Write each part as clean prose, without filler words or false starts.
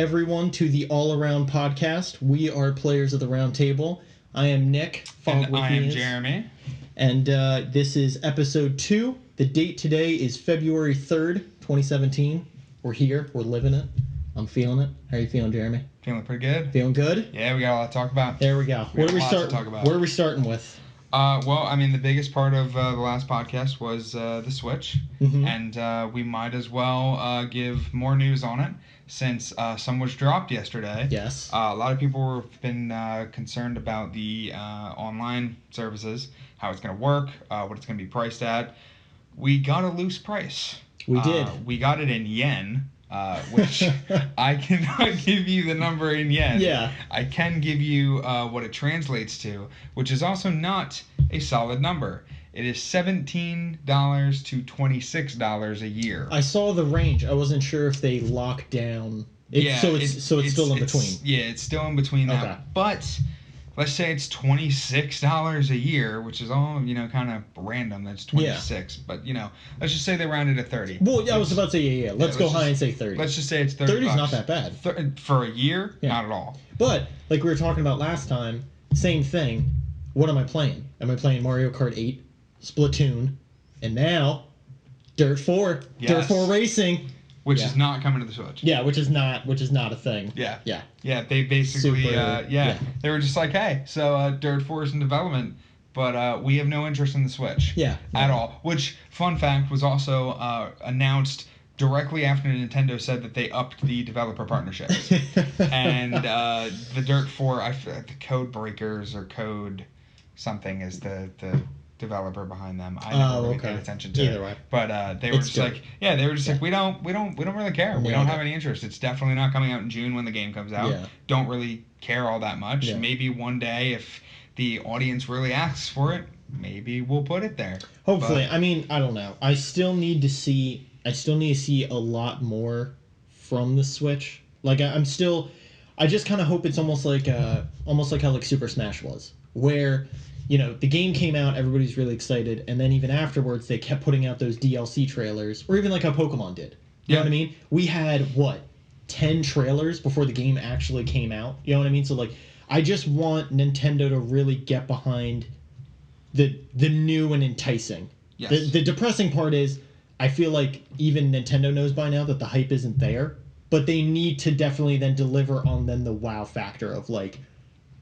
everyone to the All Around Podcast. We are Players of the Round Table. I am Nick. And I am Jeremy. And this is episode 2. The date today is February 3rd, 2017. We're here. We're living it. I'm feeling it. How are you feeling, Jeremy? Feeling pretty good. Feeling good? Yeah, we got a lot to talk about. There we go. What are we starting with? Well, I mean, the biggest part of the last podcast was the Switch. Mm-hmm. And we might as well give more news on it since some was dropped yesterday. Yes. A lot of people have been concerned about the online services, how it's going to work, what it's going to be priced at. We got a loose price. We did. We got it in yen. Which I cannot give you the number in yen. Yeah. I can give you what it translates to, which is also not a solid number. It is $17 to $26 a year. I saw the range. I wasn't sure if they locked down. So it's still in between. Yeah, it's still in between that. Okay. But let's say it's $26 a year, which is all, kind of random. That's 26. Yeah. But, let's just say they rounded to 30. Well, I was about to say, yeah. Let's go high and say 30. Let's just say it's 30 30's not that bad. For a year, yeah. Not at all. But, like we were talking about last time, same thing. What am I playing? Am I playing Mario Kart 8, Splatoon, and now Dirt 4. Yes. Dirt 4 Racing. Which is not coming to the Switch. Yeah, which is not a thing. Yeah. Yeah. Yeah, they basically, they were just like, hey, so Dirt 4 is in development, but we have no interest in the Switch. Yeah. At all. Which, fun fact, was also announced directly after Nintendo said that they upped the developer partnerships. And the Dirt 4, the Code Breakers or Code something is the developer behind them. I never really paid attention to Either it. way. But they were just like, we don't really care. We don't have any interest. It's definitely not coming out in June when the game comes out. Yeah. Don't really care all that much. Yeah. Maybe one day if the audience really asks for it, maybe we'll put it there. Hopefully. I mean, I don't know. I still need to see a lot more from the Switch. Like I just kind of hope it's almost like how like Super Smash was, where the game came out, everybody's really excited, and then even afterwards, they kept putting out those DLC trailers, or even like how Pokemon did. You know what I mean? We had, 10 trailers before the game actually came out? You know what I mean? So, like, I just want Nintendo to really get behind the new and enticing. Yes. The depressing part is, I feel like even Nintendo knows by now that the hype isn't there, but they need to definitely then deliver on then the wow factor of, like,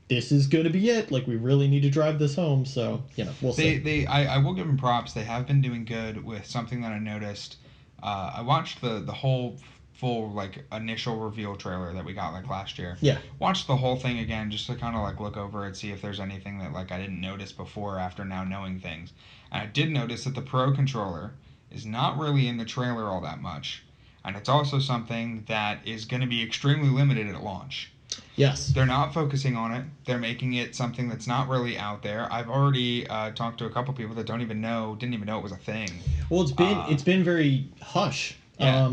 this is going to be it. Like, we really need to drive this home. So, we'll see. I will give them props. They have been doing good with something that I noticed. I watched the whole full, like, initial reveal trailer that we got, like, last year. Yeah. Watched the whole thing again just to kind of, like, look over it, see if there's anything that, like, I didn't notice before after now knowing things. And I did notice that the Pro Controller is not really in the trailer all that much. And it's also something that is going to be extremely limited at launch. Yes. They're not focusing on it. They're making it something that's not really out there. I've already talked to a couple people that didn't even know it was a thing. Well, it's been very hush. Yeah.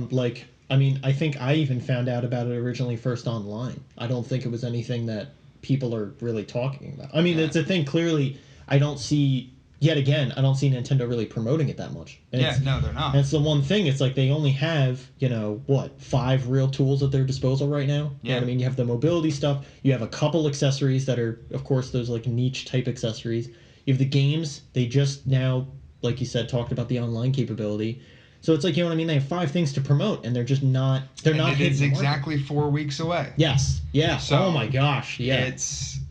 I think I even found out about it originally first online. I don't think it was anything that people are really talking about. I mean, It's a thing. Clearly, I don't see Nintendo really promoting it that much. And no, they're not. And it's the one thing. It's like they only have, 5 real tools at their disposal right now. Yeah. You know what I mean? You have the mobility stuff. You have a couple accessories that are, of course, those like niche type accessories. You have the games. They just now, like you said, talked about the online capability. So it's like, you know what I mean? They have 5 things to promote, and they're just not. They're not. It's exactly 4 weeks away. Yes. Yeah. So oh my gosh. Yeah.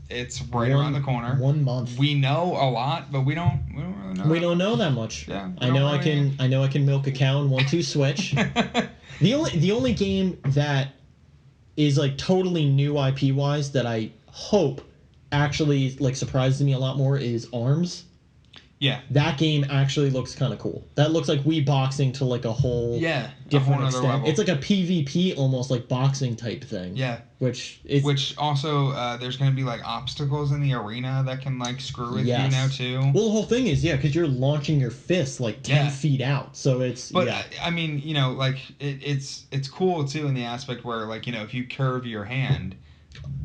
It's right around the corner. 1 month. We know a lot, but we don't really know. We don't know that much. Yeah. I know I can milk a cow in 1-2 switch. The only game that is like totally new IP wise that I hope actually like surprises me a lot more is ARMS. Yeah. That game actually looks kind of cool. That looks like Wii boxing to like a whole different extent. Level. It's like a PvP almost like boxing type thing. Yeah. Which also there's going to be like obstacles in the arena that can like screw with you now too. Well, the whole thing is because you're launching your fist like 10 feet out, so it's. But I mean, like it's cool too in the aspect where like if you curve your hand.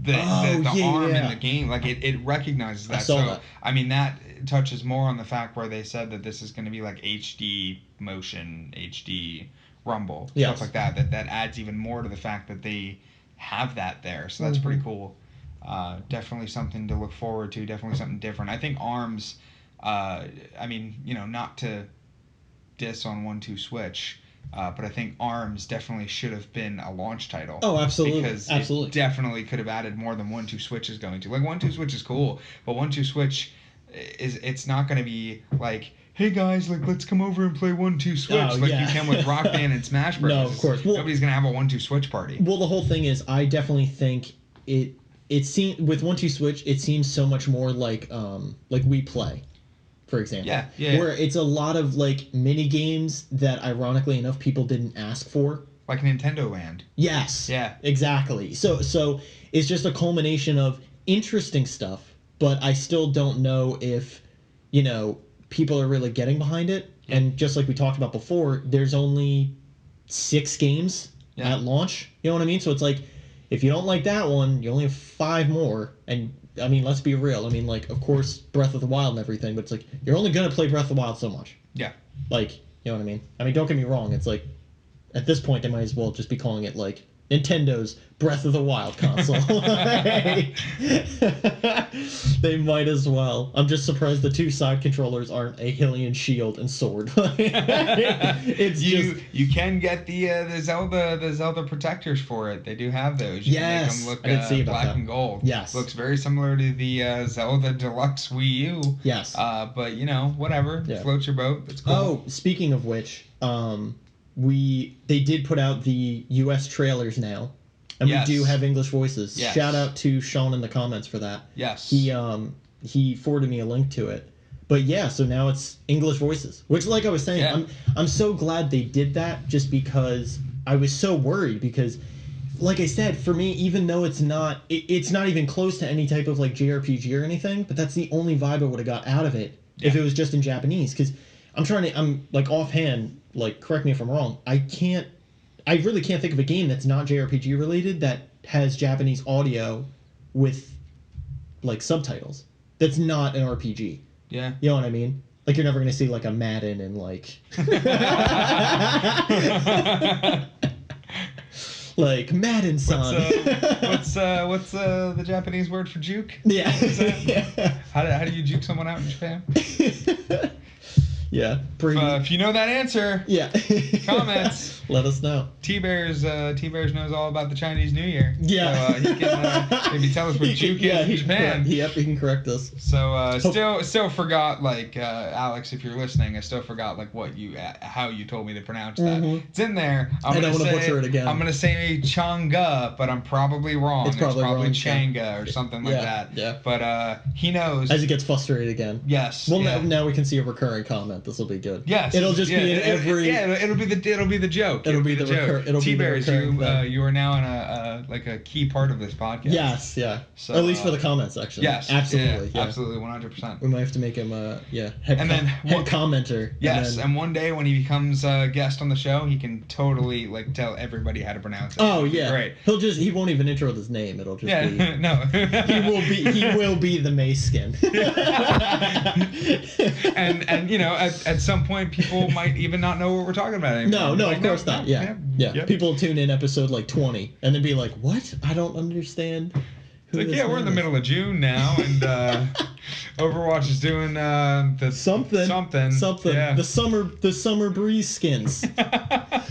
The arm in the game, like it recognizes that. That. I mean, that touches more on the fact where they said that this is going to be like HD motion, HD rumble, stuff like that. That adds even more to the fact that they have that there. So that's pretty cool. Definitely something to look forward to. Definitely something different. I think ARMS. I mean, not to diss on 1-2 Switch. But I think ARMS definitely should have been a launch title. Oh, absolutely. Because absolutely. it definitely could have added more than 1-2 Switch is going to. Like, 1-2 Switch is cool, but 1-2 Switch it's not going to be like, hey guys, like, let's come over and play 1-2 Switch you can with Rock Band and Smash Bros. No, of course. Well, nobody's going to have a 1-2 Switch party. Well, the whole thing is, I definitely think it seems with 1-2 Switch, it seems so much more like We Play, for example. Yeah. Where it's a lot of like mini games that, ironically enough, people didn't ask for. Like Nintendo Land. Yes. Yeah. Exactly. So it's just a culmination of interesting stuff, but I still don't know if, people are really getting behind it. Yeah. And just like we talked about before, there's only 6 games at launch. You know what I mean? So it's like, if you don't like that one, you only have 5 more. And I mean, let's be real. I mean, like, of course, Breath of the Wild and everything, but it's like, you're only going to play Breath of the Wild so much. Yeah. Like, you know what I mean? I mean, don't get me wrong. It's like, at this point, they might as well just be calling it, like, Nintendo's Breath of the Wild console. They might as well. I'm just surprised the 2 side controllers aren't a Hylian shield and sword. You can get the Zelda protectors for it. They do have those. You can make them look I didn't see about black that. and gold. Yes. Looks very similar to the Zelda Deluxe Wii U. Yes. But whatever. Yeah. Floats your boat. It's cool. Oh, speaking of which, they did put out the US trailers now, and we do have English voices. Yes. Shout out to Sean in the comments for that. Yes. He forwarded me a link to it. But yeah, so now it's English voices, which, like I was saying, I'm so glad they did that, just because I was so worried, because like I said, for me, even though it's not even close to any type of like JRPG or anything, but that's the only vibe I would have got out of it if it was just in Japanese, because I'm like offhand, like, correct me if I'm wrong, I really can't think of a game that's not JRPG related that has Japanese audio with like subtitles. That's not an RPG. Yeah. You know what I mean? Like, you're never going to see like a Madden and like like Madden-san. What's the Japanese word for juke? Yeah. How do you juke someone out in Japan? Yeah. If you know that answer, comments. Let us know. T-Bears knows all about the Chinese New Year. Yeah. So he can maybe tell us what juke is in Japan. He can correct us. So still forgot, like, Alex, if you're listening, I still forgot like how you told me to pronounce that. Mm-hmm. It's in there. I don't want to butcher it again. I'm gonna say Changa, but I'm probably wrong. It's probably wrong, Changa or something like that. Yeah. But he knows. As he gets frustrated again. Yes. Well, now we can see a recurring comment. This will be good. Yes. It'll just be in every. It'll be the joke. It'll be the joke. T-Bears, you are now in a key part of this podcast. Yes, yeah. So, at least for the comment section. Yes, absolutely, absolutely, 100%. We might have to make him head commenter. And one day when he becomes a guest on the show, he can totally like tell everybody how to pronounce it. Oh yeah, great. He won't even intro his name. It'll just be no. he will be the Mace skin. and at some point people might even not know what we're talking about anymore. No, of course not. Yeah. People tune in episode like 20 and then be like, "What? I don't understand." It's like, we're in the middle of June now, and Overwatch is doing something. Yeah. The summer breeze skins.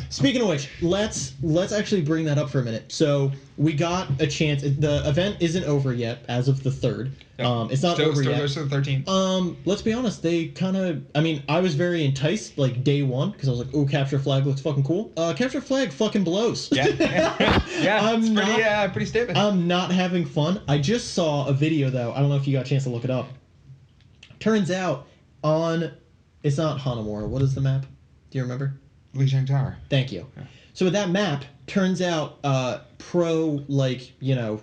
Speaking of which, let's actually bring that up for a minute. So we got a chance. The event isn't over yet as of the 3rd. It's not over yet. Still goes to the 13th. Let's be honest. They kind of. I mean, I was very enticed like day one because I was like, "Oh, capture flag looks fucking cool." Capture flag fucking blows. Yeah. It's pretty stupid. I'm not having fun. I just saw a video though. I don't know if you got a chance to look it up. Turns out it's not Hanamura. What is the map? Do you remember? Lijiang Tower. Thank you. Yeah. So with that map, turns out pro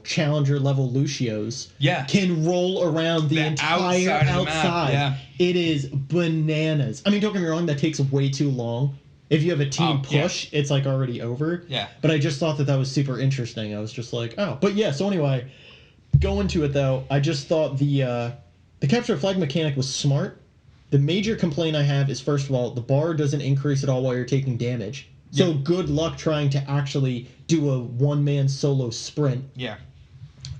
challenger level Lucios can roll around the entire outside. Yeah. It is bananas. I mean, don't get me wrong, that takes way too long. If you have a team push, it's like already over. Yeah. But I just thought that was super interesting. I was just like, oh. But yeah, so anyway, going to it though, I just thought the capture flag mechanic was smart. The major complaint I have is, first of all, the bar doesn't increase at all while you're taking damage. So good luck trying to actually do a one-man solo sprint. Yeah.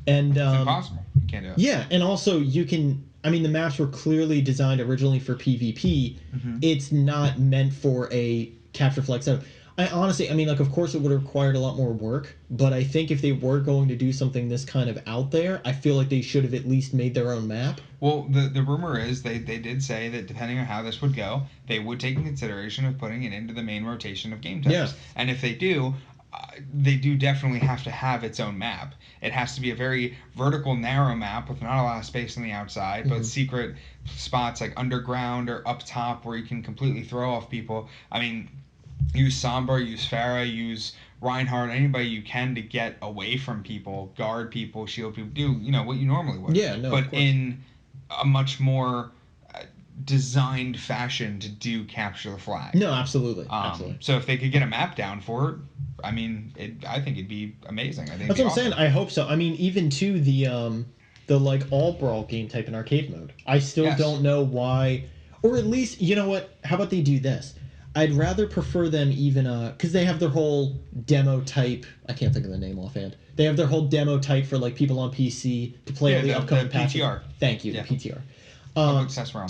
And It's impossible. You can't do it. Yeah, and also you can. I mean, the maps were clearly designed originally for PvP. Mm-hmm. It's not meant for a capture flag setup. I honestly, I mean, like, of course, it would have required a lot more work, but I think if they were going to do something this kind of out there, I feel like they should have at least made their own map. Well, the rumor is they did say that depending on how this would go, they would take in consideration of putting it into the main rotation of game types. Yeah. And if they do definitely have to have its own map. It has to be a very vertical, narrow map with not a lot of space on the outside, but secret spots like underground or up top where you can completely throw off people. I mean, use Sombra, use Pharah, use Reinhardt, anybody you can to get away from people, guard people, shield people, do what you normally would. Yeah, no, but in a much more designed fashion to do capture the flag. No, absolutely. Absolutely. So if they could get a map down for it, I mean, I think it'd be amazing. I think that's what I'm saying. I hope so. I mean, even to the like all brawl game type in arcade mode. I still don't know why, or at least you know what? How about they do this? I'd rather prefer them even because they have their whole demo type. I can't think of the name offhand. They have their whole demo type for like people on PC to play all the upcoming patches. PTR. Thank you, the PTR.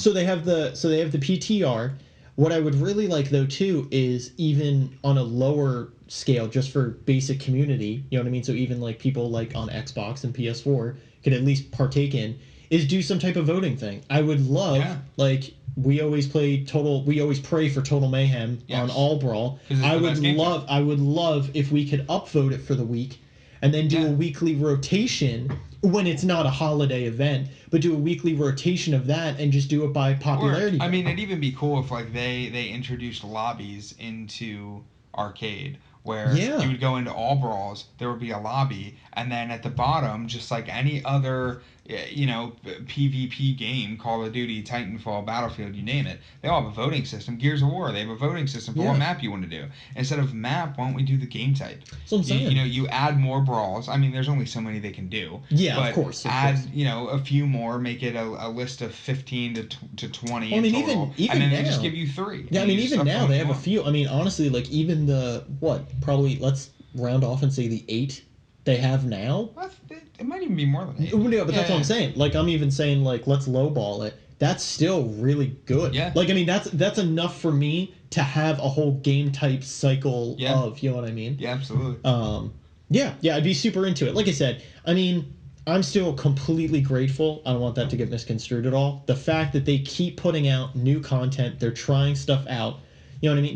So they have the PTR. What I would really like though too is even on a lower scale, just for basic community, you know what I mean? So even like people like on Xbox and PS4 could at least partake in, is do some type of voting thing. I would love like we always pray for Total Mayhem on All Brawl. I would love if we could upvote it for the week and then do a weekly rotation when it's not a holiday event, but do a weekly rotation of that and just do it by popularity. Or, I mean, it'd even be cool if like they introduced lobbies into arcade where you would go into all brawls, there would be a lobby, and then at the bottom, just like any other PvP game, Call of Duty, Titanfall, Battlefield, you name it, they all have a voting system. Gears of War, they have a voting system for what map you want to do. Instead of map, why don't we do the game type? That's what I'm saying. You add more brawls. I mean, there's only so many they can do. Yeah, but of course. Add a few more, make it a list of 15 to 20 I mean, in total, even and then now, they just give you 3. Yeah, I mean, even now they have a few. I mean, honestly, like even probably let's round off and say the 8 they have now. It might even be more than 8. Yeah, but that's what I'm saying. Like I'm even saying like let's lowball it. That's still really good. Yeah. Like I mean that's enough for me to have a whole game type cycle of, you know what I mean? Yeah, absolutely. Yeah, I'd be super into it. Like I said, I mean, I'm still completely grateful. I don't want that to get misconstrued at all. The fact that they keep putting out new content, they're trying stuff out. You know what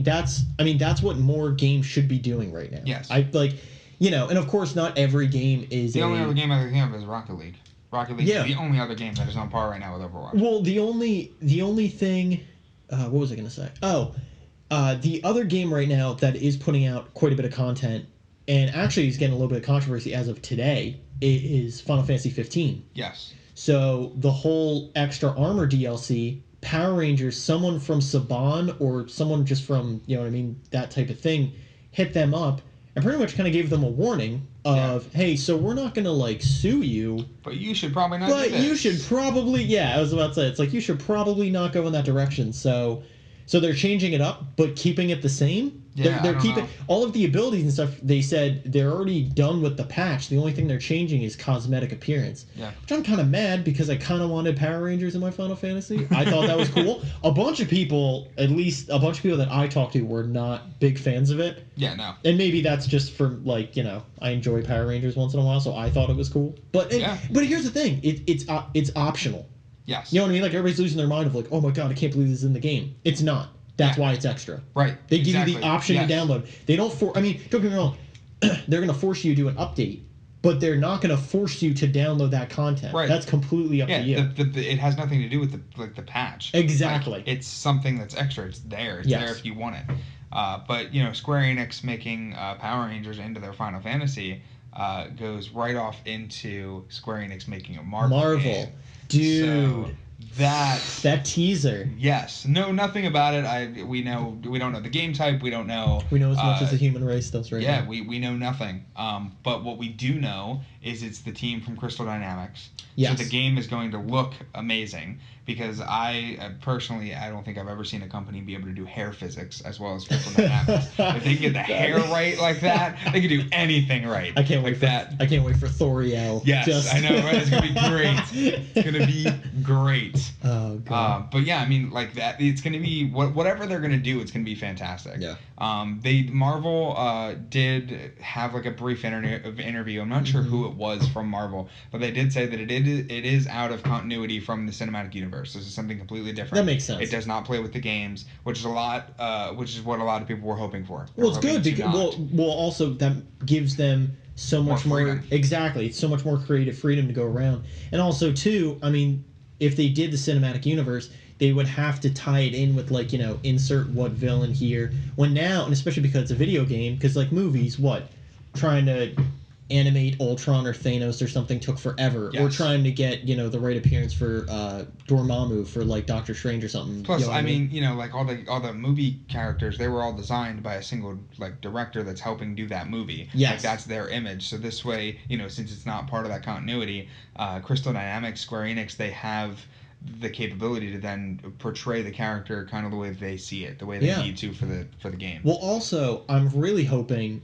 I mean? That's what more games should be doing right now. Yes. I like, and of course not every game is the only other game I can think of is Rocket League. Rocket League is the only other game that is on par right now with Overwatch. Well, the only thing, what was I going to say? Oh, the other game right now that is putting out quite a bit of content, and actually is getting a little bit of controversy as of today, is Final Fantasy 15. Yes. So the whole extra armor DLC, Power Rangers, someone from Saban or someone just from, you know what I mean, that type of thing, hit them up and pretty much kind of gave them a warning of, hey, so we're not going to like sue you. But you should probably not But do this. you should probably, I was about to say, it's like you should probably not go in that direction. So they're changing it up, but keeping it the same. Yeah, they're keeping all of the abilities and stuff. They said they're already done with the patch. The only thing they're changing is cosmetic appearance. Yeah. Which I'm kind of mad because I kind of wanted Power Rangers in my Final Fantasy. I thought that was cool. A bunch of people that I talked to were not big fans of it. Yeah, no. And maybe that's just for like, I enjoy Power Rangers once in a while, so I thought it was cool. But here's the thing, it's optional. Yes. You know what I mean? Like everybody's losing their mind of like, oh my god, I can't believe this is in the game. It's not. That's why it's extra. Right. They give you the option to download. They don't don't get me wrong. They're going to force you to do an update, but they're not going to force you to download that content. Right. That's completely up to you. It has nothing to do with the patch. Exactly. Like, it's something that's extra. It's there. It's there if you want it. But Square Enix making Power Rangers into their Final Fantasy goes right off into Square Enix making a Marvel game. Dude. So That teaser. Yes. No, nothing about it. We don't know the game type. We don't know. We know as much as the human race does right now. Yeah, we know nothing. But what we do know is it's the team from Crystal Dynamics. Yes. So the game is going to look amazing because I personally, I don't think I've ever seen a company be able to do hair physics as well as Crystal Dynamics. If they can get the hair right like that, they can do anything right. I can't like wait for that. I can't wait for Thoriel. Yes, I know, right? It's gonna be great. It's gonna be great. Oh god. But yeah, I mean, like that. It's gonna be whatever they're gonna do. It's gonna be fantastic. Yeah. Marvel did have like a brief interview. I'm not sure who it was from Marvel, but they did say that it is out of continuity from the cinematic universe. This is something completely different. That makes sense. It does not play with the games, which is which is what a lot of people were hoping for. Well, it's good because also that gives them so much more exactly. It's so much more creative freedom to go around, and also too. I mean, if they did the cinematic universe, they would have to tie it in with like insert what villain here. When now, and especially because it's a video game, because like movies, trying to animate Ultron or Thanos or something took forever. Yes. Or trying to get the right appearance for Dormammu for like Doctor Strange or something. Plus, I mean, like all the movie characters, they were all designed by a single like director that's helping do that movie. Yes. Like that's their image. So this way, since it's not part of that continuity, Crystal Dynamics, Square Enix, they have the capability to then portray the character kind of the way they see it, the way they need to for the game. Well, also, I'm really hoping.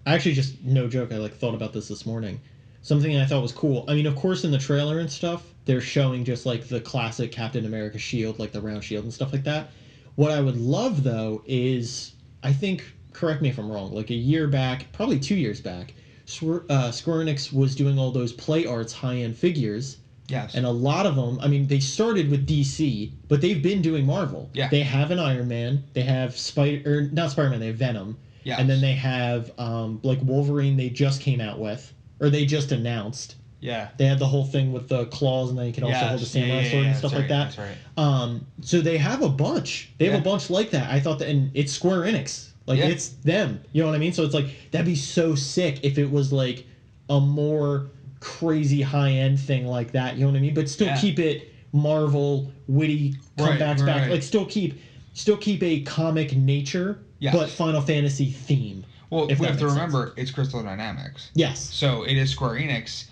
Actually, just no joke. I thought about this morning. Something I thought was cool. I mean, of course, in the trailer and stuff, they're showing just like the classic Captain America shield, like the round shield and stuff like that. What I would love though is, I think, correct me if I'm wrong, like a year back, probably 2 years back, Square Enix was doing all those Play Arts high-end figures. Yes. And a lot of them, I mean, they started with DC, but they've been doing Marvel. Yeah. They have an Iron Man. They have not Spider-Man, they have Venom. Yes. And then they have, like Wolverine they just came out with, or they just announced. Yeah. They had the whole thing with the claws, and then you can also hold the samurai sword and stuff like that. That's right. So they have a bunch. They have a bunch like that. I thought that, and it's Square Enix. Like, it's them. You know what I mean? So it's like, that'd be so sick if it was like a more crazy high-end thing like that, you know what I mean? But still keep it Marvel, witty comebacks back. Like still keep a comic nature, but Final Fantasy theme. Well, we have to remember it's Crystal Dynamics. Yes. So it is Square Enix,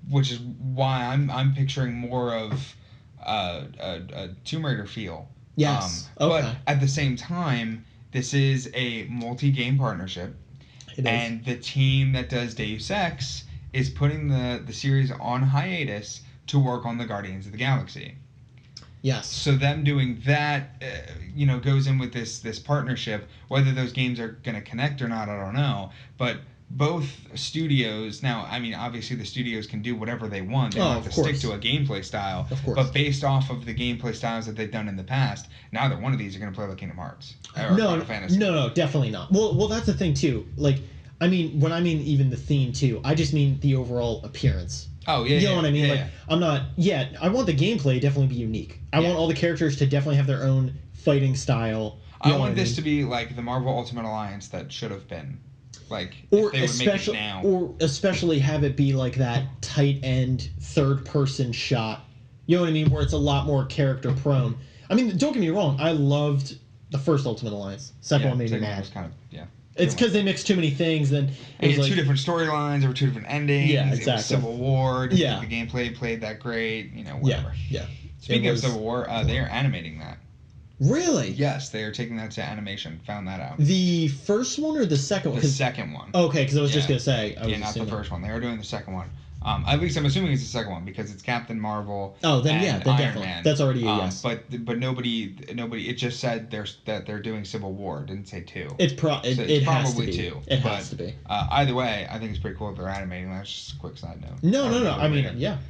which is why I'm picturing more of a Tomb Raider feel. Yes. But at the same time, this is a multi-game partnership, and the team that does Deus Ex is putting the series on hiatus to work on the Guardians of the Galaxy. Yes. So them doing that, goes in with this partnership. Whether those games are going to connect or not, I don't know. But both studios, now, I mean, obviously the studios can do whatever they want. They don't have to stick to a gameplay style. Of course. But based off of the gameplay styles that they've done in the past, neither one of these are going to play like Kingdom Hearts or Final Fantasy. No, definitely not. Well, that's the thing, too. Like, I mean, when I mean even the theme, too, I just mean the overall appearance. Oh, yeah, you know what I mean? Yeah, like, I'm not... Yeah, I want the gameplay to definitely be unique. I want all the characters to definitely have their own fighting style. I want this to be like the Marvel Ultimate Alliance that should have been. Like, if they would make it now. Or especially have it be like that tight-end, third-person shot. You know what I mean? Where it's a lot more character-prone. I mean, don't get me wrong. I loved the first Ultimate Alliance. Second one made me mad. Was kind of, it's because they mixed too many things. Then it was like, two different storylines. There were two different endings. Yeah, exactly. It was Civil War. The gameplay played that great. Whatever. Yeah. Speaking of Civil War, they are animating that. Really? Yes, they are taking that to animation. Found that out. The first one or the second one? The second one. Okay, because I was just going to say. Not the first one. They are doing the second one. At least I'm assuming it's the second one because it's Captain Marvel. Oh, then then definitely. Man. That's already a yes. But nobody. It just said that they're doing Civil War. It didn't say two. It's probably two. It has to be. Either way, I think it's pretty cool that they're animating. That's just a quick side note. No. I mean,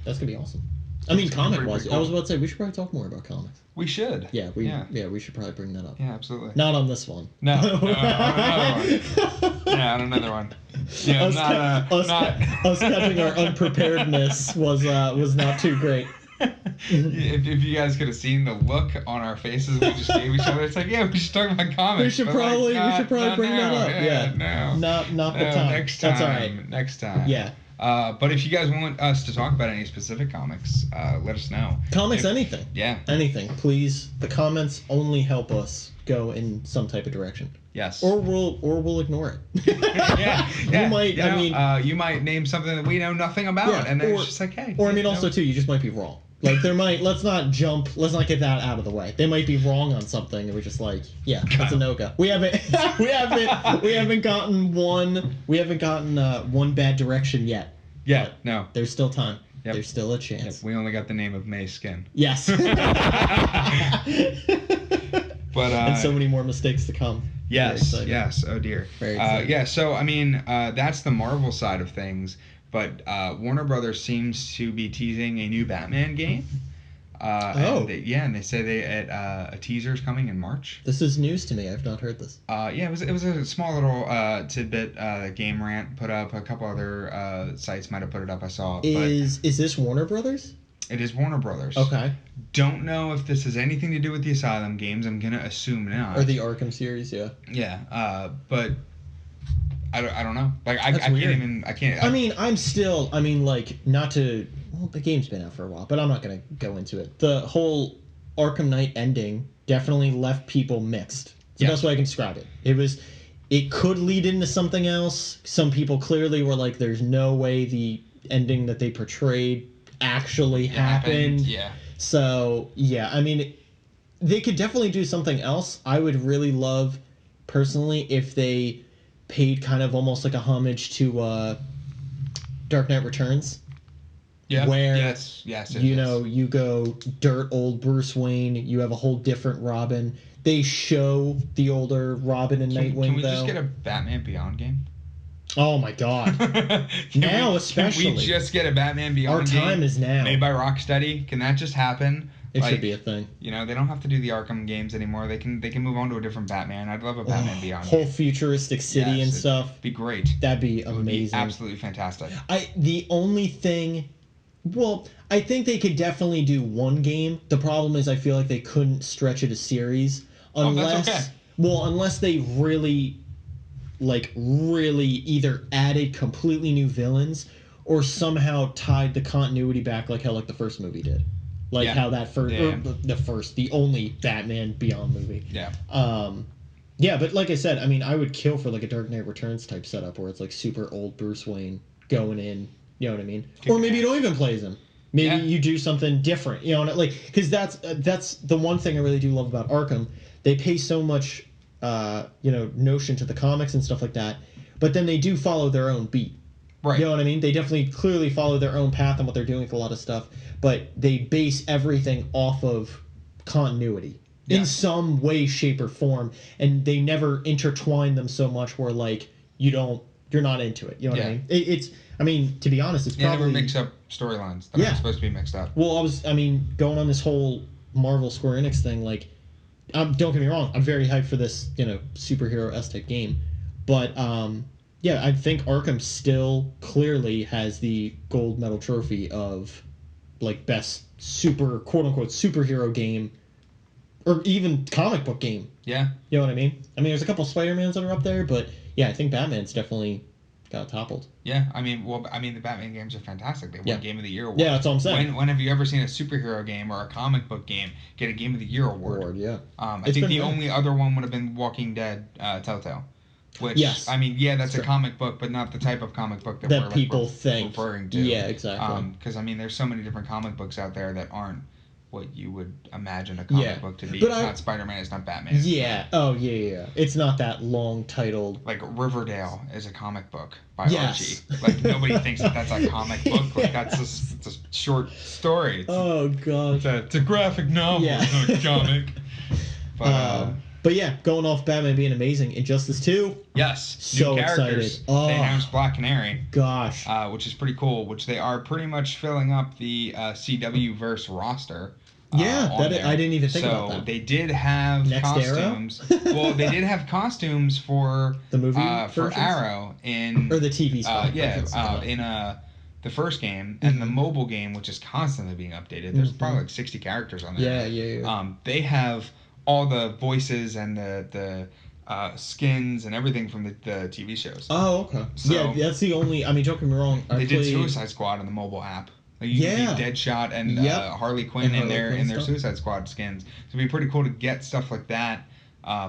that's gonna be awesome. I mean, comic-wise, cool. I was about to say we should probably talk more about comics. We should. Yeah, we should probably bring that up. Yeah, absolutely. Not on this one. No, on another one. Yeah, on another one. Yeah, us catching our unpreparedness was not too great. If you guys could have seen the look on our faces we just gave each other, it's like, we should talk about comics. We should probably bring that up. No. Not the time. Next time. That's all right. Next time. Yeah. But if you guys want us to talk about any specific comics, let us know. Anything. Yeah. Anything. Please. The comments only help us go in some type of direction. Yes. Or we'll ignore it. yeah. You might. You might name something that we know nothing about, and then it's just like, hey. Or also too, you just might be wrong. Like there might. Let's not get that out of the way. They might be wrong on something, and we're just like, yeah, that's a no-go. We haven't gotten one bad direction yet. Yeah. No. There's still time. Yep. There's still a chance. Yep. We only got the name of May's skin. Yes. But and so many more mistakes to come. Yes. Oh dear. Very exciting. Yeah. So I mean, that's the Marvel side of things. But Warner Brothers seems to be teasing a new Batman game. And they say a teaser's coming in March. This is news to me. I've not heard this. It was a small little tidbit that Game Rant put up. A couple other sites might have put it up. I saw. Is this Warner Brothers? It is Warner Brothers. Okay. Don't know if this has anything to do with the Asylum games. I'm gonna assume not. Or the Arkham series, yeah. Yeah. But I don't know. Like I can't. Not to. Well, the game's been out for a while, but I'm not gonna go into it. The whole Arkham Knight ending definitely left people mixed. It's the best way I can describe it. It could lead into something else. Some people clearly were like, "There's no way the ending that they portrayed actually happened." Yeah. So yeah, I mean, they could definitely do something else. I would really love, personally, if they paid kind of almost like a homage to Dark Knight Returns. Yeah. Where yes. You go dirt old Bruce Wayne, you have a whole different Robin. They show the older Robin and Nightwing. Can we just get a Batman Beyond game? Oh my God! Especially. Can we just get a Batman Beyond game? Our time is now. Made by Rocksteady. Can that just happen? It should be a thing. They don't have to do the Arkham games anymore. They can move on to a different Batman. I'd love a Batman Beyond. Whole futuristic city and stuff. Be great. That'd be amazing. It would be absolutely fantastic. The only thing. Well, I think they could definitely do one game. The problem is I feel like they couldn't stretch it a series unless that's okay. Unless they really either added completely new villains or somehow tied the continuity back like how the first movie did. How that the only Batman Beyond movie. Yeah. Yeah, but like I said, I mean, I would kill for a Dark Knight Returns type setup where it's super old Bruce Wayne going in. You know what I mean? Or maybe you don't even play as him. Maybe you do something different. Because that's the one thing I really do love about Arkham. They pay so much, notion to the comics and stuff like that, but then they do follow their own beat. Right. You know what I mean? They definitely clearly follow their own path and what they're doing with a lot of stuff, but they base everything off of continuity in some way, shape, or form, and they never intertwine them so much where you're not into it. You know what I mean? To be honest, it's probably... never mix up storylines that are supposed to be mixed up. Well, going on this whole Marvel Square Enix thing, don't get me wrong, I'm very hyped for this, superhero-esque type game. But, I think Arkham still clearly has the gold medal trophy of, best quote-unquote, superhero game, or even comic book game. Yeah. You know what I mean? There's a couple Spider-Mans that are up there, but, I think Batman's definitely... got toppled. Yeah, the Batman games are fantastic. They won Game of the Year award. Yeah, that's what I'm saying. When have you ever seen a superhero game or a comic book game get a Game of the Year award? I think the only other one would have been Walking Dead Telltale. Which, that's a comic book, but not the type of comic book that we're people think. referring to. Yeah, exactly. Because, there's so many different comic books out there that aren't what you would imagine a comic book to be. But it's not Spider-Man, it's not Batman. Yeah. It's not that long titled. Riverdale is a comic book by Archie. Nobody thinks that's a comic book. That's it's a short story. God. It's a graphic novel. It's not a comic. But going off Batman being amazing, Injustice 2. Yes. So new characters. Excited. Oh. They announced Black Canary. Gosh. Which is pretty cool. Which they are pretty much filling up the CW verse roster. I didn't even think about that. So they did have costumes. Well, they did have costumes for the movie for Arrow in or the TV spot. In the first game and the mobile game, which is constantly being updated. There's probably 60 characters on there. Yeah. They have all the voices and the skins and everything from the TV shows. Oh, okay. So- yeah, that's the only. I mean, don't get me wrong. They did Suicide Squad on the mobile app. Like you can see Deadshot and Harley Quinn And in Harley their Quinn in their stuff. Suicide Squad skins. So it'd be pretty cool to get stuff like that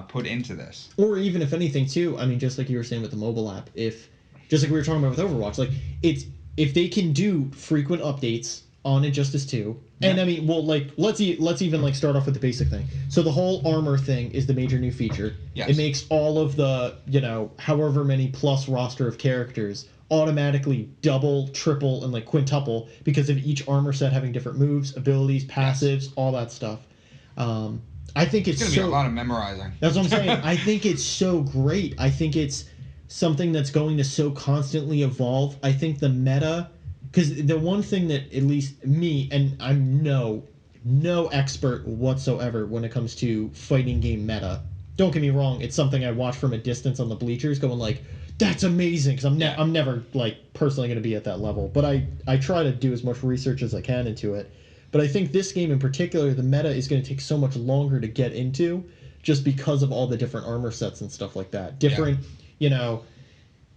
put into this. Or even if anything, too. I mean, just like you were saying with the mobile app, just like we were talking about with Overwatch, like if they can do frequent updates on Injustice 2. And I mean, well, like let's even like start off with the basic thing. So the whole armor thing is the major new feature. Yes. It makes all of the, however many plus roster of characters automatically double, triple, and like quintuple because of each armor set having different moves, abilities, passives, all that stuff. I think it's gonna be a lot of memorizing. That's what I'm saying. I think it's so great. I think it's something that's going to so constantly evolve. I think the meta. Because the one thing that at least me, and I'm no expert whatsoever when it comes to fighting game meta. Don't get me wrong, it's something I watch from a distance on the bleachers going like, that's amazing, because I'm never like personally going to be at that level. But I try to do as much research as I can into it. But I think this game in particular, the meta is going to take so much longer to get into just because of all the different armor sets and stuff like that. Different,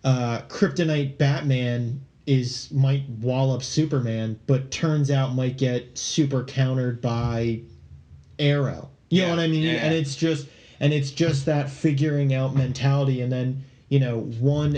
Kryptonite Batman might wall up Superman, but turns out might get super countered by Arrow. You know what I mean? Yeah. And it's just that figuring out mentality, and then one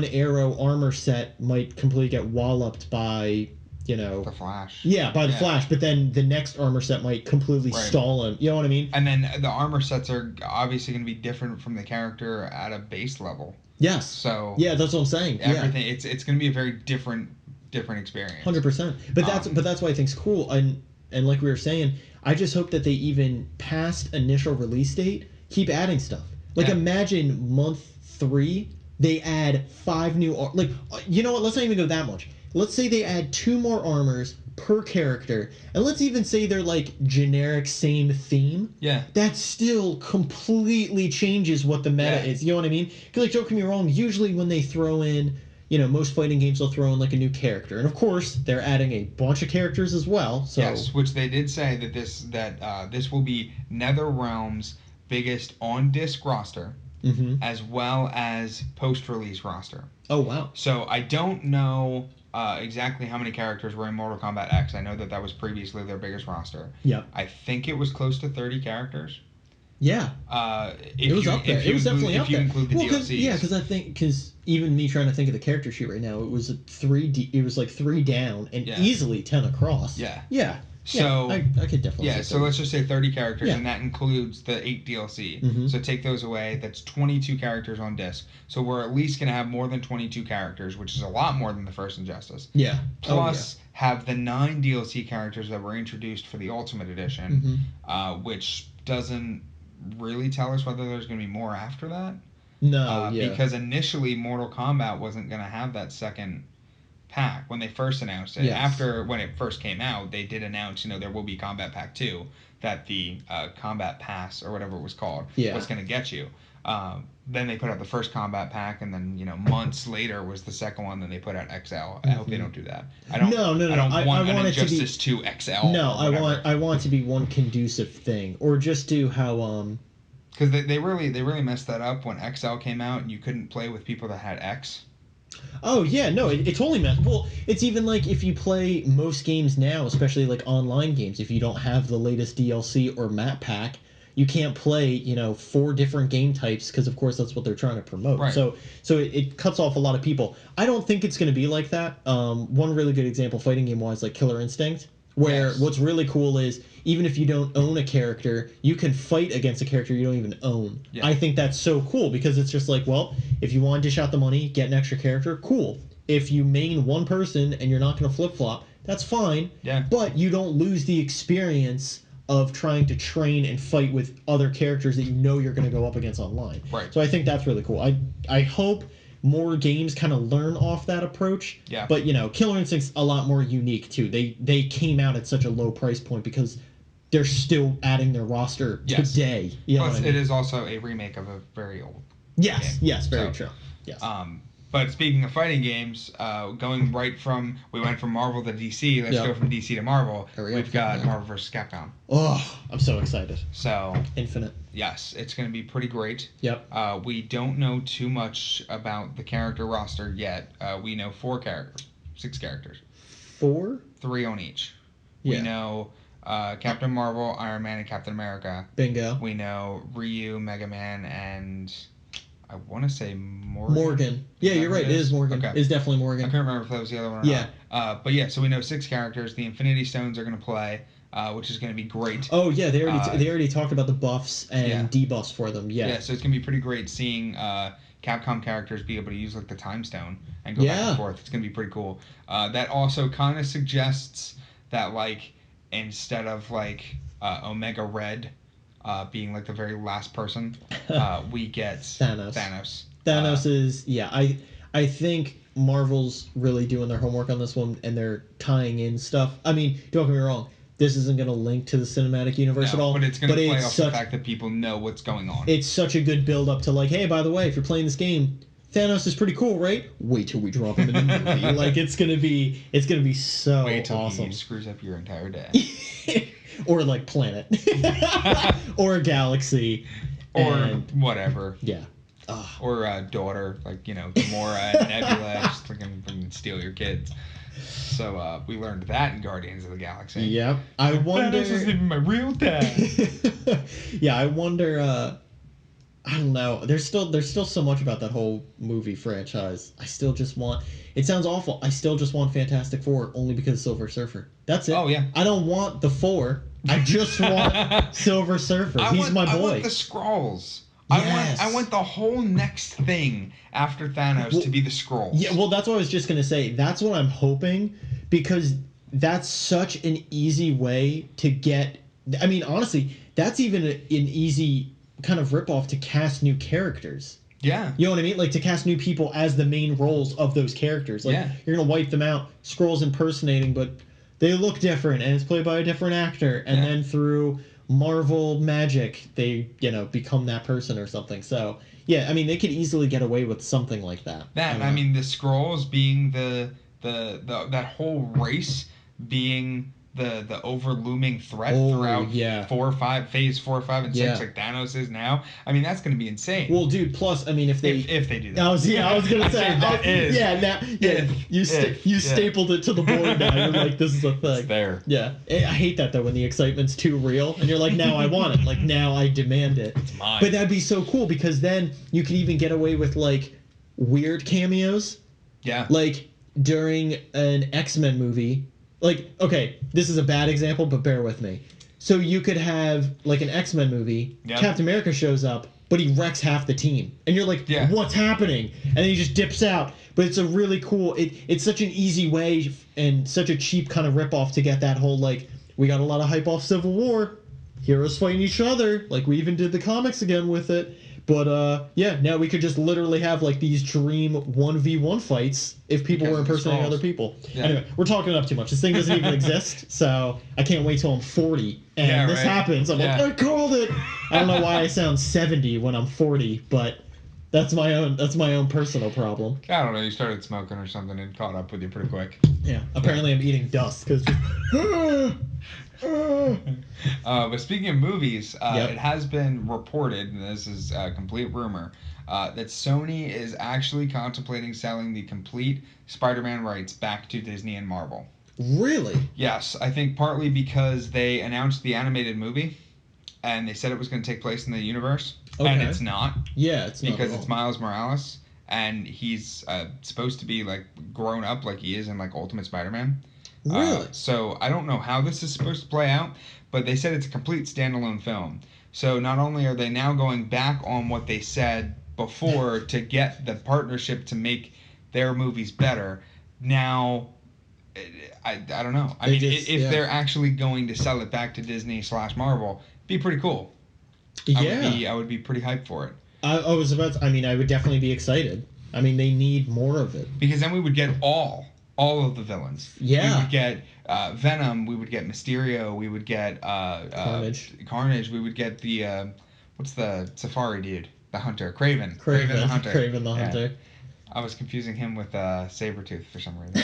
Arrow armor set might completely get walloped by the Flash. Yeah, by the Flash, but then the next armor set might completely stall him. You know what I mean? And then the armor sets are obviously going to be different from the character at a base level. Yes. So yeah, that's what I'm saying. Everything it's going to be a very different experience. 100%. But that's why I think it's cool. And like we were saying, I just hope that they even past initial release date keep adding stuff. Like imagine month 3 they add 5 new like you know what? Let's not even go that much. Let's say they add 2 more armors per character, and let's even say they're like generic same theme. Yeah. That still completely changes what the meta is. You know what I mean? Because like, don't get me wrong, usually when they throw in, most fighting games they'll throw in like a new character, and of course they're adding a bunch of characters as well. So yes, which they did say that this will be NetherRealm's biggest on-disc roster. Mm-hmm. As well as post-release roster. Oh wow! So I don't know exactly how many characters were in Mortal Kombat X. I know that was previously their biggest roster. Yeah. I think it was close to 30 characters. Yeah. It was up there. It was definitely up there. If you include the DLCs. Because even me trying to think of the character sheet right now, it was It was like 3 down and easily 10 across. Yeah. Yeah. So I could definitely. Yeah. So let's just say 30 characters, Yeah. and that includes the 8 DLC. Mm-hmm. So take those away. That's 22 characters on disc. So we're at least gonna have more than 22 characters, which is a lot more than the first Injustice. Yeah. Plus have the 9 DLC characters that were introduced for the Ultimate Edition, which doesn't really tell us whether there's going to be more after that. No, because initially Mortal Kombat wasn't going to have that second pack when they first announced it. Yes. After, when it first came out, they did announce, there will be Combat Pack 2, that the Combat Pass, or whatever it was called, was going to get you. Then they put out the first Combat Pack, and then, months later was the second one, then they put out XL. I hope they don't do that. I don't want an Injustice 2 XL. No, I want it to be one conducive thing. Or just do how... Because they really messed that up when XL came out, and you couldn't play with people that had X. Oh yeah, no, it totally messed. Well, it's even like if you play most games now, especially like online games, if you don't have the latest DLC or map pack, you can't play 4 different game types because of course that's what they're trying to promote. Right. So it cuts off a lot of people. I don't think it's going to be like that. One really good example, fighting game wise, like Killer Instinct, where what's really cool is even if you don't own a character, you can fight against a character you don't even own. Yeah. I think that's so cool because it's just like, well, if you want to dish out the money, get an extra character, cool. If you main one person and you're not going to flip-flop, that's fine. Yeah. But you don't lose the experience of trying to train and fight with other characters that you're going to go up against online. Right. So I think that's really cool. I hope more games kind of learn off that approach. Yeah. But, Killer Instinct's a lot more unique, too. They came out at such a low price point because they're still adding their roster today. Plus, it is also a remake of a very old game. Yes, very true. Yes. But speaking of fighting games, going right from we went from Marvel to DC. Let's go from DC to Marvel. We've got Marvel vs. Capcom. Oh, I'm so excited. So Infinite. Yes, it's going to be pretty great. Yep. We don't know too much about the character roster yet. We know 6 characters. 4? 3 on each. Yeah. We know Captain Marvel, Iron Man, and Captain America. Bingo. We know Ryu, Mega Man, and I want to say Morgan. Morgan. Yeah, you're right. It is Morgan. Okay. It's definitely Morgan. I can't remember if that was the other one or not. But yeah, so we know 6 characters. The Infinity Stones are going to play, which is going to be great. Oh yeah, they already talked about the buffs and debuffs for them. Yeah. Yeah, so it's going to be pretty great seeing Capcom characters be able to use like the Time Stone and go back and forth. It's going to be pretty cool. That also kind of suggests that like instead of like Omega Red being like the very last person, we get Thanos. Thanos is I think Marvel's really doing their homework on this one and they're tying in stuff. I mean, don't get me wrong, this isn't going to link to the cinematic universe at all. But it's going to play off the fact that people know what's going on. It's such a good build up to like, hey, by the way, if you're playing this game, Thanos is pretty cool, right? Wait till we drop him in the movie. Like it's gonna be so Wait till awesome. He screws up your entire day. Or like planet. Or galaxy. Or whatever. Yeah. Or daughter, like, Gamora and Nebula just freaking steal your kids. So we learned that in Guardians of the Galaxy. Yep. I wonder. Thanos isn't even my real dad. Yeah, I wonder. I don't know. There's still so much about that whole movie franchise. I still just want. It sounds awful. I still just want Fantastic Four only because Silver Surfer. That's it. Oh yeah. I don't want the 4. I just want Silver Surfer. He's my boy. I want the Skrulls. Yes. I want the whole next thing after Thanos to be the Skrulls. Yeah, well, that's what I was just gonna say. That's what I'm hoping because that's such an easy way to get. I mean, honestly, that's even an easy kind of ripoff to cast new characters. Yeah. You know what I mean? Like to cast new people as the main roles of those characters. Like you're gonna wipe them out, Skrulls impersonating, but they look different and it's played by a different actor, and then through Marvel magic, they become that person or something. So yeah, I mean they could easily get away with something like that. I mean the Skrulls being the that whole race being the overlooming threat throughout phase 4, 5, and 6, like Thanos is now. I mean that's going to be insane. Well, dude. Plus, I mean, if they do that, I was gonna say you stapled it to the board now. You're like, this is a thing. It's there. Yeah, I hate that though when the excitement's too real and you're like, now I want it. Like now I demand it. It's mine. But that'd be so cool because then you could even get away with like weird cameos. Yeah. Like during an X-Men movie. Like, okay, this is a bad example, but bear with me. So you could have, like, an X-Men movie, Captain America shows up, but he wrecks half the team. And you're like, what's happening? And then he just dips out. But it's a really cool... It's such an easy way and such a cheap kind of ripoff to get that whole, like, we got a lot of hype off Civil War. Heroes fighting each other. Like, we even did the comics again with it. But, now we could just literally have, like, these dream 1v1 fights if people were impersonating other people. Yeah. Anyway, we're talking it up too much. This thing doesn't even exist, so I can't wait till I'm 40 and this happens. I'm like, I called it! I don't know why I sound 70 when I'm 40, but that's my own personal problem. I don't know, you started smoking or something and caught up with you pretty quick. Yeah, apparently I'm eating dust, because... But speaking of movies, it has been reported, and this is a complete rumor, that Sony is actually contemplating selling the complete Spider-Man rights back to Disney and Marvel. Really? Yes, I think partly because they announced the animated movie, and they said it was going to take place in the universe, and it's not. Yeah, it's not because it's Miles Morales, and he's supposed to be like grown up, like he is in like Ultimate Spider-Man. Really? So I don't know how this is supposed to play out, but they said it's a complete standalone film. So not only are they now going back on what they said before to get the partnership to make their movies better, now I don't know. I mean, if they're actually going to sell it back to Disney / Marvel, it'd be pretty cool. I would be pretty hyped for it. I would definitely be excited. I mean, they need more of it. Because then we would get all of the villains. Yeah. We would get Venom, we would get Mysterio, we would get Carnage, we would get the what's the Safari dude? The Hunter, Kraven. Kraven the Hunter. I was confusing him with Sabretooth for some reason.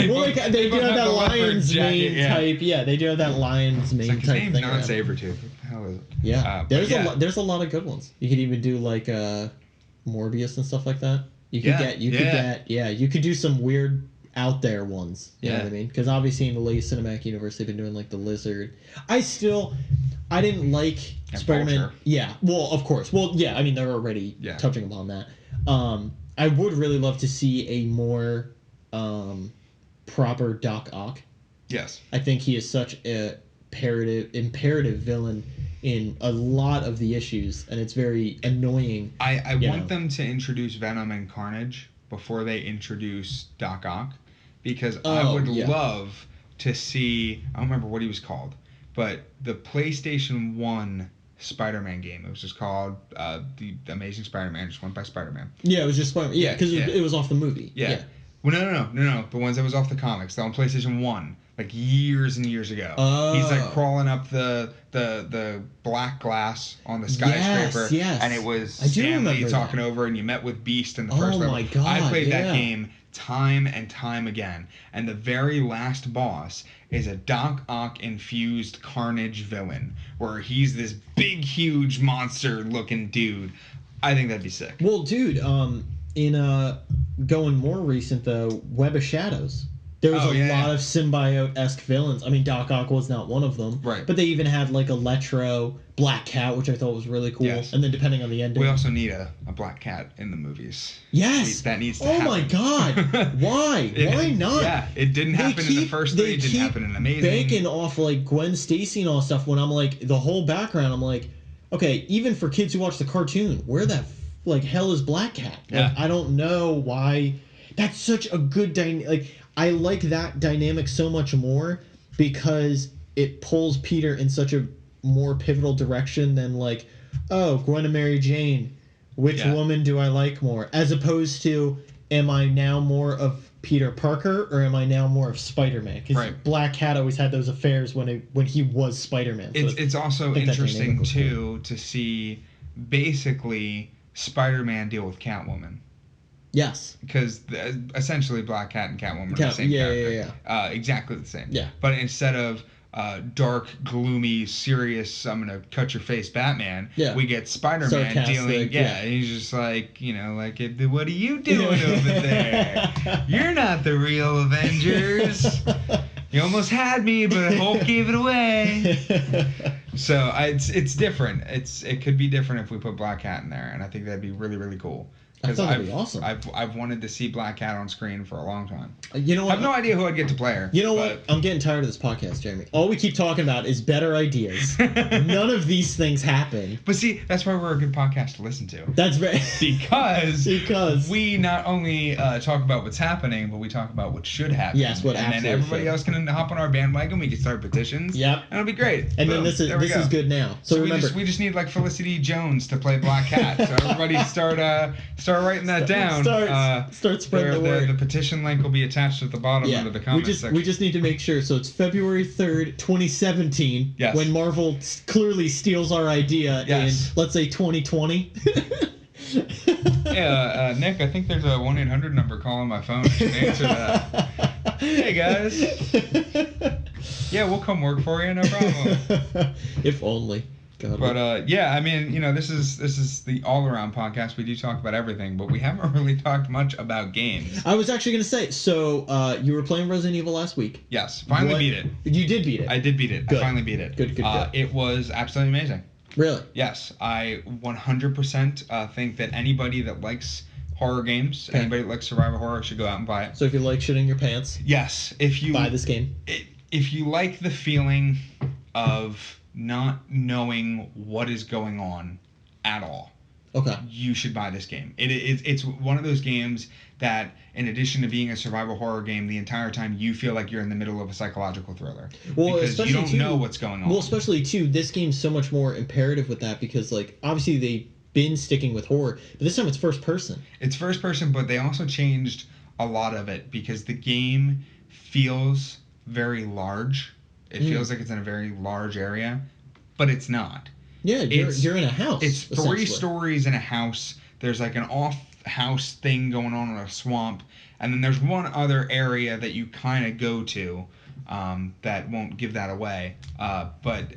Well, they do have that lion's mane type. Yeah, they do have that lion's mane like, his type name's thing. not Sabretooth. What the hell is it? Yeah, there's a lot of good ones. You could even do like Morbius and stuff like that. You could do some weird out there ones. You know what I mean? Because obviously in the latest cinematic universe they've been doing like the Lizard. I didn't like Spider-Man. Vulture. Yeah, well, of course. Well, yeah, I mean they're already touching upon that. I would really love to see a more proper Doc Ock. Yes. I think he is such a imperative villain in a lot of the issues, and it's very annoying. I want them to introduce Venom and Carnage before they introduce Doc Ock, because I would love to see, I don't remember what he was called, but the PlayStation 1 Spider-Man game, it was just called The Amazing Spider-Man, just went by Spider-Man. Yeah, it was just Spider-Man. Yeah, because it was off the movie. Yeah. Well, no. The ones that was off the comics. They're on PlayStation 1, like years and years ago. Oh. He's like crawling up the black glass on the skyscraper. Yes. And it was Stanley talking over, and you met with Beast in the first level. Oh my god. I played that game time and time again. And the very last boss is a Doc Ock infused Carnage villain, where he's this big, huge monster looking dude. I think that'd be sick. Well, dude, in going more recent though, Web of Shadows. There was a lot of symbiote-esque villains. I mean, Doc Ock was not one of them. Right. But they even had like Electro, Black Cat, which I thought was really cool. Yes. And then depending on the ending. We also need a Black Cat in the movies. Yes. That needs to happen. Oh my god. Why? Why not? Yeah, it didn't happen in the first three. It didn't happen in Amazing. Banking off like Gwen Stacy and all that stuff when I'm like, the whole background, I'm like, okay, even for kids who watch the cartoon, where the hell is Black Cat? Like, I don't know why. That's such a good dynamic. Like, I like that dynamic so much more because it pulls Peter in such a more pivotal direction than like, oh, Gwen and Mary Jane, which woman do I like more? As opposed to, am I now more of Peter Parker or am I now more of Spider-Man? Because Black Cat always had those affairs when he was Spider-Man. So it's also interesting too to see basically Spider-Man deal with Catwoman. Yes. Because essentially Black Cat and Catwoman are the same character. Yeah. Exactly the same. Yeah. But instead of dark, gloomy, serious, I'm going to cut your face Batman, we get Spider-Man dealing... Yeah, he's just like, like, what are you doing over there? You're not the real Avengers. You almost had me, but Hulk gave it away. So it's different. It could be different if we put Black Cat in there, and I think that'd be really, really cool. Because that'd be awesome. I've wanted to see Black Cat on screen for a long time. You know what? I have no idea who I'd get to play her. You know what? I'm getting tired of this podcast, Jeremy. All we keep talking about is better ideas. None of these things happen. But see, that's why we're a good podcast to listen to. That's right. Because we not only talk about what's happening, but we talk about what should happen. Yes, what absolutely. And then everybody else can hop on our bandwagon. We can start petitions. Yep. And it'll be great. And then this is good now. So remember, we just need like Felicity Jones to play Black Cat. So everybody start writing that down. Start spreading the word. The petition link will be attached at the bottom under the comments section. We just need to make sure. So it's February 3rd, 2017, when Marvel clearly steals our idea in, let's say, 2020. Nick, I think there's a 1-800 number calling my phone. I should answer that. Hey, guys. Yeah, we'll come work for you, no problem. If only. God. But I mean, this is the all-around podcast. We do talk about everything, but we haven't really talked much about games. I was actually going to say, so you were playing Resident Evil last week. Yes, finally beat it. You did beat it. I did beat it. Good. I finally beat it. Good. It was absolutely amazing. Really? Yes, I 100% think that anybody that likes horror games, anybody that likes survival horror, should go out and buy it. So if you like shit in your pants, yes, if you buy this game. If you like the feeling of not knowing what is going on at all, you should buy this game. It's one of those games that, in addition to being a survival horror game, the entire time you feel like you're in the middle of a psychological thriller. Well, because you don't know what's going on. Well, especially too, this game's so much more imperative with that because, like, obviously they've been sticking with horror, but this time it's first person. It's first person, but they also changed a lot of it because the game feels very large. It feels like it's in a very large area, but it's not. Yeah, you're in a house. It's 3 stories in a house. There's like an off house thing going on in a swamp, and then there's one other area that you kind of go to that won't give that away. But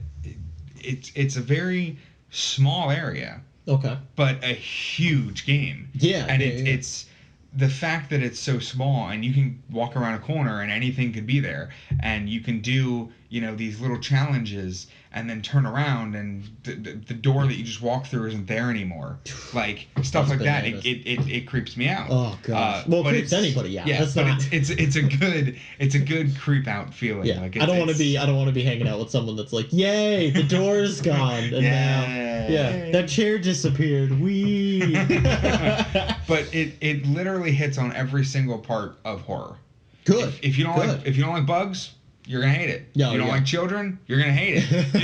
it's a very small area, Okay. but a huge game. Yeah. And yeah, it's the fact that it's so small and you can walk around a corner and anything could be there, and you can do these little challenges and then turn around and the door that you just walk through isn't there anymore, like stuff like that. It creeps me out. Oh gosh. Well, it creeps anybody out. Yeah, That's but not... it's a good creep out feeling. Yeah. Like I don't want to be hanging out with someone that's like, yay, the door's gone, and now that chair disappeared. Wee. But it literally hits on every single part of horror. Good. If you don't like bugs, you're gonna hate it. No, you don't yeah. like children, you're gonna hate it. You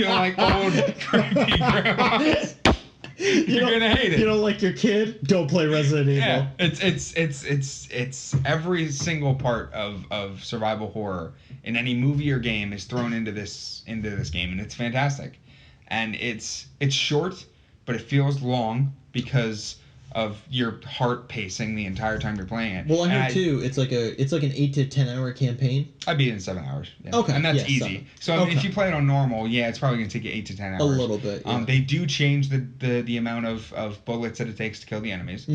don't like old creepy grandmas, you're gonna hate it. You don't like your kid? Don't play Resident Evil. Yeah, it's every single part of survival horror in any movie or game is thrown into this game, and it's fantastic. And it's short, but it feels long because of your heart pacing the entire time you're playing it. Well, I heard too. It's like an 8 to 10 hour campaign. I beat it in 7 hours. Yeah. Okay, and that's easy. So if you play it on normal, it's probably gonna take you 8 to 10 hours. A little bit. Yeah. They do change the amount of bullets that it takes to kill the enemies,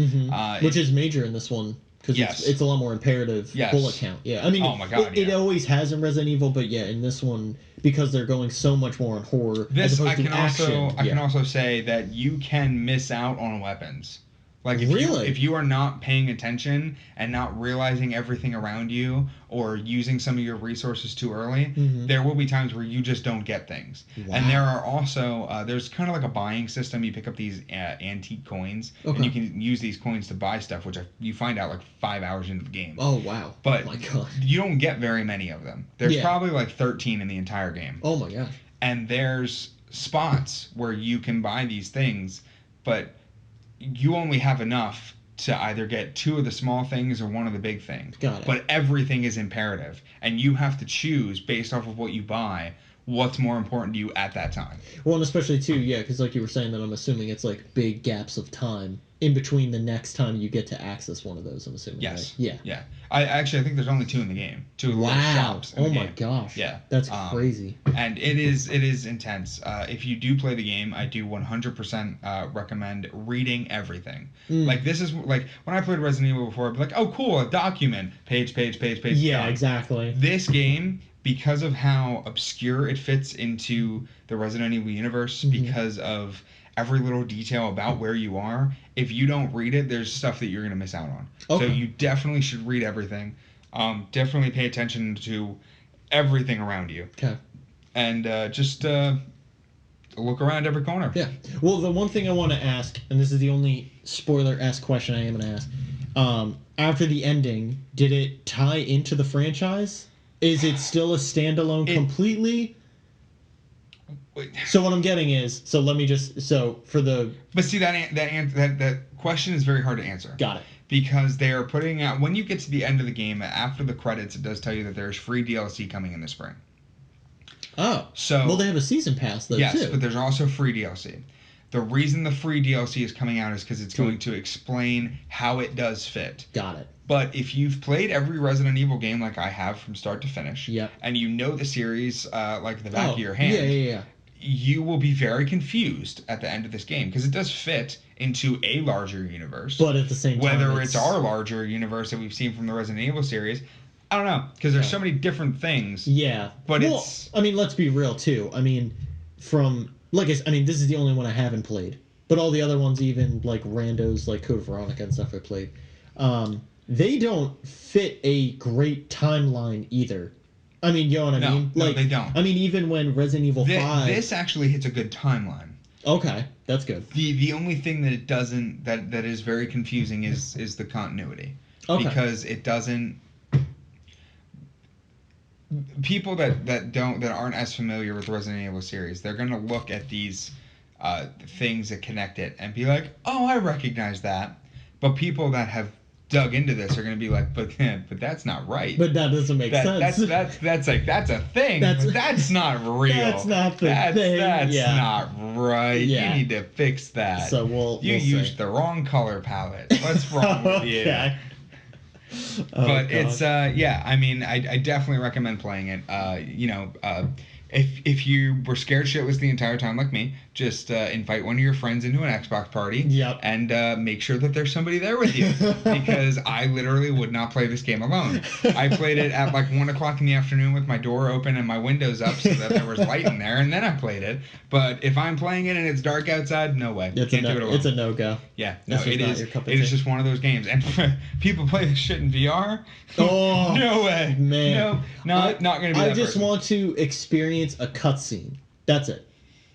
which is major in this one. Because it's a lot more imperative bullet count. Yeah, I mean, oh my God, it always has in Resident Evil, but in this one, because they're going so much more on horror this as opposed I can to action. I can also say that you can miss out on weapons. Like if you are not paying attention and not realizing everything around you, or using some of your resources too early, there will be times where you just don't get things. Wow. And there are also there's kind of like a buying system. You pick up these antique coins, and you can use these coins to buy stuff, which you find out like 5 hours into the game. Oh wow! But oh my God. You don't get very many of them. There's probably like 13 in the entire game. Oh my gosh! And there's spots where you can buy these things, but you only have enough to either get 2 of the small things or 1 of the big things. Got it. But everything is imperative, and you have to choose based off of what you buy what's more important to you at that time. Well, and especially too, because like you were saying, that I'm assuming it's like big gaps of time in between the next time you get to access one of those. I'm assuming. Yes. Right? Yeah. I think there's only 2 in the game. 2 little shops in the game. Oh my gosh. Yeah. That's crazy. And it is intense. If you do play the game, I do 100% recommend reading everything. Like this is like when I played Resident Evil before, I'd be like, oh cool, a document, page. Yeah, down. exactly. This game, because of how obscure it fits into the Resident Evil universe, because of every little detail about where you are, if you don't read it, there's stuff that you're going to miss out on. Okay. So you definitely should read everything. Definitely pay attention to everything around you. Okay. And just look around every corner. Yeah. Well, the one thing I want to ask, and this is the only spoiler-esque question I am going to ask, after the ending, did it tie into the franchise? Is it still a standalone completely? So what I'm getting is, But see, that question is very hard to answer. Got it. Because they are putting out, when you get to the end of the game, after the credits, it does tell you that there's free DLC coming in the spring. Oh. So, well, they have a season pass, though, too. Yes, but there's also free DLC. The reason the free DLC is coming out is because it's going to explain how it does fit. Got it. But if you've played every Resident Evil game like I have from start to finish, and you know the series like the back of your hand, you will be very confused at the end of this game, because it does fit into a larger universe. But at the same time, whether it's our larger universe that we've seen from the Resident Evil series, I don't know, because there's so many different things. Yeah. But I mean, let's be real, too. I mean, this is the only one I haven't played. But all the other ones, even, like, randos, like Code Veronica and stuff I played, they don't fit a great timeline either. I mean, you know what I mean? No, they don't. I mean, even when Resident Evil 5... This actually hits a good timeline. Okay, that's good. The only thing that it doesn't... that is very confusing is the continuity. Okay. Because it doesn't... People that aren't as familiar with the Resident Evil series, they're going to look at these things that connect it and be like, oh, I recognize that. But people that have dug into this are going to be like, but that's not right. But that doesn't make sense. That's a thing. That's not real. That's not the thing. That's not right. Yeah. You need to fix that. So we'll used see. the wrong color palette. What's wrong with you? Okay. But it's I mean, I definitely recommend playing it. If you were scared shitless the entire time like me, just invite one of your friends into an Xbox party. Yep. And make sure that there's somebody there with you, because I literally would not play this game alone. I played it at like 1 o'clock in the afternoon with my door open and my windows up so that there was light in there, and then I played it. But if I'm playing it and it's dark outside, no way. It's Can't do it alone. It's a no-go. Yeah, no, That's it not is. your cup of It is tea. just one of those games, and people play this shit in VR. Oh, No way, man. No, not gonna be. I that just person. want to experience a cutscene. That's it.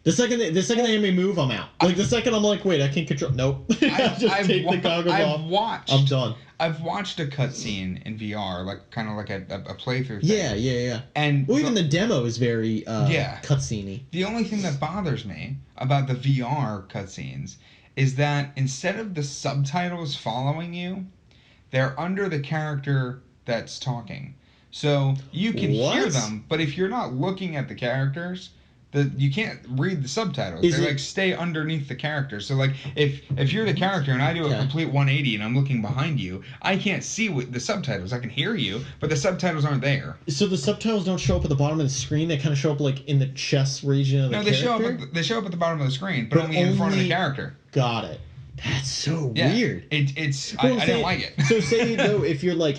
The second they have me move, I'm out. Like the second I'm like, wait, I can't control. Nope. Just take the goggles off. I'm done. I've watched a cutscene in VR, like kind of like a playthrough thing. Yeah. And Well, even the demo is very cutscene-y. The only thing that bothers me about the VR cutscenes is that instead of the subtitles following you, they're under the character that's talking. So you can hear them, but if you're not looking at the characters, you can't read the subtitles. They like stay underneath the characters. So like if you're the character and I do a complete 180 and I'm looking behind you, I can't see what the subtitles. I can hear you, but the subtitles aren't there. So the subtitles don't show up at the bottom of the screen. They kind of show up like in the chest region of the character. No, they show up at the bottom of the screen, but only in front of the character. Got it. That's so weird. I didn't like it. So say though, if you're like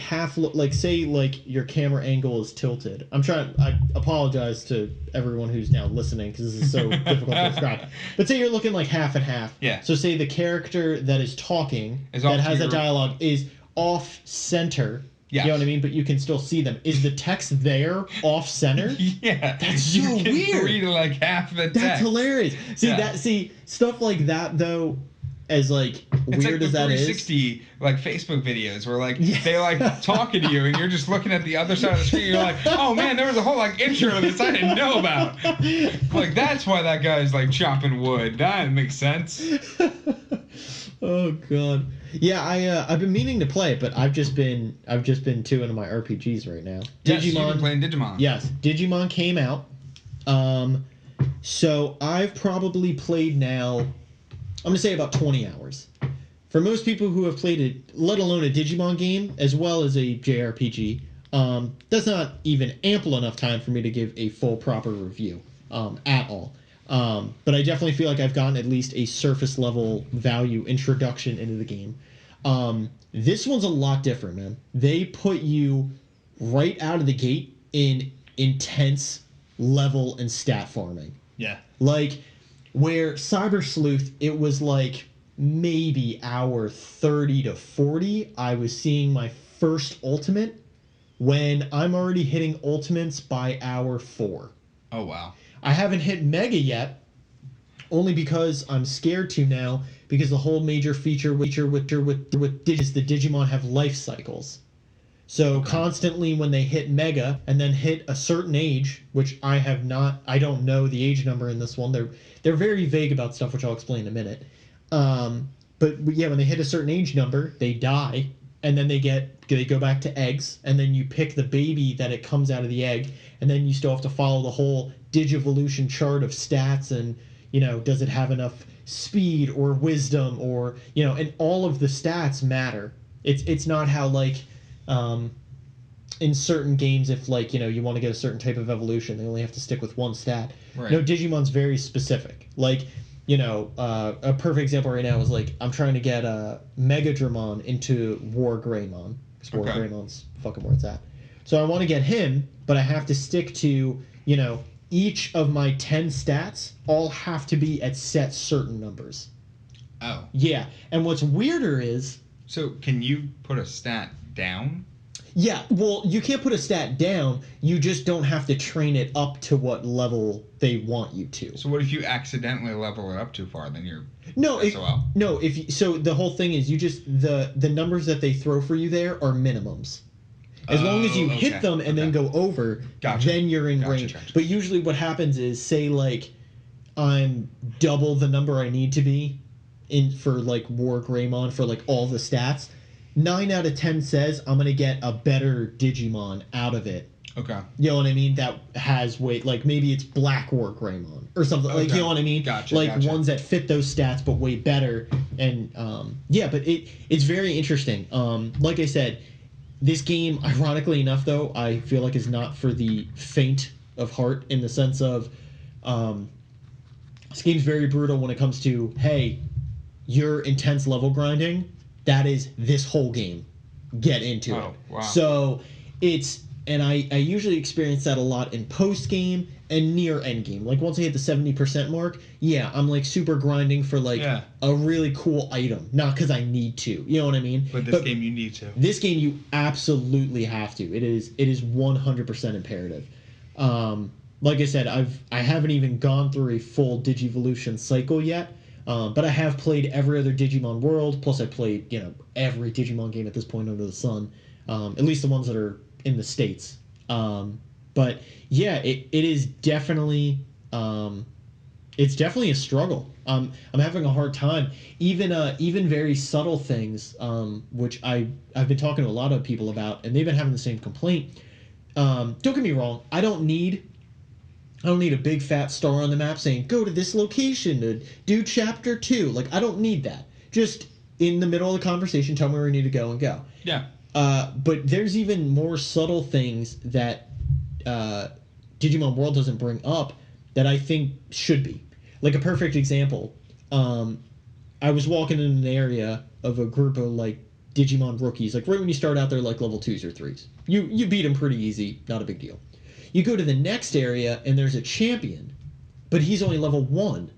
say like your camera angle is tilted. I apologize to everyone who's now listening because this is so difficult to describe. But say you're looking like half and half. Yeah. So say the character that is talking, that has a dialogue, is off center. Yes. You know what I mean? But you can still see them. Is the text there off center? Yeah. That's so you can weird. read like half the text. That's hilarious. See stuff like that though. As like it's weird like as the that is, 360 like Facebook videos where like they like talking to you and you're just looking at the other side of the screen. You're like, oh man, there was a whole like intro to this I didn't know about. Like that's why that guy's like chopping wood. That makes sense. Oh god, yeah. I've been meaning to play it, but I've just been too into my RPGs right now. Yes, you've been playing Digimon. Yes, Digimon came out. So I've probably played now. I'm going to say about 20 hours. For most people who have played it, let alone a Digimon game, as well as a JRPG, that's not even ample enough time for me to give a full proper review at all. But I definitely feel like I've gotten at least a surface level value introduction into the game. This one's a lot different, man. They put you right out of the gate in intense level and stat farming. Yeah. Like... Where Cyber Sleuth, it was like maybe hour 30 to 40, I was seeing my first ultimate when I'm already hitting ultimates by hour 4. Oh, wow. I haven't hit Mega yet, only because I'm scared to now, because the whole major feature with is the Digimon have life cycles. So constantly when they hit Mega and then hit a certain age, which I don't know the age number in this one. They're very vague about stuff, which I'll explain in a minute. But yeah, when they hit a certain age number, they die, and then they go back to eggs, and then you pick the baby that it comes out of the egg, and then you still have to follow the whole Digivolution chart of stats, and does it have enough speed or wisdom or and all of the stats matter. It's not how like in certain games, if like you want to get a certain type of evolution, they only have to stick with one stat. Right. No, Digimon's very specific. Like a perfect example right now is like I'm trying to get Megadramon into War Greymon because War Greymon's fucking where it's at. So I want to get him, but I have to stick to each of my 10 stats all have to be at set certain numbers. Oh. Yeah, and what's weirder is... So can you put a stat down? Yeah, well, you can't put a stat down. You just don't have to train it up to what level they want you to. So what if you accidentally level it up too far? Then you're SOL. So the whole thing is you just the numbers that they throw for you there are minimums. As long as you hit them and then go over, then you're in range. Gotcha. But usually what happens is, say like I'm double the number I need to be in for like War Greymon for like all the stats. 9 out of 10 says I'm gonna get a better Digimon out of it. Okay. You know what I mean? That has weight, like maybe it's Black or Greymon or something. Like, you know what I mean? Gotcha. Like ones that fit those stats but way better. And yeah, but it's very interesting. Like I said, this game, ironically enough, though, I feel like is not for the faint of heart in the sense of this game's very brutal when it comes to, hey, your intense level grinding, that is this whole game. Get into it. Wow. So it's, and I usually experience that a lot in post game and near end game. Like once I hit the 70% mark, yeah, I'm like super grinding for like a really cool item, not because I need to. You know what I mean? But this game you need to. This game you absolutely have to. It is 100% imperative. Like I said, I haven't even gone through a full Digivolution cycle yet. But I have played every other Digimon World. Plus, I played every Digimon game at this point under the sun. At least the ones that are in the States. But yeah, it is definitely it's definitely a struggle. I'm having a hard time. Even very subtle things, which I've been talking to a lot of people about, and they've been having the same complaint. Don't get me wrong. I don't need a big fat star on the map saying, go to this location to do chapter 2. Like, I don't need that. Just in the middle of the conversation, tell me where we need to go and go. Yeah. But there's even more subtle things that Digimon World doesn't bring up that I think should be. Like, a perfect example. I was walking in an area of a group of, like, Digimon rookies. Like, right when you start out, they're, like, level 2s or 3s. You beat them pretty easy. Not a big deal. You go to the next area, and there's a champion, but he's only level 1.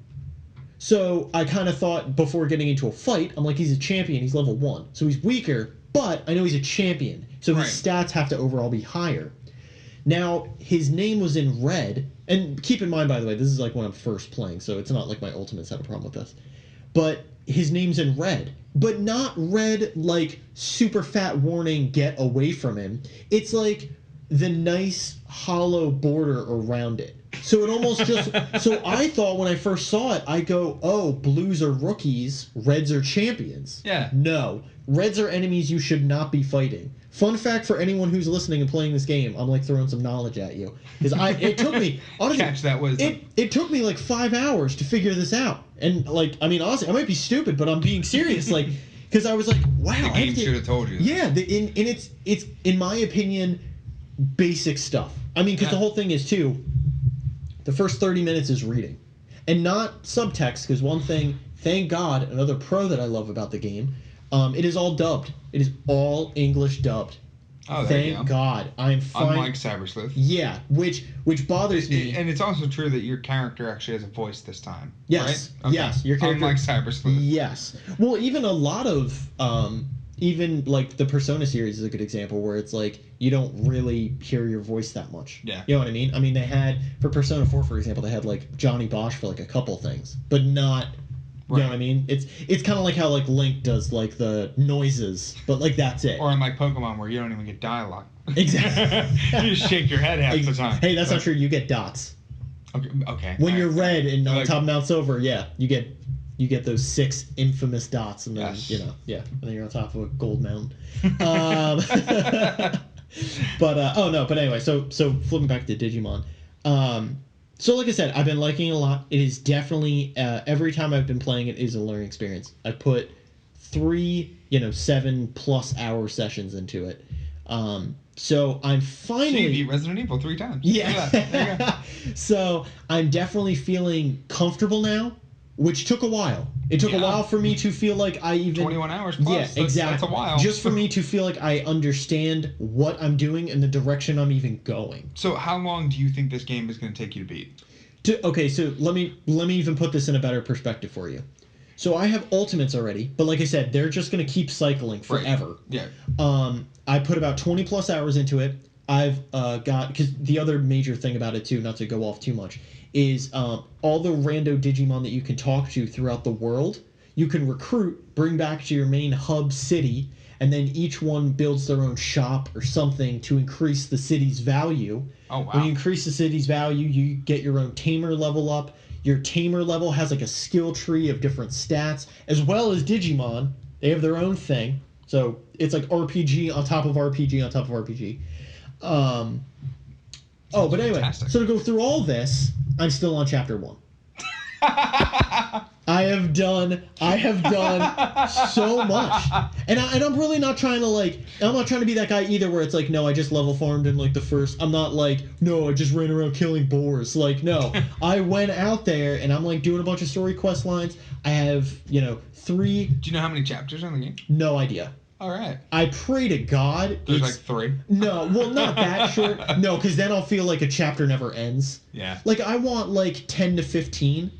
So I kind of thought, before getting into a fight, I'm like, he's a champion, he's level 1. So he's weaker, but I know he's a champion. So his stats have to overall be higher. Now, his name was in red, and keep in mind, by the way, this is like when I'm first playing, so it's not like my ultimates have a problem with this. But his name's in red. But not red like super fat warning, get away from him. It's like the nice hollow border around it. So it almost just... So I thought when I first saw it, I go, oh, blues are rookies, reds are champions. Yeah. No. Reds are enemies you should not be fighting. Fun fact for anyone who's listening and playing this game, I'm like throwing some knowledge at you. Because it took me... Honestly, catch that wisdom. It took me like 5 hours to figure this out. And like, I mean, honestly, I might be stupid, but I'm being serious. Like, because I was like, wow. The game should have told you that. Yeah, it's in my opinion, basic stuff. I mean, because the whole thing is, too, the first 30 minutes is reading. And not subtext, because one thing, thank God, another pro that I love about the game, it is all dubbed. It is all English dubbed. Oh, there you go. Thank God. I'm fine. Unlike Cyber Sleuth. Yeah, which bothers me. And it's also true that your character actually has a voice this time. Yes. Right? Okay. Yes. Your character. Unlike Cyber Sleuth. Yes. Well, even a lot of even like the Persona series is a good example where it's like you don't really hear your voice that much. Yeah. You know what I mean? I mean, they had for Persona 4, for example, they had like Johnny Bosch for like a couple things, but not. You know what I mean? It's kind of like how like Link does like the noises, but like that's it. Or in like Pokemon where you don't even get dialogue. Exactly. You just shake your head half the time. Hey, that's not true. You get dots. Okay. When you're red and on top of Mount Silver, yeah, you get those 6 infamous dots, and then and then you're on top of a gold mountain. But anyway, so flipping back to Digimon. So like I said, I've been liking it a lot. It is definitely every time I've been playing it is a learning experience. I put 3 7+ hour sessions into it. So I'm finally... So you beat Resident Evil 3 times. Yeah. There you go. So I'm definitely feeling comfortable now, which took a while. It took a while for me to feel like I even... 21 hours plus. Yeah, exactly. That's a while. Just for me to feel like I understand what I'm doing and the direction I'm even going. So how long do you think this game is going to take you to beat? Okay, so let me even put this in a better perspective for you. So I have ultimates already, but like I said, they're just going to keep cycling forever. Right. Yeah. I put about 20+ hours into it. I've got... Because the other major thing about it, too, not to go off too much, is all the rando Digimon that you can talk to throughout the world, you can recruit, bring back to your main hub city, and then each one builds their own shop or something to increase the city's value. Oh, wow. When you increase the city's value, you get your own tamer level up. Your tamer level has like a skill tree of different stats, as well as Digimon. They have their own thing. So it's like RPG on top of RPG on top of RPG. But anyway, fantastic. so to go through all this, I'm still on chapter 1. I have done so much, and I'm really not trying to I'm not trying to be that guy either where it's like, no, I just level farmed in like the first. I'm not like, no, I just ran around killing boars. Like, no, I went out there and I'm like doing a bunch of story quest lines. I have 3. Do you know how many chapters are in the game? No idea. All right. I pray to God. There's like 3. No, well, not that short. No, because then I'll feel like a chapter never ends. Yeah. Like I want like 10 to 15.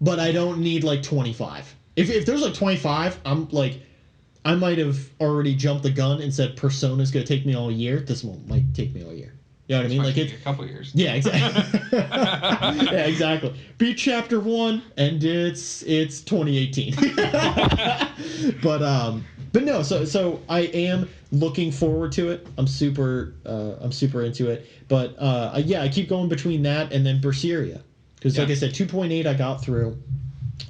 But I don't need like 25. If there's like 25, I'm like, I might have already jumped the gun and said Persona's gonna take me all year. This one might take me all year. You know what I mean? Like it's a couple years. Yeah, exactly. Yeah, exactly. Beat chapter 1, and it's 2018. But no. So I am looking forward to it. I'm super into it. But yeah, I keep going between that and then Berseria. Because like I said, 2.8 I got through.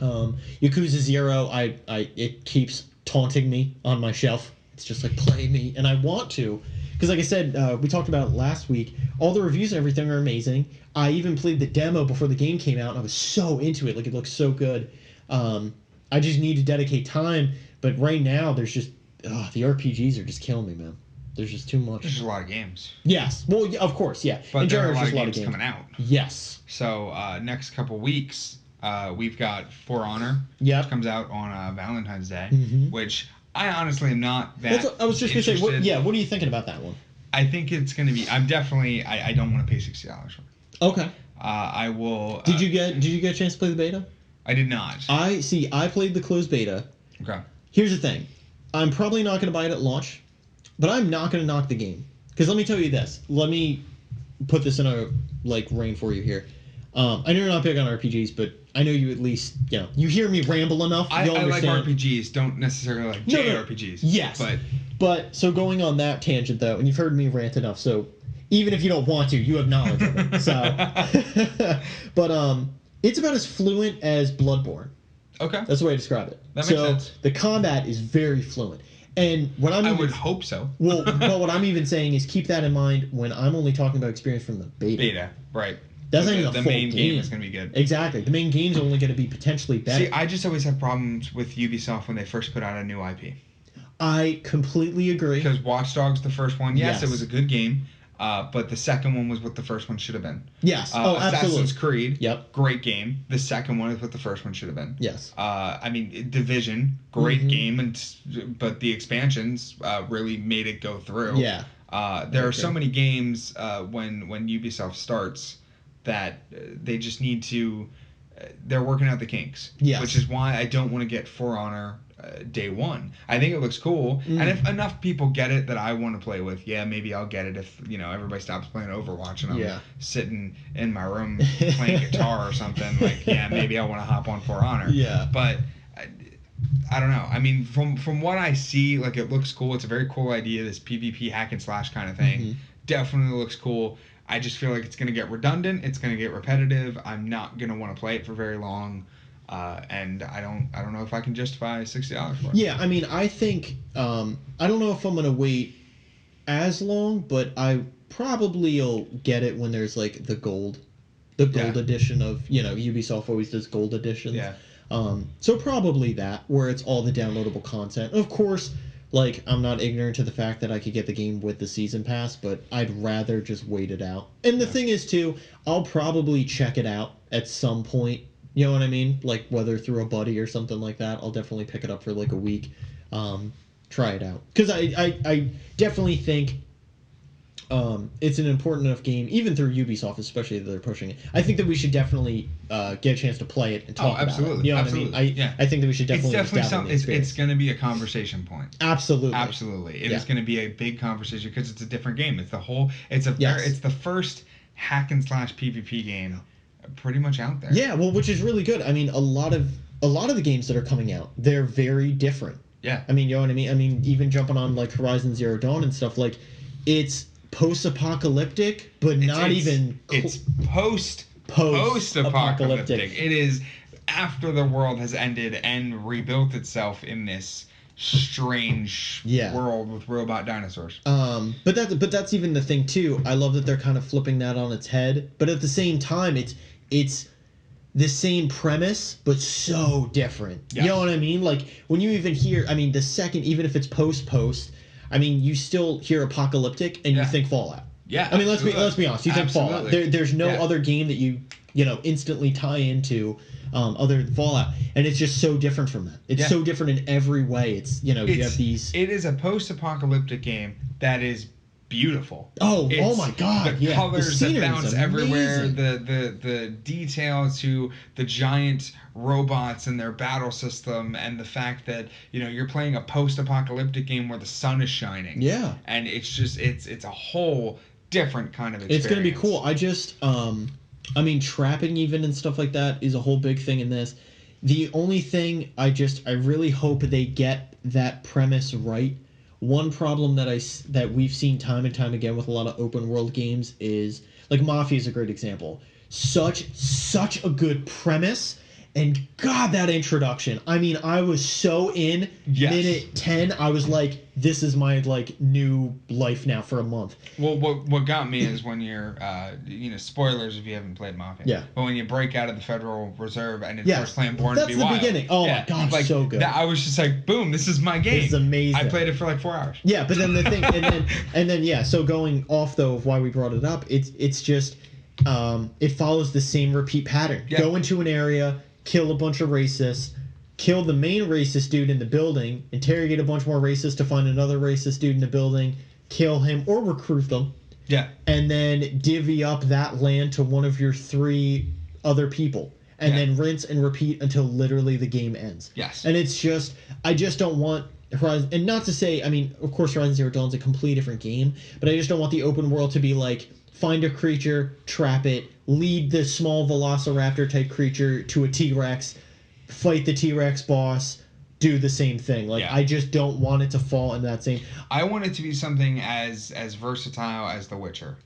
Yakuza 0, it keeps taunting me on my shelf. It's just like, play me, and I want to. Because like I said, we talked about it last week. All the reviews and everything are amazing. I even played the demo before the game came out, and I was so into it. Like, it looks so good. I just need to dedicate time. But right now, there's just... the RPGs are just killing me, man. There's just too much. There's just a lot of games. Yes. Well, yeah, of course, yeah. But in there are general, a lot of games coming out. Yes. So next couple weeks, we've got For Honor, which comes out on Valentine's Day, Mhm. which I honestly am not that. That's what I was just gonna say. What are you thinking about that one? I think it's gonna be. I'm definitely. I don't want to pay $60 for it. Okay. I will. Did you get a chance to play the beta? I did not. I played the closed beta. Okay. Here's the thing. I'm probably not going to buy it at launch, but I'm not going to knock the game. Because let me tell you this. Let me put this in a rein for you here. I know you're not big on RPGs, but I know you at least, you hear me ramble enough. I like RPGs, don't necessarily like JRPGs. Yes. But so going on that tangent, though, and you've heard me rant enough, so even if you don't want to, you have knowledge of it. So, but it's about as fluent as Bloodborne. Okay. That's the way I describe it. That makes sense. The combat is very fluent. And when I would hope so. Well, but what I'm even saying is keep that in mind when I'm only talking about experience from the beta. Beta, right. That's not even the full main game is going to be good. Exactly. The main game's only going to be potentially better. See, I just always have problems with Ubisoft when they first put out a new IP. I completely agree. Because Watch Dogs, the first one, yes, it was a good game, but the second one was what the first one should have been. Yes. Assassin's absolutely. Creed, yep, great game. The second one is what the first one should have been. Yes. I mean, Division, great game, but the expansions really made it go through. Yeah. There are so many games when Ubisoft starts that they just need to. They're working out the kinks. Yes. Which is why I don't want to get For Honor day one. I think it looks cool, and if enough people get it that I want to play with, maybe I'll get it. If everybody stops playing Overwatch and I'm sitting in my room playing guitar or something, maybe I want to hop on For Honor. Yeah. But I don't know. I mean, from what I see, it looks cool. It's a very cool idea. This PvP hack and slash kind of thing. Mm-hmm. Definitely looks cool. I just feel like it's going to get redundant. It's going to get repetitive. I'm not going to want to play it for very long. And I don't know if I can justify $60 for it. Yeah, I mean, I think I don't know if I'm gonna wait as long, but I probably will get it when there's the gold edition of Ubisoft always does gold editions. Yeah. So probably that where it's all the downloadable content. Of course, I'm not ignorant to the fact that I could get the game with the season pass, but I'd rather just wait it out. And the thing is too, I'll probably check it out at some point. You know what I mean? Whether through a buddy or something like that, I'll definitely pick it up for a week, try it out. Because I definitely think it's an important enough game, even through Ubisoft, especially that they're pushing it. I think that we should definitely get a chance to play it and talk about it. You know absolutely. What I mean? I think that we should definitely. It's definitely something. It's going to be a conversation point. Absolutely. It is going to be a big conversation because it's a different game. It's the whole. It's the first hack and slash PvP game. Pretty much out there. Yeah, well, which is really good. I mean, a lot of the games that are coming out, they're very different. Yeah. I mean, you know what I mean? I mean, even jumping on Horizon Zero Dawn and stuff, it's post-apocalyptic, but it's post-apocalyptic. It is after the world has ended and rebuilt itself in this strange world with robot dinosaurs. But that's even the thing too. I love that they're kind of flipping that on its head, but at the same time, it's the same premise but so different. Yes. You know what I mean? Like when you even hear, I mean, the second, even if it's post, I mean, you still hear apocalyptic and you think Fallout. Yeah, I mean, let's be honest. You think Fallout. There's no other game that you instantly tie into other than Fallout, and it's just so different from that. It's so different in every way. You have these. It is a post-apocalyptic game that is beautiful. Oh my God! The colors that bounce everywhere, the detail to the giant robots and their battle system, and the fact that you're playing a post-apocalyptic game where the sun is shining. Yeah, and it's just it's a whole different kind of experience. It's gonna be cool. I just I mean, trapping even and stuff like that is a whole big thing in this. The only thing I really hope they get that premise right. One problem that we've seen time and time again with a lot of open world games is, like, Mafia is a great example. Such a good premise, and God, that introduction. I mean, I was so in. Minute 10, I was like, this is my new life now for a month. Well, what got me is when you're spoilers if you haven't played Mafia. Yeah. But when you break out of the Federal Reserve and it's first playing Born to Be Wild. That's the beginning. Oh my gosh, so good. I was just like, boom, this is my game. This is amazing. I played it for 4 hours. Yeah, but then the thing, and then so going off though of why we brought it up, it's just it follows the same repeat pattern. Yeah. Go into an area, kill a bunch of racists, kill the main racist dude in the building, interrogate a bunch more racists to find another racist dude in the building, kill him or recruit them. Yeah. And then divvy up that land to one of your 3 other people. And then rinse and repeat until literally the game ends. Yes. And it's just, I just don't want Horizon, and not to say, I mean, of course Horizon Zero Dawn is a completely different game, but I just don't want the open world to be like, find a creature, trap it, lead the small velociraptor type creature to a T-Rex, fight the T-Rex boss, do the same thing. I just don't want it to fall in that same. I want it to be something as versatile as The Witcher.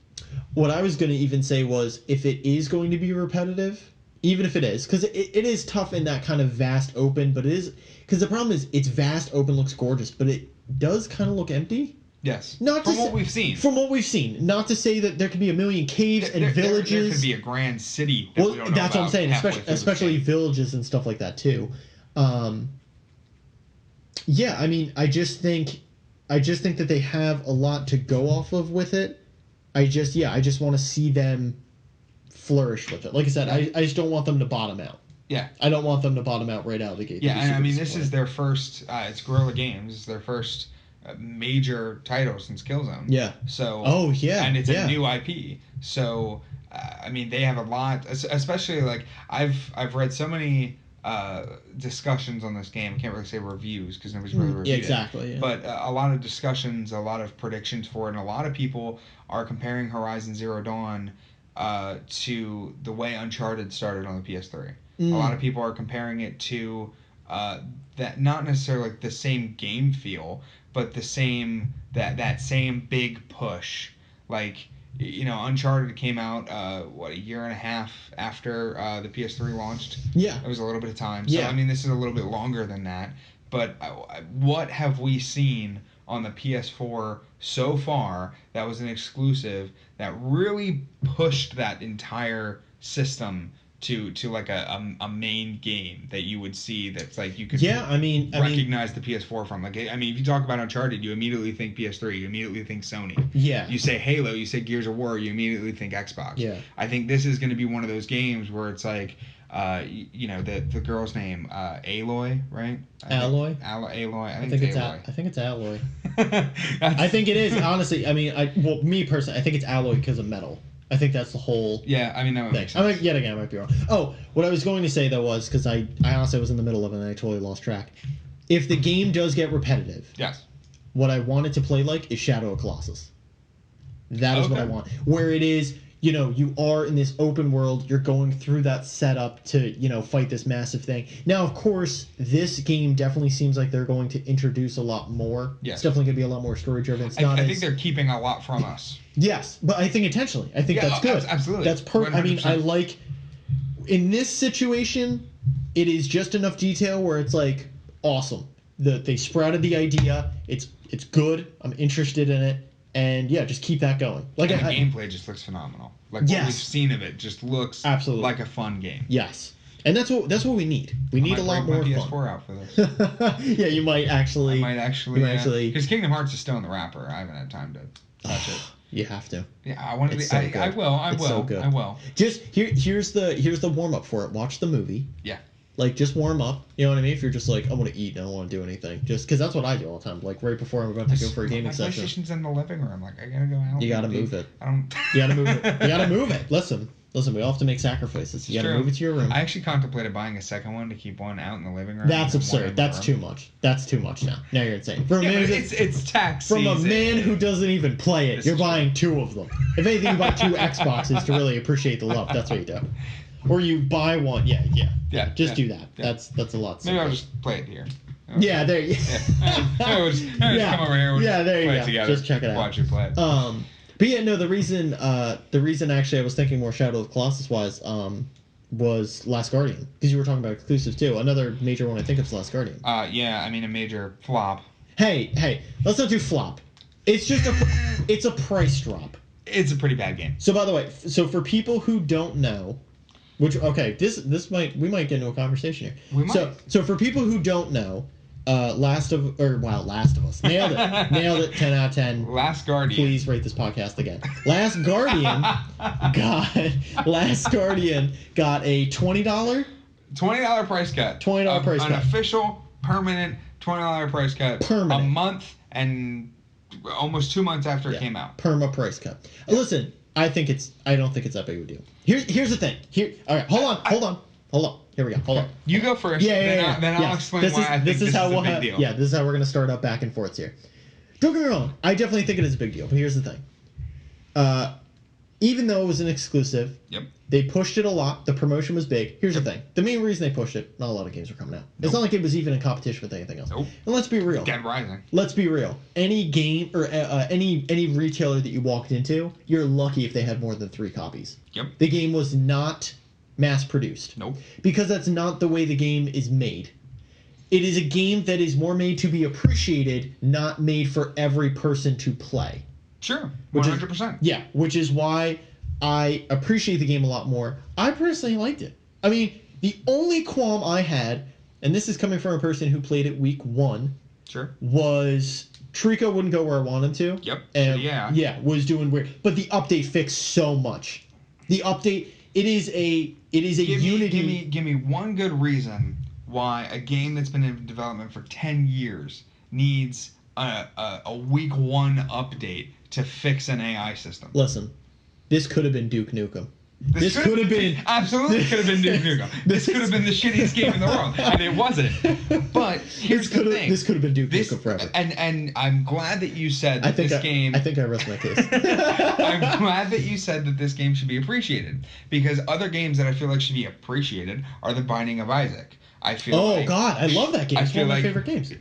What I was going to even say was, if it is going to be repetitive, even if it is, because it is tough in that kind of vast open, but it is, because the problem is it's vast open, looks gorgeous, but it does kind of look empty. Yes. From what we've seen. From what we've seen. Not to say that there could be a million caves and villages. There could be a grand city that we don't know that's about. What I'm saying, especially villages and stuff like that too. Yeah, I mean, I just think that they have a lot to go off of with it. I just want to see them flourish with it. Like I said, I just don't want them to bottom out. Yeah. I don't want them to bottom out right out of the gate. Yeah, and I mean, this is their first, it's Guerrilla Games, it's their first major title since Killzone. Yeah. So. Oh, yeah. And it's a new IP. So, I mean, they have a lot, especially, I've read so many discussions on this game. I can't really say reviews because nobody's really reviewed it. Exactly. Yeah. But a lot of discussions, a lot of predictions for it, and a lot of people are comparing Horizon Zero Dawn to the way Uncharted started on the PS3. A lot of people are comparing it to that, not necessarily the same game feel, but the same that same big push. Uncharted came out a year and a half after the PS3 launched. Yeah, it was a little bit of time. So I mean, this is a little bit longer than that. But what have we seen on the PS4 so far that was an exclusive that really pushed that entire system to a main game that you would see that's you could recognize the PS4 from? I mean, if you talk about Uncharted, you immediately think PS3, you immediately think Sony. Yeah. You say Halo, you say Gears of War, you immediately think Xbox. Yeah. I think this is going to be one of those games where it's the girl's name, Aloy, right? Alloy? Aloy. I think it's Aloy. I think it's Alloy. I think it is, honestly. I mean, me personally, I think it's Alloy because of metal. I think that's the whole. Yeah, I mean, that makes sense. Yet again, I might be wrong. Oh, what I was going to say though was, because I honestly was in the middle of it and I totally lost track. If the game does get repetitive, yes, what I want it to play like is Shadow of Colossus. That is what I want. Where it is, you are in this open world, you're going through that setup to, fight this massive thing. Now, of course, this game definitely seems like they're going to introduce a lot more. Yes. It's definitely going to be a lot more story-driven. I think they're keeping a lot from us. Yes, but I think intentionally. I think that's good. Absolutely. That's perfect. I mean, I like... In this situation, it is just enough detail where it's awesome. they sprouted the idea. It's good. I'm interested in it, and yeah, just keep that going. Like and the gameplay just looks phenomenal. Like what we've seen of it just looks absolutely like a fun game. Yes. And that's what we need. We need a lot more fun. I fun. might break my PS4 out for this. Yeah, you might actually. Because Kingdom Hearts is still in the wrapper. I haven't had time to touch it. You have to. Yeah, I want to. I will. So good. I will. Just here's the warm up for it. Watch the movie. Yeah. Like, just warm up. You know what I mean? If you're just like, I want to eat and I don't want to do anything. Just because that's what I do all the time. Like, right before I'm about to go for a gaming session. My PlayStation's in the living room. Like, I gotta go out. You gotta move it. I don't. You gotta move it. You gotta move it. Listen, we all have to make sacrifices. You gotta move it to your room. I actually contemplated buying a second one to keep one out in the living room. That's absurd. That's too much. That's too much now. Now you're insane. It's tax From season. a man who doesn't even play it, you're buying two of them. If anything, you buy two Xboxes to really appreciate the love. That's what you do. Or you buy one. Yeah. Just do that. Yeah. That's a lot. Maybe I'll just play it here. Okay. Yeah, there you go. Just come over here. There you go. Together, just check it out. Watch you play it. But yeah, no, the reason actually I was thinking more Shadow of the Colossus wise was Last Guardian, because you were talking about exclusives too. Another major one I think is Last Guardian. Yeah, I mean a major flop. Hey, let's not do flop. It's just it's a price drop. It's a pretty bad game. So by the way, for people who don't know, we might get into a conversation here. We might. So for people who don't know, Last of Us nailed it 10 out of 10. Last Guardian, please rate this podcast again. Last Guardian got a $20 price cut. $20 price cut. An official permanent $20 price cut. Permanent. A month and almost 2 months after it came out. Perma price cut. Listen, I don't think it's that big of a deal. Here's the thing. All right, hold on. Here we go. Hold on. You go first. Then I'll explain why I think this is a big deal. Yeah, this is how we're going to start up back and forth here. Don't get me wrong. I definitely think it is a big deal. But here's the thing. Even though it was an exclusive, they pushed it a lot. The promotion was big. Here's the thing. The main reason they pushed it, not a lot of games were coming out. It's not like it was even in competition with anything else. Nope. And let's be real. Dead Rising. Let's be real. Any game or any retailer that you walked into, you're lucky if they had more than 3 copies. Yep. The game was not mass-produced. Nope. Because that's not the way the game is made. It is a game that is more made to be appreciated, not made for every person to play. Sure. 100%. Which is why I appreciate the game a lot more. I personally liked it. I mean, the only qualm I had, and this is coming from a person who played it week 1, was Trico wouldn't go where I wanted him to. Yep. And was doing weird. But the update fixed so much. The update, it is a Unity. Give me one good reason why a game that's been in development for 10 years needs a week 1 update to fix an AI system. Listen, this could have been Duke Nukem. This could have been absolutely could have been Duke Nukem. This could have been the shittiest game in the world, and it wasn't. But here's the thing: this could have been Duke Nukem forever. And I'm glad that you said that this game. I think I rest my case. I'm glad that you said that this game should be appreciated, because other games that I feel like should be appreciated are The Binding of Isaac. I feel God, I love that game. It's one of my favorite games.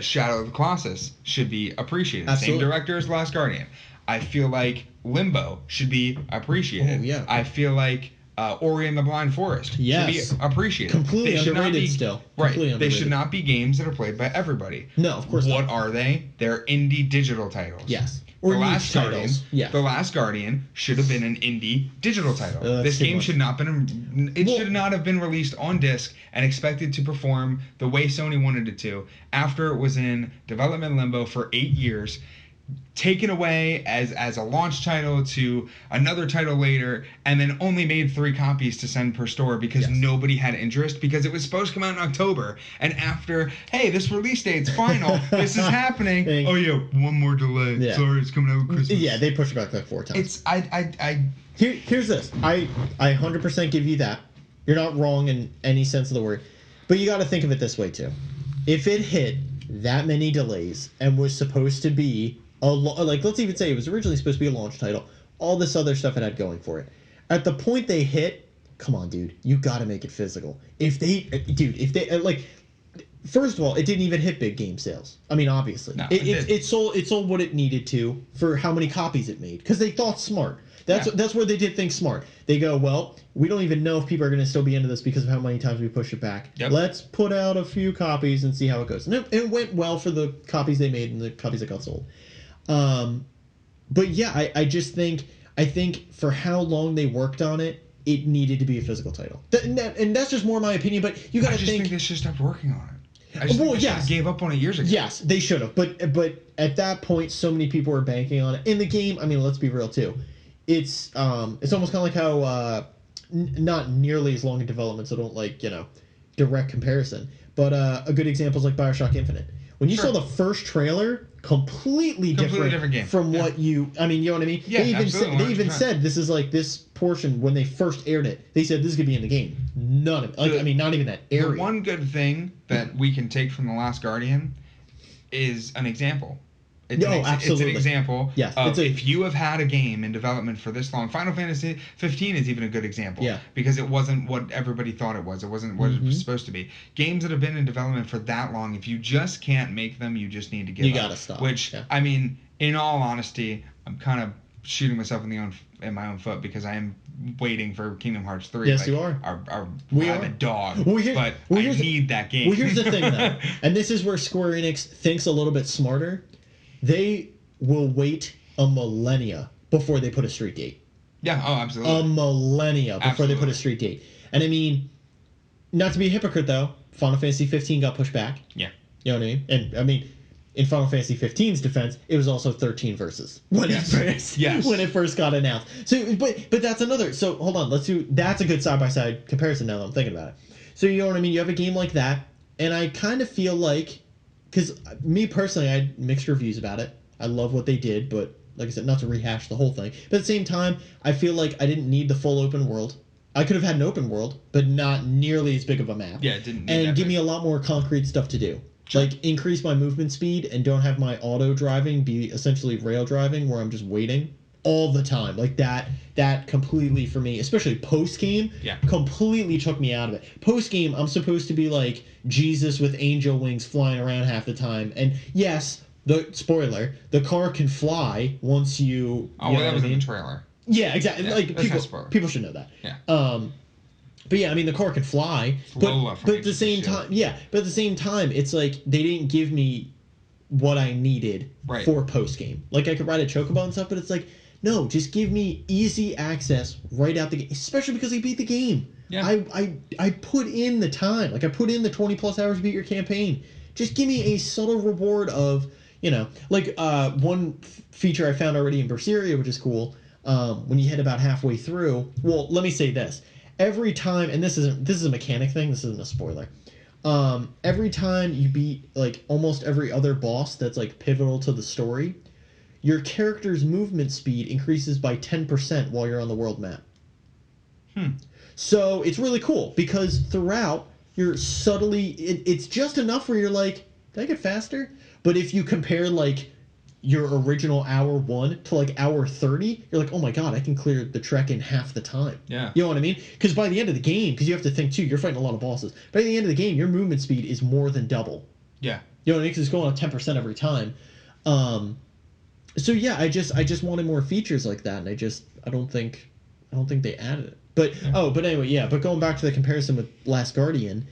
Shadow of the Colossus should be appreciated. Absolutely. Same director as Last Guardian. I feel like Limbo should be appreciated. Oh, yeah. I feel like Ori and the Blind Forest should be appreciated. Completely underrated still. Right. They should not be games that are played by everybody. No, of course not. What are they? They're indie digital titles. Yes. Or The Last Guardian. Yeah. The Last Guardian should have been an indie digital title. This game should not have been released on disc and expected to perform the way Sony wanted it to after it was in development limbo for 8 years. Taken away as a launch title to another title later, and then only made 3 copies to send per store because nobody had interest, because it was supposed to come out in October, and after, hey, this release date's final, this is happening. Oh yeah, one more delay. Yeah. Sorry, it's coming out with Christmas. Yeah, they pushed it back like 4 times. Here's this. I 100% give you that. You're not wrong in any sense of the word, but you got to think of it this way too. If it hit that many delays and was supposed to be let's even say it was originally supposed to be a launch title, all this other stuff it had going for it. At the point they hit, come on, dude, you got to make it physical. If they first of all, it didn't even hit big game sales. I mean, obviously, no, it sold what it needed to for how many copies it made, because they thought smart. That's where they did things smart. They go, well, we don't even know if people are going to still be into this because of how many times we push it back. Yep. Let's put out a few copies and see how it goes. And it went well for the copies they made and the copies that got sold. But yeah, I just think for how long they worked on it, it needed to be a physical title. And that's just more my opinion, but you got to think... I just think they should have stopped working on it. I just think they should have gave up on it years ago. Yes, they should have. But at that point, so many people were banking on it. In the game, I mean, let's be real, too. It's almost kind of like how... not nearly as long in development, so don't, direct comparison. But a good example is like Bioshock Infinite. When you saw the first trailer, completely different game from what you... I mean, you know what I mean? Yeah, they even said this is like this portion, when they first aired it, they said this could be in the game. None of it. Not even that area. The one good thing that we can take from The Last Guardian is an example. Absolutely. It's an example of if you have had a game in development for this long. Final Fantasy 15 is even a good example. Yeah. Because it wasn't what everybody thought it was. It wasn't what it was supposed to be. Games that have been in development for that long, if you just can't make them, you just need to give up. You gotta stop. Which, I mean, in all honesty, I'm kind of shooting myself in my own foot because I am waiting for Kingdom Hearts 3. Yes, you are. I'm a dog, but I need that game. Well, here's the thing, though. And this is where Square Enix thinks a little bit smarter. They will wait a millennia before they put a street date. Yeah, oh, absolutely. A millennia before they put a street date. And I mean, not to be a hypocrite, though, Final Fantasy 15 got pushed back. Yeah. You know what I mean? And I mean, in Final Fantasy 15's defense, it was also 13 verses when it first got announced. So, but that's another. So hold on, that's a good side-by-side comparison now that I'm thinking about it. So you know what I mean? You have a game like that, and I kind of feel like, because me personally, I had mixed reviews about it. I love what they did, but like I said, not to rehash the whole thing. But at the same time, I feel like I didn't need the full open world. I could have had an open world, but not nearly as big of a map. Yeah, it didn't need and that give big. me a lot more concrete stuff to do. Sure. Like, increase my movement speed and don't have my auto driving be essentially rail driving where I'm just waiting all the time. Like, that completely, for me, especially post-game, completely took me out of it. Post-game, I'm supposed to be like Jesus with angel wings flying around half the time. And yes, spoiler, the car can fly once you... Oh, well, that was in the trailer. Yeah, exactly. Yeah, like, people should know that. Yeah. But yeah, I mean, the car can fly, but at the same time, it's like they didn't give me what I needed for post game. Like, I could ride a chocobo and stuff, but it's like, no, just give me easy access right out the game. Especially because I beat the game. Yeah. I put in the time, like I put in the 20 plus hours to beat your campaign. Just give me a subtle reward of, one feature I found already in Berseria, which is cool. When you hit about halfway through, well, let me say this. Every time, and this is a mechanic thing, this isn't a spoiler. Every time you beat, like, almost every other boss that's, like, pivotal to the story, your character's movement speed increases by 10% while you're on the world map. So, it's really cool, because throughout, you're subtly... It's just enough where you're like, did I get faster? But if you compare, like, your original hour 1 to like hour 30, you're like, oh my god, I can clear the trek in half the time. Yeah. You know what I mean? Because by the end of the game, because you have to think too, you're fighting a lot of bosses. By the end of the game, your movement speed is more than double. Yeah. You know what I mean? Because it's going on 10% every time. So yeah, I just wanted more features like that, and I don't think they added it. But but anyway, yeah. But going back to the comparison with Last Guardian,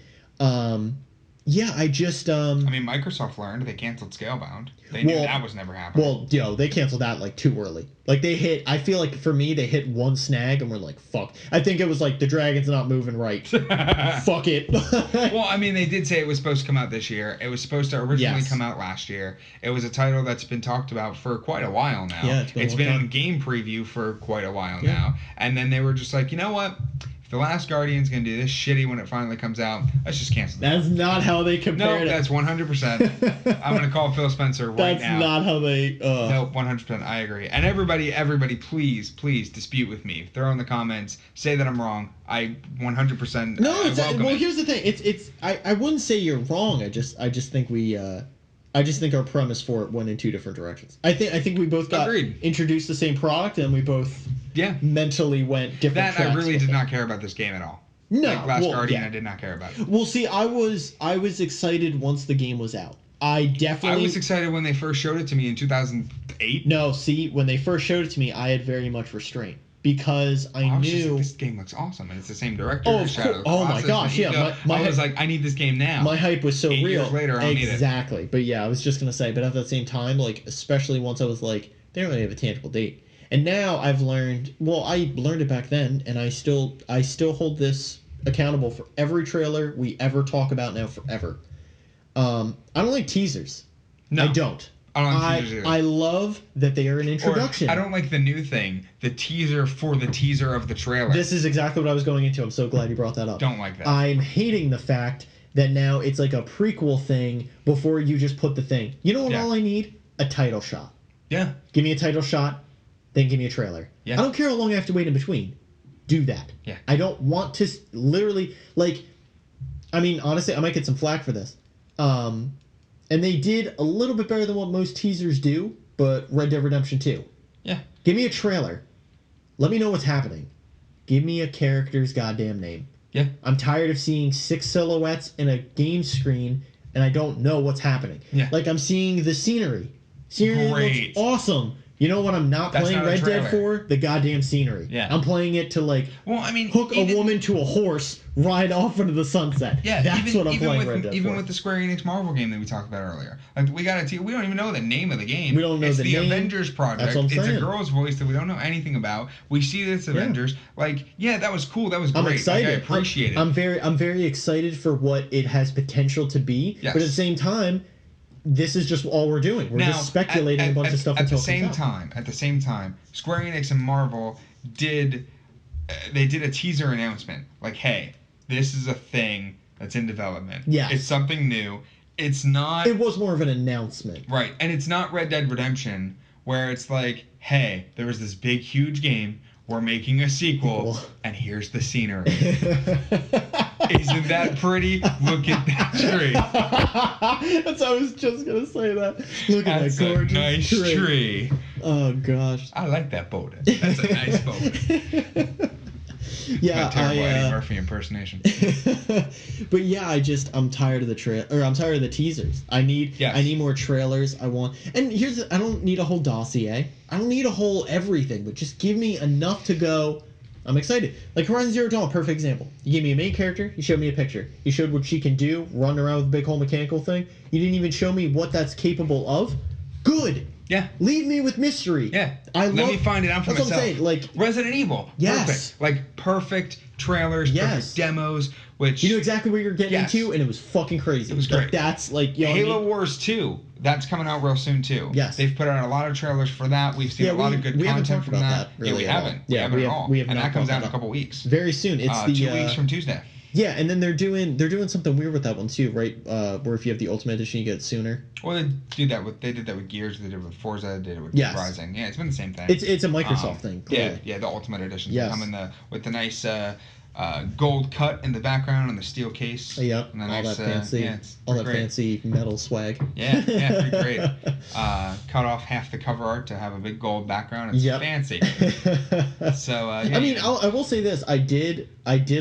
yeah, I mean, Microsoft learned. They canceled Scalebound. They knew that was never happening. Well, they canceled that, like, too early. Like, I feel like, for me, they hit one snag, and we're like, fuck. I think it was like, the dragon's not moving right. Fuck it. Well, I mean, they did say it was supposed to come out this year. It was supposed to originally come out last year. It was a title that's been talked about for quite a while now. Yeah, it's been in game preview for quite a while now. And then they were just like, you know what? The Last Guardian's going to do this shitty when it finally comes out. Let's just cancel that. That's not how they compared it. No, that's 100%. I'm going to call Phil Spencer right now. That's not how they... No, 100%. I agree. And everybody, please dispute with me. Throw in the comments. Say that I'm wrong. I 100%. No, well, here's the thing. I wouldn't say you're wrong. I just think we... I just think our premise for it went in two different directions. I think we both got introduced the same product, and we both mentally went different tracks. I really did not care about this game at all. No, like Last Guardian, I did not care about it. Well, see, I was excited once the game was out. I I definitely was excited when they first showed it to me in 2008. no. See, when they first showed it to me, I had very much restraint because I was just knew. like, this game looks awesome, and it's the same director. Oh, of Shadow of the course. Oh my Colossus, gosh, Magneto. yeah, my I was like, I need this game now. My hype was so 8 real. years later, I don't need it. Exactly. But yeah, I was just gonna say, but at the same time, like especially once I was like, they don't really have a tangible date. And now I've learned. Well, I learned it back then, and I still hold this accountable for every trailer we ever talk about now forever. I don't like teasers. No, I don't. I don't like teasers either. I love that they are an introduction. Or, I don't like the new thing, the teaser for the teaser of the trailer. This is exactly what I was going into. I'm so glad you brought that up. Don't like that. I'm hating the fact that now it's like a prequel thing before you just put the thing. You know what? Yeah. All I need? A title shot. Yeah. Give me a title shot, then give me a trailer. Yeah. I don't care how long I have to wait in between. Do that. Yeah. I don't want to literally like. I mean, honestly, I might get some flack for this. And they did a little bit better than what most teasers do, but Red Dead Redemption 2. Yeah. Give me a trailer. Let me know what's happening. Give me a character's goddamn name. Yeah. I'm tired of seeing 6 silhouettes in a game screen and I don't know what's happening. Yeah. Like I'm seeing the scenery. Scenery Great. looks awesome. You know what I'm not That's playing not a Red Dead trailer. for? The goddamn scenery. Yeah. I'm playing it to like Well, I mean, hook a woman to a horse, ride off into the sunset. Yeah, That's what I'm playing Red Dead even for. with the Square Enix Marvel game that we talked about earlier. Like we we don't even know the name of the game. We don't know it's the name. Avengers project. That's what I'm It's saying. a girl's voice that we don't know anything about. We see this Avengers. Like, yeah, that was cool. That was great. I'm excited. Like, I appreciate it. I'm very excited for what it has potential to be. Yes. But at the same time, this is just all we're doing. We're just speculating a bunch of stuff at until the same it comes out. At the same time, Square Enix and Marvel did they did a teaser announcement like, hey, this is a thing that's in development. Yes. It's something new. It's not It was more of an announcement. right, and it's not Red Dead Redemption where it's like, hey, there was this big huge game. We're making a sequel, and here's the scenery. Isn't that pretty? Look at that tree. I was just gonna say that. Look at That's that a gorgeous nice tree. Oh gosh. I like that boat. That's a nice boat. Yeah, My terrible Eddie Murphy impersonation. But yeah, I'm tired of I'm tired of the teasers. I need more trailers. I don't need a whole dossier. I don't need a whole everything, but just give me enough to go. I'm excited. Like Horizon Zero Dawn, perfect example. You gave me a main character, you showed me a picture. You showed what she can do, run around with a big whole mechanical thing. You didn't even show me what that's capable of. Good. Yeah. Leave me with mystery. Yeah. Let me find it out for that's myself. What I'm saying. Like Resident Evil. Yes. Perfect. Like perfect trailers, perfect demos, which you knew exactly what you're getting Yes. into, and it was fucking crazy. It was Like, great. that's like you know what I Halo mean? Wars 2. That's coming out real soon too. Yes. They've put out a lot of trailers for that. We've seen a lot of good we haven't content talked from about that. really we at all. haven't. Yeah, we haven't at all. we have and not that comes brought out in that a up. couple weeks. Very soon. It's the 2 weeks from Tuesday. Yeah, and then they're doing something weird with that one too, right? Where if you have the Ultimate Edition, you get it sooner. Well, they did that with Gears. They did it with Forza. They did it with Rising. Yeah, it's been the same thing. It's a Microsoft thing. Clearly. Yeah, the Ultimate Edition. Yes. They come with the nice gold cut in the background and the steel case. Yep. And the all nice, that fancy, it's all that great. fancy metal swag. Yeah, pretty great. Cut off half the cover art to have a big gold background. It's fancy. So I mean, I will say this: I did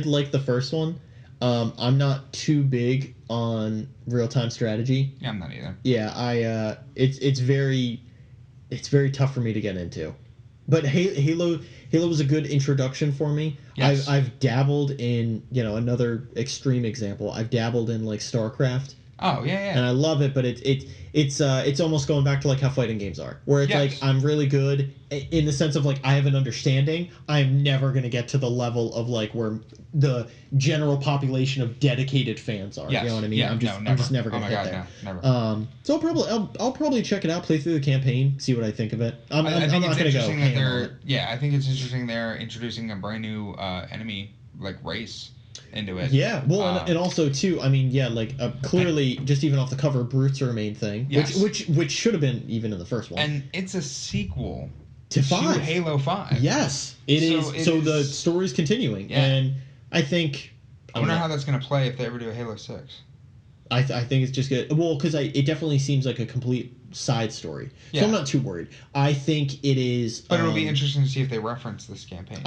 like the first one. I'm not too big on real time strategy. Yeah, I'm not either. Yeah, it's very tough for me to get into. But Halo was a good introduction for me. Yes. I've dabbled in, another extreme example. I've dabbled in like StarCraft. Oh yeah. And I love it, but it's almost going back to like how fighting games are, where it's like I'm really good in the sense of like I have an understanding. I'm never gonna get to the level of like where the general population of dedicated fans are. Yes. You know what I mean? Yeah, I'm just never gonna get there. No, never. So I'll probably check it out, play through the campaign, see what I think of it. I'm not gonna go. I think it's interesting they're introducing a brand new enemy like race into it. Yeah, well, and also too, I mean, clearly, just even off the cover, Brutes are a main thing, which should have been even in the first one. And it's a sequel to 5. Halo 5. Yes, it is. So the story's continuing, and I think. I wonder how that's going to play if they ever do a Halo 6. I think it's just good. Well, because it definitely seems like a complete side story. So I'm not too worried. I think it is. But it'll be interesting to see if they reference this campaign.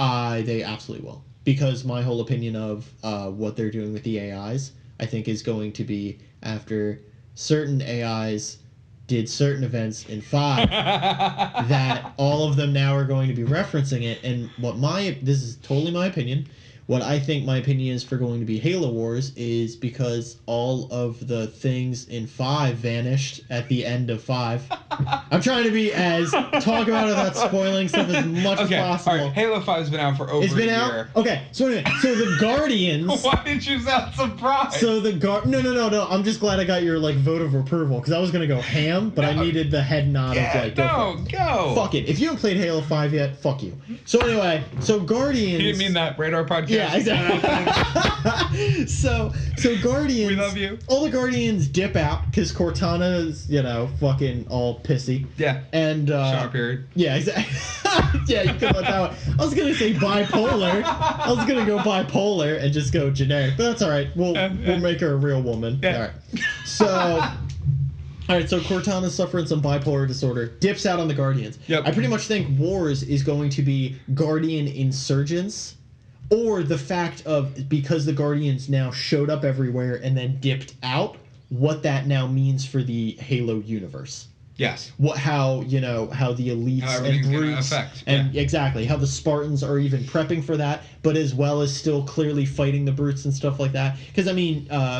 They absolutely will. Because my whole opinion of what they're doing with the AIs, I think, is going to be after certain AIs did certain events in 5 that all of them now are going to be referencing it. And this is totally my opinion. What I think my opinion is for going to be Halo Wars is because all of the things in 5 vanished at the end of 5. I'm trying to be talk about it without spoiling stuff as much as possible. All right, Halo 5's been out for over a year. It's been out? Okay, so anyway, so the Guardians... Why did you sound surprised? So the No. I'm just glad I got your, vote of approval, because I was going to go ham, but I needed the head nod of, go! Fuck it. If you haven't played Halo 5 yet, fuck you. So anyway, so Guardians... You didn't mean that Radar podcast? Yeah, exactly. so Guardians... We love you. All the Guardians dip out, because Cortana's, fucking all pissy. Yeah. And, Shock period. Yeah, exactly. Yeah, you could let that one. I was going to say bipolar. I was going to go bipolar and just go generic, but that's all right. We'll make her a real woman. Yeah. All right. So Cortana's suffering some bipolar disorder, dips out on the Guardians. Yep. I pretty much think Wars is going to be Guardian Insurgents, or the fact of, because the Guardians now showed up everywhere and then dipped out, what that now means for the Halo universe. Yes. How the elites and brutes exactly how the Spartans are even prepping for that, but as well as still clearly fighting the brutes and stuff like that. Because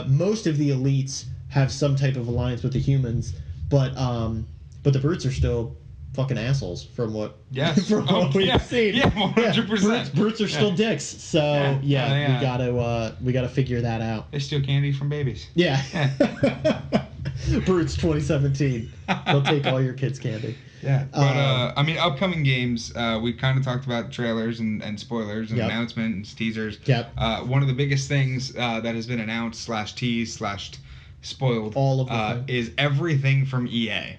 most of the elites have some type of alliance with the humans, but the brutes are still fucking assholes from what we've seen. Yeah, 100%. Brutes are still dicks. So we gotta figure that out. They steal candy from babies. Yeah. Brutes 2017. They'll take all your kids' candy. Yeah. But upcoming games, we've kind of talked about trailers and spoilers and announcements and teasers. Yep. One of the biggest things that has been announced / spoiled all of them is everything from EA.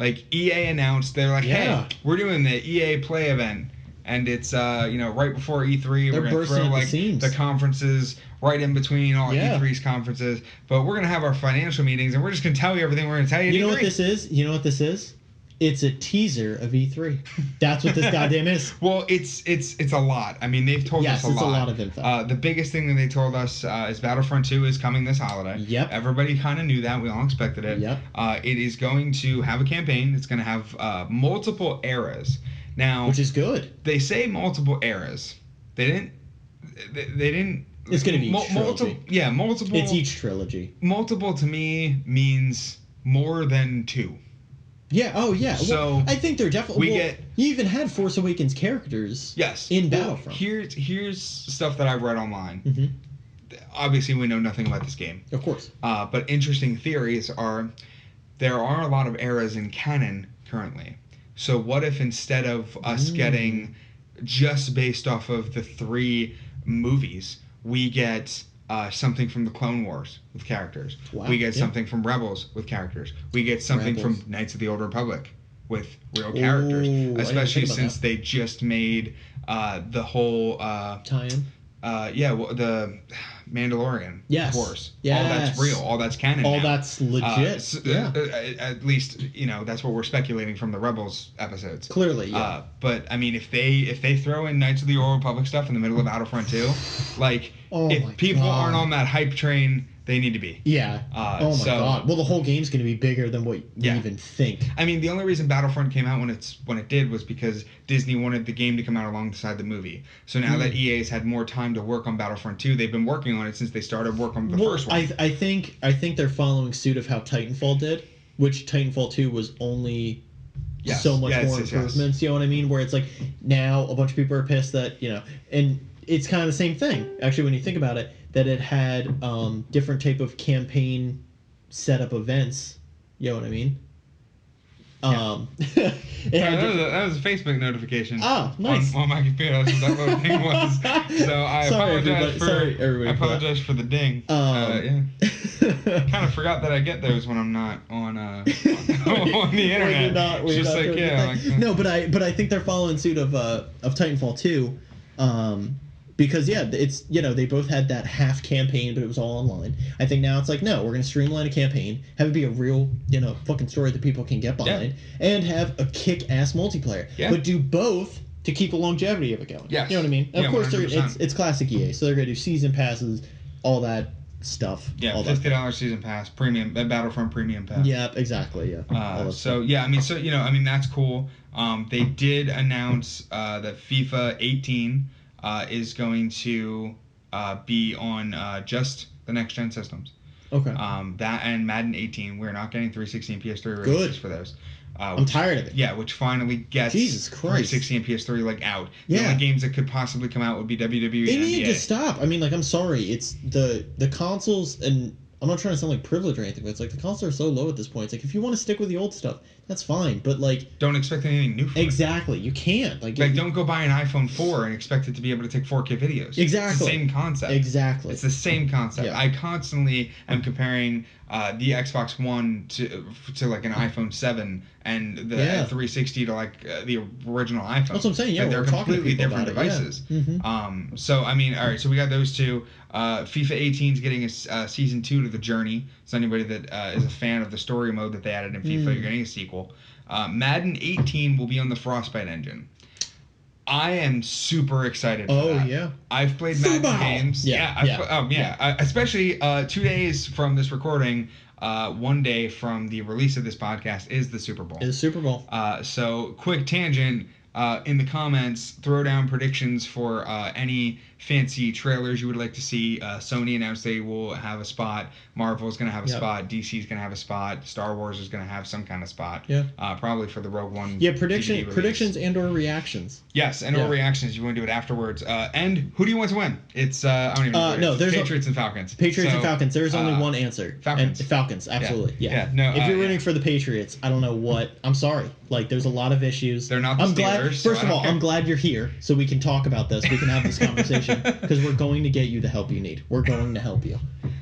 EA announced, they're like, hey, we're doing the EA Play event. And it's, right before E3, we're going to throw, the conferences right in between all E3's conferences. But we're going to have our financial meetings, and we're just going to tell you everything we're going to tell you. You know what this is? It's a teaser of E3. That's what this goddamn is. Well, it's a lot. I mean, they've told us a lot. Yes, it's a lot of info. The biggest thing that they told us is Battlefront 2 is coming this holiday. Yep. Everybody kind of knew that. We all expected it. Yep. It is going to have a campaign. It's going to have multiple eras. Now, which is good. They say multiple eras. They didn't. It's going to be each trilogy. Multiple. It's each trilogy. Multiple to me means more than 2. Yeah. Oh, yeah. So I think they're definitely. You even had Force Awakens characters. Yes. In Battlefront. Here's stuff that I've read online. Mm-hmm. Obviously, we know nothing about this game. Of course. But interesting theories are there are a lot of eras in canon currently. So what if instead of us getting just based off of the 3 movies, we get something from the Clone Wars with characters. Wow. We get something from Rebels with characters. We get something from Knights of the Old Republic with real characters. Especially since they just made the whole... tie-in? The Mandalorian. Yes. Of course. Yes. All that's real. All that's canon All now. That's legit. At least, that's what we're speculating from the Rebels episodes. Clearly, yeah. But, I mean, if they throw in Knights of the Old Republic stuff in the middle of Battlefront 2, if people aren't on that hype train, they need to be. Yeah. Oh my god. Well, the whole game's going to be bigger than what you even think. I mean, the only reason Battlefront came out when it did was because Disney wanted the game to come out alongside the movie. So now that EA's had more time to work on Battlefront 2, they've been working on it since they started work on the first one. I think they're following suit of how Titanfall did, which Titanfall 2 was only so much more improvements. You know what I mean? Where it's like now a bunch of people are pissed that and it's kind of the same thing actually when you think about it, that it had different type of campaign setup events. You know what I mean? That was a Facebook notification. Oh, nice. On my computer, that's what that little ding was. So I apologize for the ding. Kind of forgot that I get those when I'm not on on the internet. No, but I think they're following suit of Titanfall 2. Because it's they both had that half campaign, but it was all online. I think now it's like, no, we're gonna streamline a campaign, have it be a real fucking story that people can get behind, and have a kick-ass multiplayer. Yeah. But do both to keep the longevity of it going. Yes. You know what I mean? And of course, it's classic EA, so they're gonna do season passes, all that stuff. Yeah, all that. $50 season pass, premium, Battlefront premium pass. Yeah, exactly. Yeah. All that So stuff. yeah, I mean, that's cool. They did announce that FIFA 18 is going to be on just the next gen systems. Okay. That and Madden 18, we're not getting 360 and PS3 Good. releases for those. I'm tired of it. Yeah, which finally gets Jesus Christ. 360 and PS3 like out. Yeah. The only games that could possibly come out would be WWE They and need NBA. to stop. I mean, like, I'm sorry. It's the consoles, and I'm not trying to sound like privileged or anything, but it's like the consoles are so low at this point. It's like, if you want to stick with the old stuff, that's fine. But, like... Don't expect anything new from Exactly. You can't. Like, don't go buy an iPhone 4 and expect it to be able to take 4K videos. Exactly. It's the same concept. Exactly. It's the same concept. Yeah. I constantly am comparing the Xbox One to like an iPhone 7 and the 360 to like the original iPhone. That's what I'm saying. Yeah, Like, they're we're talking to completely people different about it, yeah. devices. Mm-hmm. So I mean, all right. So we got those two. FIFA 18 is getting a season 2 to the Journey. So anybody that is a fan of the story mode that they added in FIFA, you're getting a sequel. Madden 18 will be on the Frostbite engine. I am super excited for that. Yeah. I've played Madden Football! games. Especially 2 days from this recording, one day from the release of this podcast is the Super Bowl. It's Super Bowl. So, quick tangent. In the comments, throw down predictions for any fancy trailers you would like to see. Sony announced they will have a spot. Marvel's going to have a spot. DC's going to have a spot. Star Wars is going to have some kind of spot. Yeah. Probably for the Rogue One. Yeah, DVD release. predictions and or reactions. Yes, and or reactions. You want to do it afterwards. And who do you want to win? It's I don't even know. No, there's Patriots and Falcons. Patriots and Falcons. There's only one answer. Falcons. And Falcons, absolutely. Yeah. No, if you're rooting for the Patriots, I don't know what. I'm sorry. Like, there's a lot of issues. They're not the Steelers. First of all, I'm glad you're here so we can talk about this. We can have this conversation because we're going to get you the help you need. We're going to help you.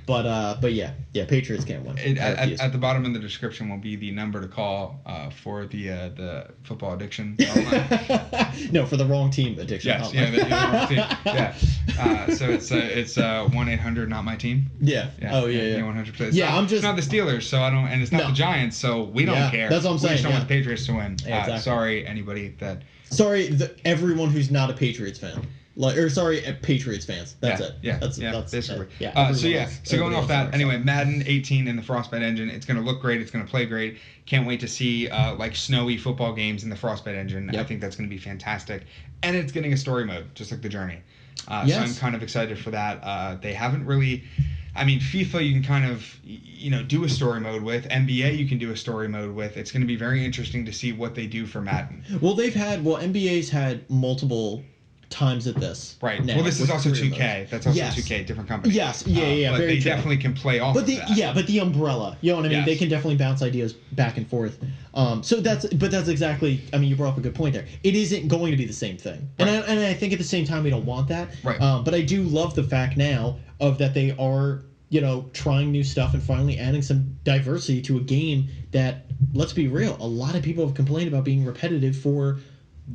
But yeah, Patriots can't win. At the bottom of the description will be the number to call for the football addiction. No, for the wrong team addiction. Yes, the wrong team. Yeah. So it's 1-800 not my team. Yeah. Oh yeah. 100%. Yeah, It's not the Steelers, so I don't, and it's not the Giants, so we don't care. That's what I'm saying. We just don't want the Patriots to win. Exactly. Sorry, anybody that. Sorry, everyone who's not a Patriots fan. Patriots fans. That's it. Yeah, that's basically. So going off that, anyway, Madden 18 in the Frostbite engine, it's going to look great. It's going to play great. Can't wait to see like snowy football games in the Frostbite engine. Yep. I think that's going to be fantastic, and it's getting a story mode, just like the Journey. Yes. So I'm kind of excited for that. They haven't really. I mean, FIFA you can kind of, do a story mode with. NBA you can do a story mode with. It's going to be very interesting to see what they do for Madden. Well, NBA's had multiple times at this. Right. Now, well, this is also 2K. modes. That's also Yes. 2K, different company. Yes. Yeah. But very they true. definitely can play off of that. But the umbrella, you know what I mean? Yes. They can definitely bounce ideas back and forth. So that's exactly. I mean, you brought up a good point there. It isn't going to be the same thing, Right. and I think at the same time we don't want that. Right. But I do love the fact now of that they are, trying new stuff and finally adding some diversity to a game that, let's be real, a lot of people have complained about being repetitive for.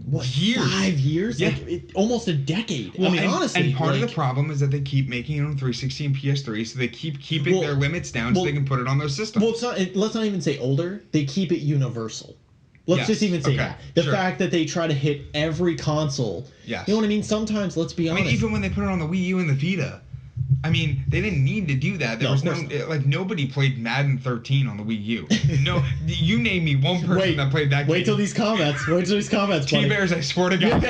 What, years? 5 years? Yeah. Like, almost a decade. Well, honestly. And part of the problem is that they keep making it on 360 and PS3, so they keep keeping their limits down so they can put it on those systems. Well, let's not even say older. They keep it universal. Let's just even say that. The fact that they try to hit every console. Yes. You know what I mean? Sometimes, let's be honest. I mean, even when they put it on the Wii U and the Vita, I mean, they didn't need to do that. There was nobody played Madden 13 on the Wii U. No, you name me one person that played that game. Wait till these comments. T-Bears, I swear to God.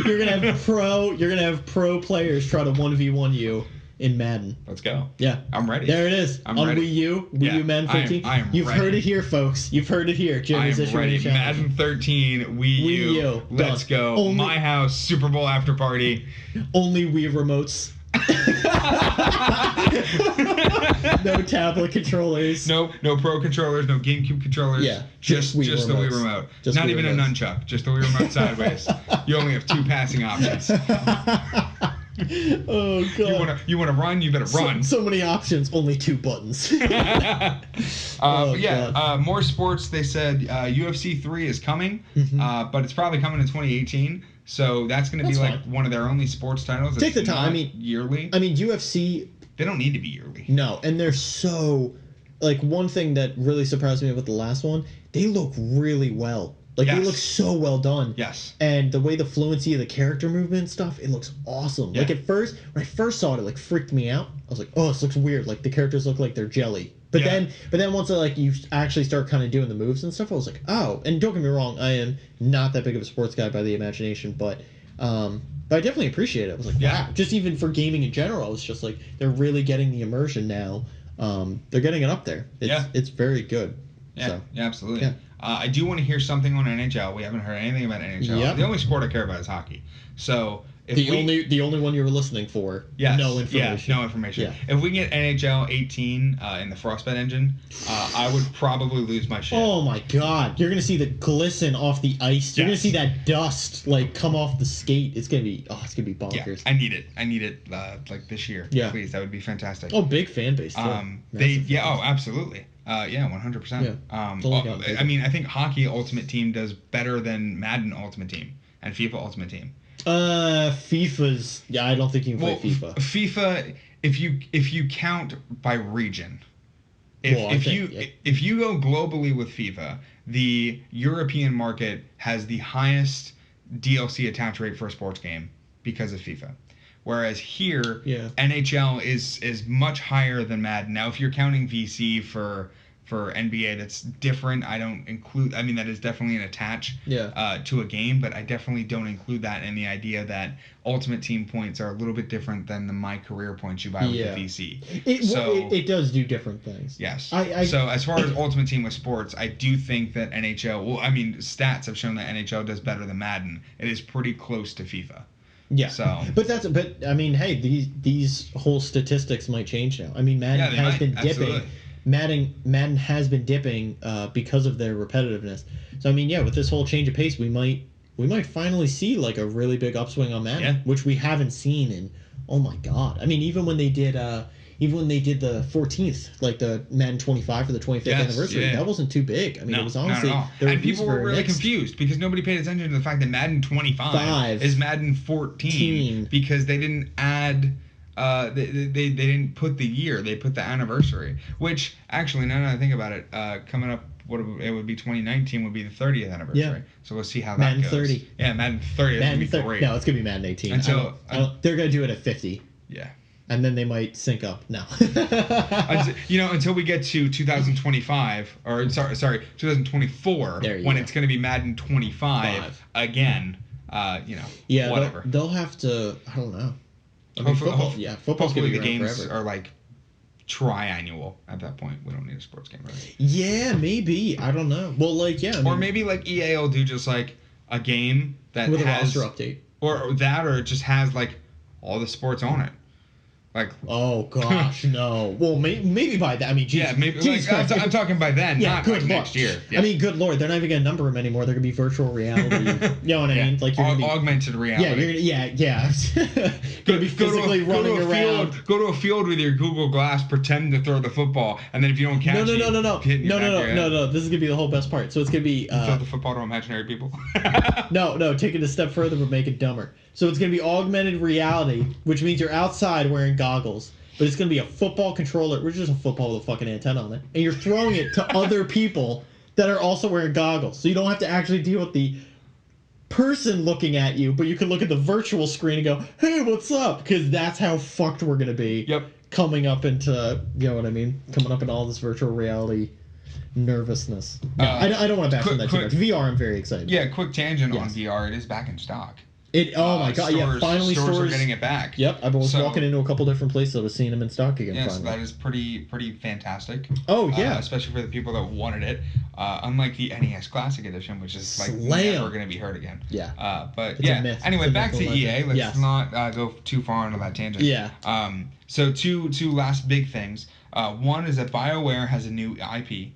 You're gonna have pro players try to 1v1 you in Madden. Let's go. Yeah. I'm ready. There it is. I'm on ready. Wii U Madden 13. I am You've ready. heard it here, folks. You've heard it here. I am ready. Madden 13, Wii U. Let's go. My house, Super Bowl after party. Only Wii remotes. No tablet controllers. No Pro controllers. No GameCube controllers. Yeah, just the Wii remote. Not even a nunchuck. Just the Wii remote sideways. You only have 2 passing options. Oh god! You want to run? You better run. So many options, only 2 buttons. More sports. They said UFC 3 is coming, but it's probably coming in 2018. So that's going to be like one of their only sports titles. Take the time. Yearly. I mean, UFC. They don't need to be yearly. No, and they're so. Like, one thing that really surprised me with the last one, they look really well. Like, Yes. they look so well done. Yes. And the way the fluency of the character movement and stuff, it looks awesome. Yeah. Like, at first, when I first saw it, it, like, freaked me out. I was like, oh, this looks weird. Like, the characters look like they're jelly. But then once, like, you actually start kind of doing the moves and stuff, I was like, oh. And don't get me wrong, I am not that big of a sports guy by the imagination, but I definitely appreciate it. I was like, wow. Just even for gaming in general, it's just like, they're really getting the immersion now. They're getting it up there. It's very good. Yeah, So, yeah, absolutely. yeah. I do want to hear something on NHL. We haven't heard anything about NHL. Yep. The only sport I care about is hockey. So if the only one you were listening for. Yes, No information. Yeah, no information. Yeah. If we get NHL 18 in the Frostbite engine, I would probably lose my shit. Oh my god. You're going to see the glisten off the ice. You're going to see that dust like come off the skate. It's going to be bonkers. Yeah, I need it like this year. Yeah. Please, that would be fantastic. Oh, big fan base too. Absolutely. 100%. Yeah. I mean, I think Hockey Ultimate Team does better than Madden Ultimate Team and FIFA Ultimate Team. FIFA's. Yeah, I don't think you can play FIFA. FIFA, if you count by region, if you go globally with FIFA, the European market has the highest DLC attach rate for a sports game because of FIFA. Whereas here, NHL is much higher than Madden. Now, if you're counting VC for NBA, that's different. I don't include. I mean, that is definitely an attach to a game, but I definitely don't include that in the idea that Ultimate Team points are a little bit different than the My Career points you buy with the VC. It does do different things. Yes. So as far as Ultimate Team with sports, I do think that NHL. Well, I mean, stats have shown that NHL does better than Madden. It is pretty close to FIFA. Yeah. So, but I mean, hey, these whole statistics might change now. I mean, Madden has been dipping. Absolutely. Madden has been dipping because of their repetitiveness. So I mean, with this whole change of pace, we might finally see like a really big upswing on Madden, which we haven't seen in oh my god. I mean, even when they did the 14th, like the Madden 25 for the 25th anniversary, that wasn't too big. I mean, it was honestly, and people were really confused because nobody paid attention to the fact that Madden 25 is Madden 14 because they didn't add. They didn't put the year, they put the anniversary, which actually, now that I think about it, coming up, it would be 2019 would be the 30th anniversary. Yeah. So we'll see how Madden that goes. 30. Yeah, Madden 30. That's going to be great. No, it's going to be Madden 18. And so, they're going to do it at 50. Yeah. And then they might sync up. No. Until we get to 2025, or sorry, 2024, when it's going to be Madden 25 again, whatever. They'll have to, I don't know. I mean, football's hopefully gonna be the games forever. are like triannual at that point. We don't need a sports game, right? Yeah, maybe. I don't know. Well, or maybe like EA will do just like a game that with has a roster update, or it just has like all the sports on it. Like, oh gosh, no. Well, maybe by that. I mean, Jesus, maybe. I'm talking by then, not like next year. Yeah. I mean, good lord, they're not even gonna number them anymore. They're gonna be virtual reality. You know what I mean? Like you're gonna be augmented reality. Yeah. Gonna be physically running around. Go to a field with your Google Glass, pretend to throw the football, and then if you don't catch No. No. This is gonna be the whole best part. So it's gonna be throw the football to imaginary people. No. Take it a step further, but make it dumber. So it's going to be augmented reality, which means you're outside wearing goggles. But it's going to be a football controller, which is a football with a fucking antenna on it. And you're throwing it to other people that are also wearing goggles. So you don't have to actually deal with the person looking at you, but you can look at the virtual screen and go, hey, what's up? Because that's how fucked we're going to be. Yep. Coming up into, you know what I mean? Coming up into all this virtual reality nervousness. No, I don't want to bash on that too much. VR, I'm very excited. Yeah, quick tangent on VR. It is back in stock. My god! Finally, stores are getting it back. Yep, I was walking into a couple different places. I was seeing them in stock again. Yeah, so that is pretty fantastic. Oh yeah, especially for the people that wanted it. Unlike the NES Classic Edition, which is like never going to be heard again. Yeah. But yeah. Anyway, back to EA. Let's not go too far onto that tangent. Yeah. So two last big things. One is that BioWare has a new IP.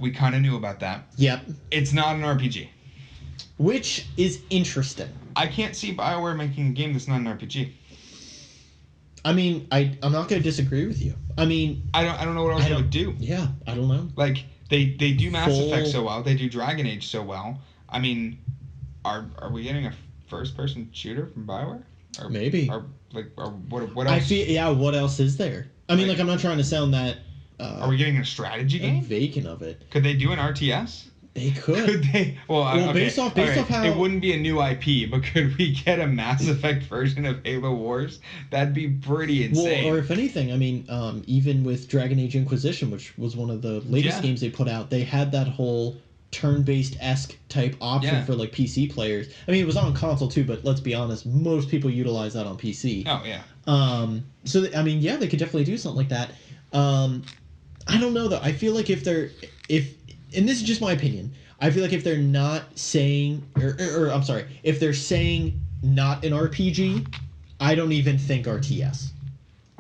We kind of knew about that. Yep. It's not an RPG. Which is interesting. I can't see BioWare making a game that's not an RPG. I mean, I'm not going to disagree with you. I mean, I don't know what else they would do. Yeah, I don't know. Like they do Mass Effect so well, they do Dragon Age so well. I mean, are we getting a first-person shooter from BioWare? Or, maybe. What else? What else is there? I mean, I'm not trying to sound that. Are we getting a strategy game? Vacant of it. Could they do an RTS? They could. Could they? Well, okay. based off how it wouldn't be a new IP, but could we get a Mass Effect version of Halo Wars? That'd be pretty insane. Well, or if anything, I mean, even with Dragon Age Inquisition, which was one of the latest games they put out, they had that whole turn-based esque type option for like PC players. I mean, it was on console too, but let's be honest, most people utilize that on PC. Oh yeah. So I mean, yeah, they could definitely do something like that. I don't know though. I feel like if and this is just my opinion, I feel like if they're not saying, or I'm sorry, if they're saying not an RPG, I don't even think RTS. Sure.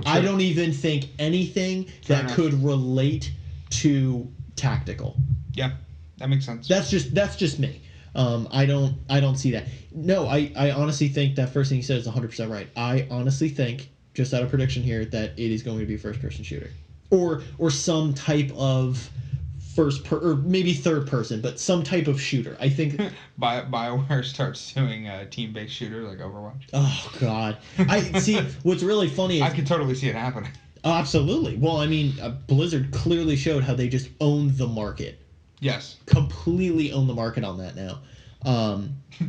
I don't even think anything that could relate to tactical. Yeah, that makes sense. That's just me. I don't see that. No, I honestly think that first thing you said is 100% right. I honestly think, just out of prediction here, that it is going to be a first-person shooter. Or some type of or maybe third person, but some type of shooter. I think BioWare starts doing a team-based shooter like Overwatch. Oh God! I see. What's really funny is I could totally see it happening. Oh, absolutely. Well, I mean, Blizzard clearly showed how they just owned the market. Yes. Completely own the market on that now.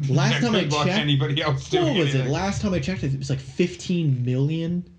Last time I checked, anybody else doing what was anything. it? Last time I checked, it was like 15 million.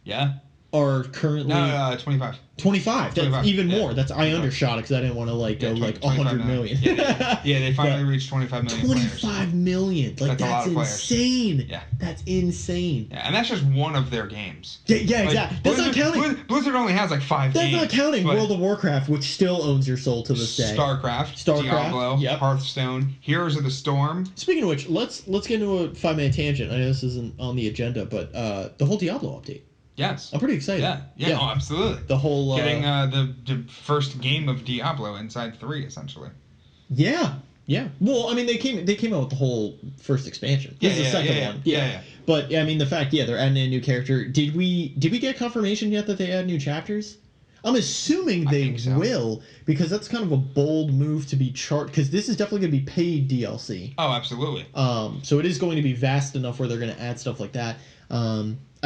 Yeah. Are currently 25. 25. That's even more. That's I undershot it because I didn't want to go like 100 million. Yeah, they finally reached 25 million. 25 million. Like that's a lot of insane. Players. Yeah, that's insane. Yeah, and that's just one of their games. Yeah, exactly. That's not counting. Blizzard only has like 5 games. That's not counting World of Warcraft, which still owns your soul to this day. StarCraft, Diablo, Hearthstone, Heroes of the Storm. Speaking of which, let's get into a 5-minute tangent. I know this isn't on the agenda, but the whole Diablo update. Yes. I'm pretty excited. Yeah. Oh, absolutely. The whole getting the first game of Diablo inside 3, essentially. Yeah. Well, I mean, they came out with the whole first expansion. This is the second one. Yeah. But I mean, the fact, they're adding in a new character. Did we get confirmation yet that they add new chapters? I'm assuming they will, because that's kind of a bold move to be because this is definitely going to be paid DLC. Oh, absolutely. So it is going to be vast enough where they're going to add stuff like that.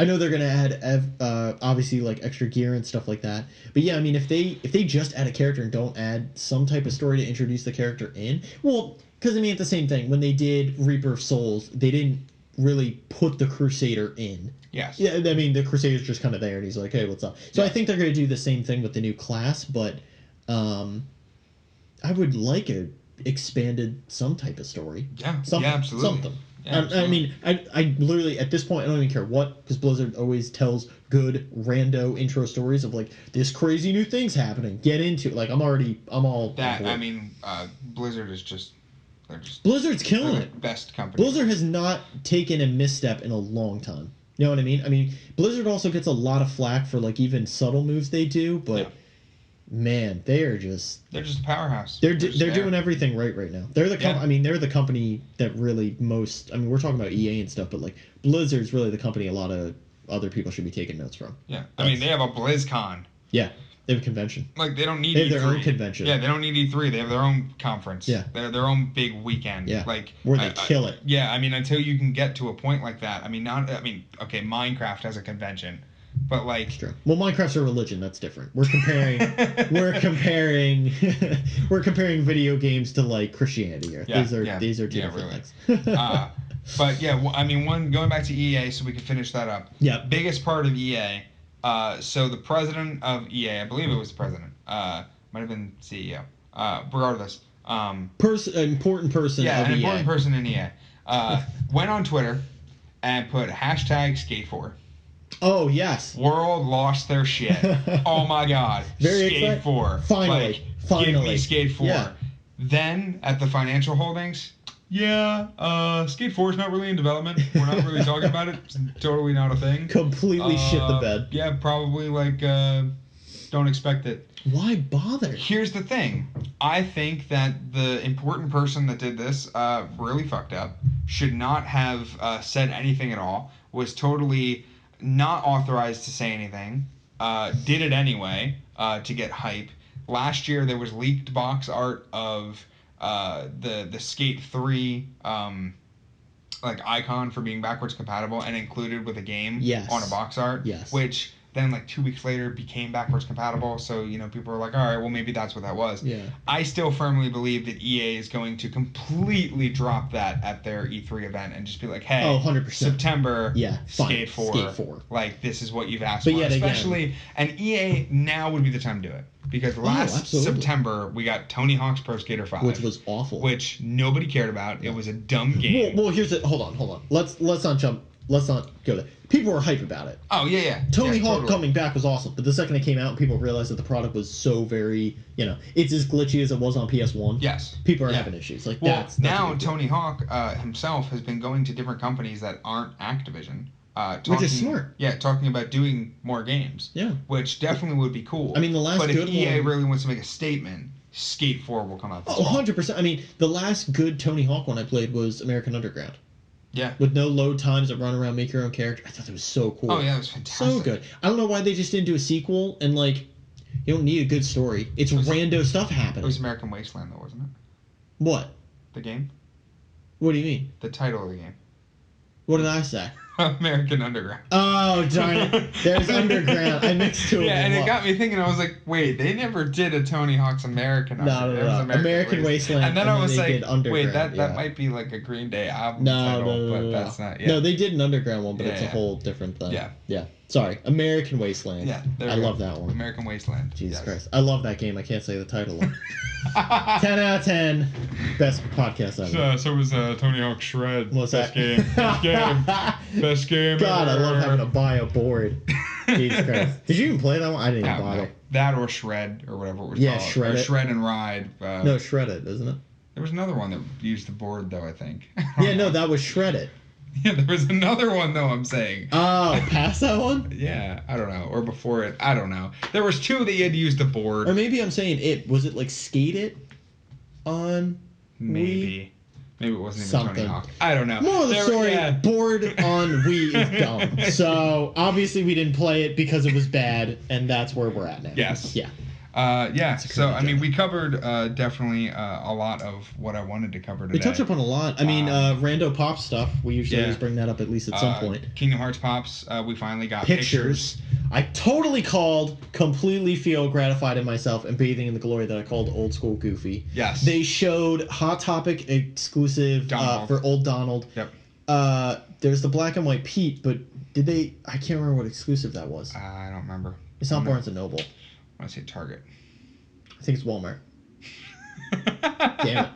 I know they're going to add, obviously, like, extra gear and stuff like that. But, yeah, I mean, if they just add a character and don't add some type of story to introduce the character in... Well, because, I mean, it's the same thing. When they did Reaper of Souls, they didn't really put the Crusader in. Yes. Yeah, I mean, the Crusader's just kind of there, and he's like, hey, what's up? So I think they're going to do the same thing with the new class, but I would like a expanded some type of story. Yeah, absolutely. Something. I mean, I literally, at this point, I don't even care what, because Blizzard always tells good rando intro stories of, like, this crazy new thing's happening. Get into it. Like, I'm all... That, I mean, Blizzard is just... Blizzard's killing it. Best company. Blizzard has not taken a misstep in a long time. You know what I mean? I mean, Blizzard also gets a lot of flack for, like, even subtle moves they do, but... Yeah. Man, they're just a powerhouse. They're doing everything right now. They're the I mean, they're the company that really most. I mean, we're talking about EA and stuff, but like Blizzard's really the company a lot of other people should be taking notes from. Yeah, I mean, they have a BlizzCon. Yeah, they have a convention. Like they don't need. They have E3. their own convention. Yeah, they don't need E3. They have their own conference. Yeah, they're their own big weekend. Yeah, like where they kill it. Yeah, I mean, until you can get to a point like that. I mean, okay, Minecraft has a convention. But like, true. Well, Minecraft's a religion. That's different. We're comparing. we're comparing video games to like Christianity. Here. These are two different things. But yeah, I mean, going back to EA, so we can finish that up. Yeah. Biggest part of EA. So the president of EA, I believe it was the president. Might have been CEO. Regardless. Important person. Yeah, of an EA. important person in EA. Went on Twitter and put #Skate4. Oh, yes. World lost their shit. Oh, my God. Very Skate 4. Finally. Give me Skate 4. Yeah. Then, at the financial holdings, Skate 4 is not really in development. We're not really talking about it. It's totally not a thing. Completely shit the bed. Yeah, probably, don't expect it. Why bother? Here's the thing. I think that the important person that did this really fucked up. Should not have said anything at all. Was totally... not authorized to say anything, did it anyway to get hype. Last year there was leaked box art of the Skate 3 icon for being backwards compatible and included with a game on a box art. Yes. Which then like 2 weeks later became backwards compatible. So, people were like, all right, well, maybe that's what that was. Yeah. I still firmly believe that EA is going to completely drop that at their E3 event and just be like, hey, 100%. September, fine. Skate 4. Like, this is what you've asked But for. yet Especially, and EA now would be the time to do it. Because last September, we got Tony Hawk's Pro Skater 5. Which was awful. Which nobody cared about. It was a dumb game. Well, here's it. Hold on. Let's not jump. Let's not go there. People were hype about it. Oh, yeah. Tony Hawk totally. coming back was awesome, but the second it came out and people realized that the product was so very, it's as glitchy as it was on PS1. Yes. People are having issues. Like, well, that's now Tony Hawk himself has been going to different companies that aren't Activision. Which is smart. Yeah, talking about doing more games. Yeah. Which definitely would be cool. I mean, the last but good if EA one... really wants to make a statement, Skate 4 will come out this 100%. I mean, the last good Tony Hawk one I played was American Underground. Yeah. With no load times that run around, make your own character. I thought that was so cool. Oh, yeah, it was fantastic. So good. I don't know why they just didn't do a sequel, and, like, you don't need a good story. It's rando stuff happening. It was American Wasteland, though, wasn't it? What? The game? What do you mean? The title of the game. What did I say? American Underground. Oh, darn it. There's Underground. I mixed two of them. Yeah, and it got me thinking. I was like, wait, they never did a Tony Hawk's American Underground. No. American Wasteland. And then I was like, wait, that might be like a Green Day album title, but that's not. Yeah. No, they did an Underground one, but it's a whole different thing. Yeah. Sorry, American Wasteland. Yeah, I love that one. American Wasteland. Jesus Christ. I love that game. I can't say the title of it. 10 out of 10. Best podcast ever. So was Tony Hawk Shred. What's Best that? game. Best game God, ever. I love having to buy a board. Jesus Christ. Did you even play that one? I didn't even bother. No. That or Shred, or whatever it was yeah, called. Shred Or It. Shred and Ride. No, Shred It, isn't it? There was another one that used the board, though, I think. Yeah, no, that was Shred It. Yeah, there was another one, though, I'm saying. Oh, past that one? Yeah, I don't know. Or before it. I don't know. There was two that you had to use the board. Or maybe I'm saying it. Was it like Skate It on Maybe. Wii? Maybe it wasn't even Something. Tony Hawk. I don't know. More of the story, board on Wii is dumb. So, obviously we didn't play it because it was bad, and that's where we're at now. Yes. Yeah. So, I mean, we covered definitely a lot of what I wanted to cover today. We touched upon a lot. I mean, Rando Pop stuff, we usually always bring that up at least at some point. Kingdom Hearts Pops, we finally got Pictures. I totally completely feel gratified in myself and bathing in the glory that I called Old School Goofy. Yes. They showed Hot Topic exclusive for Old Donald. Yep. There's the black and white Pete, but did they... I can't remember what exclusive that was. I don't remember. It's not Barnes & Noble. I want to say Target. I think it's Walmart. Damn it.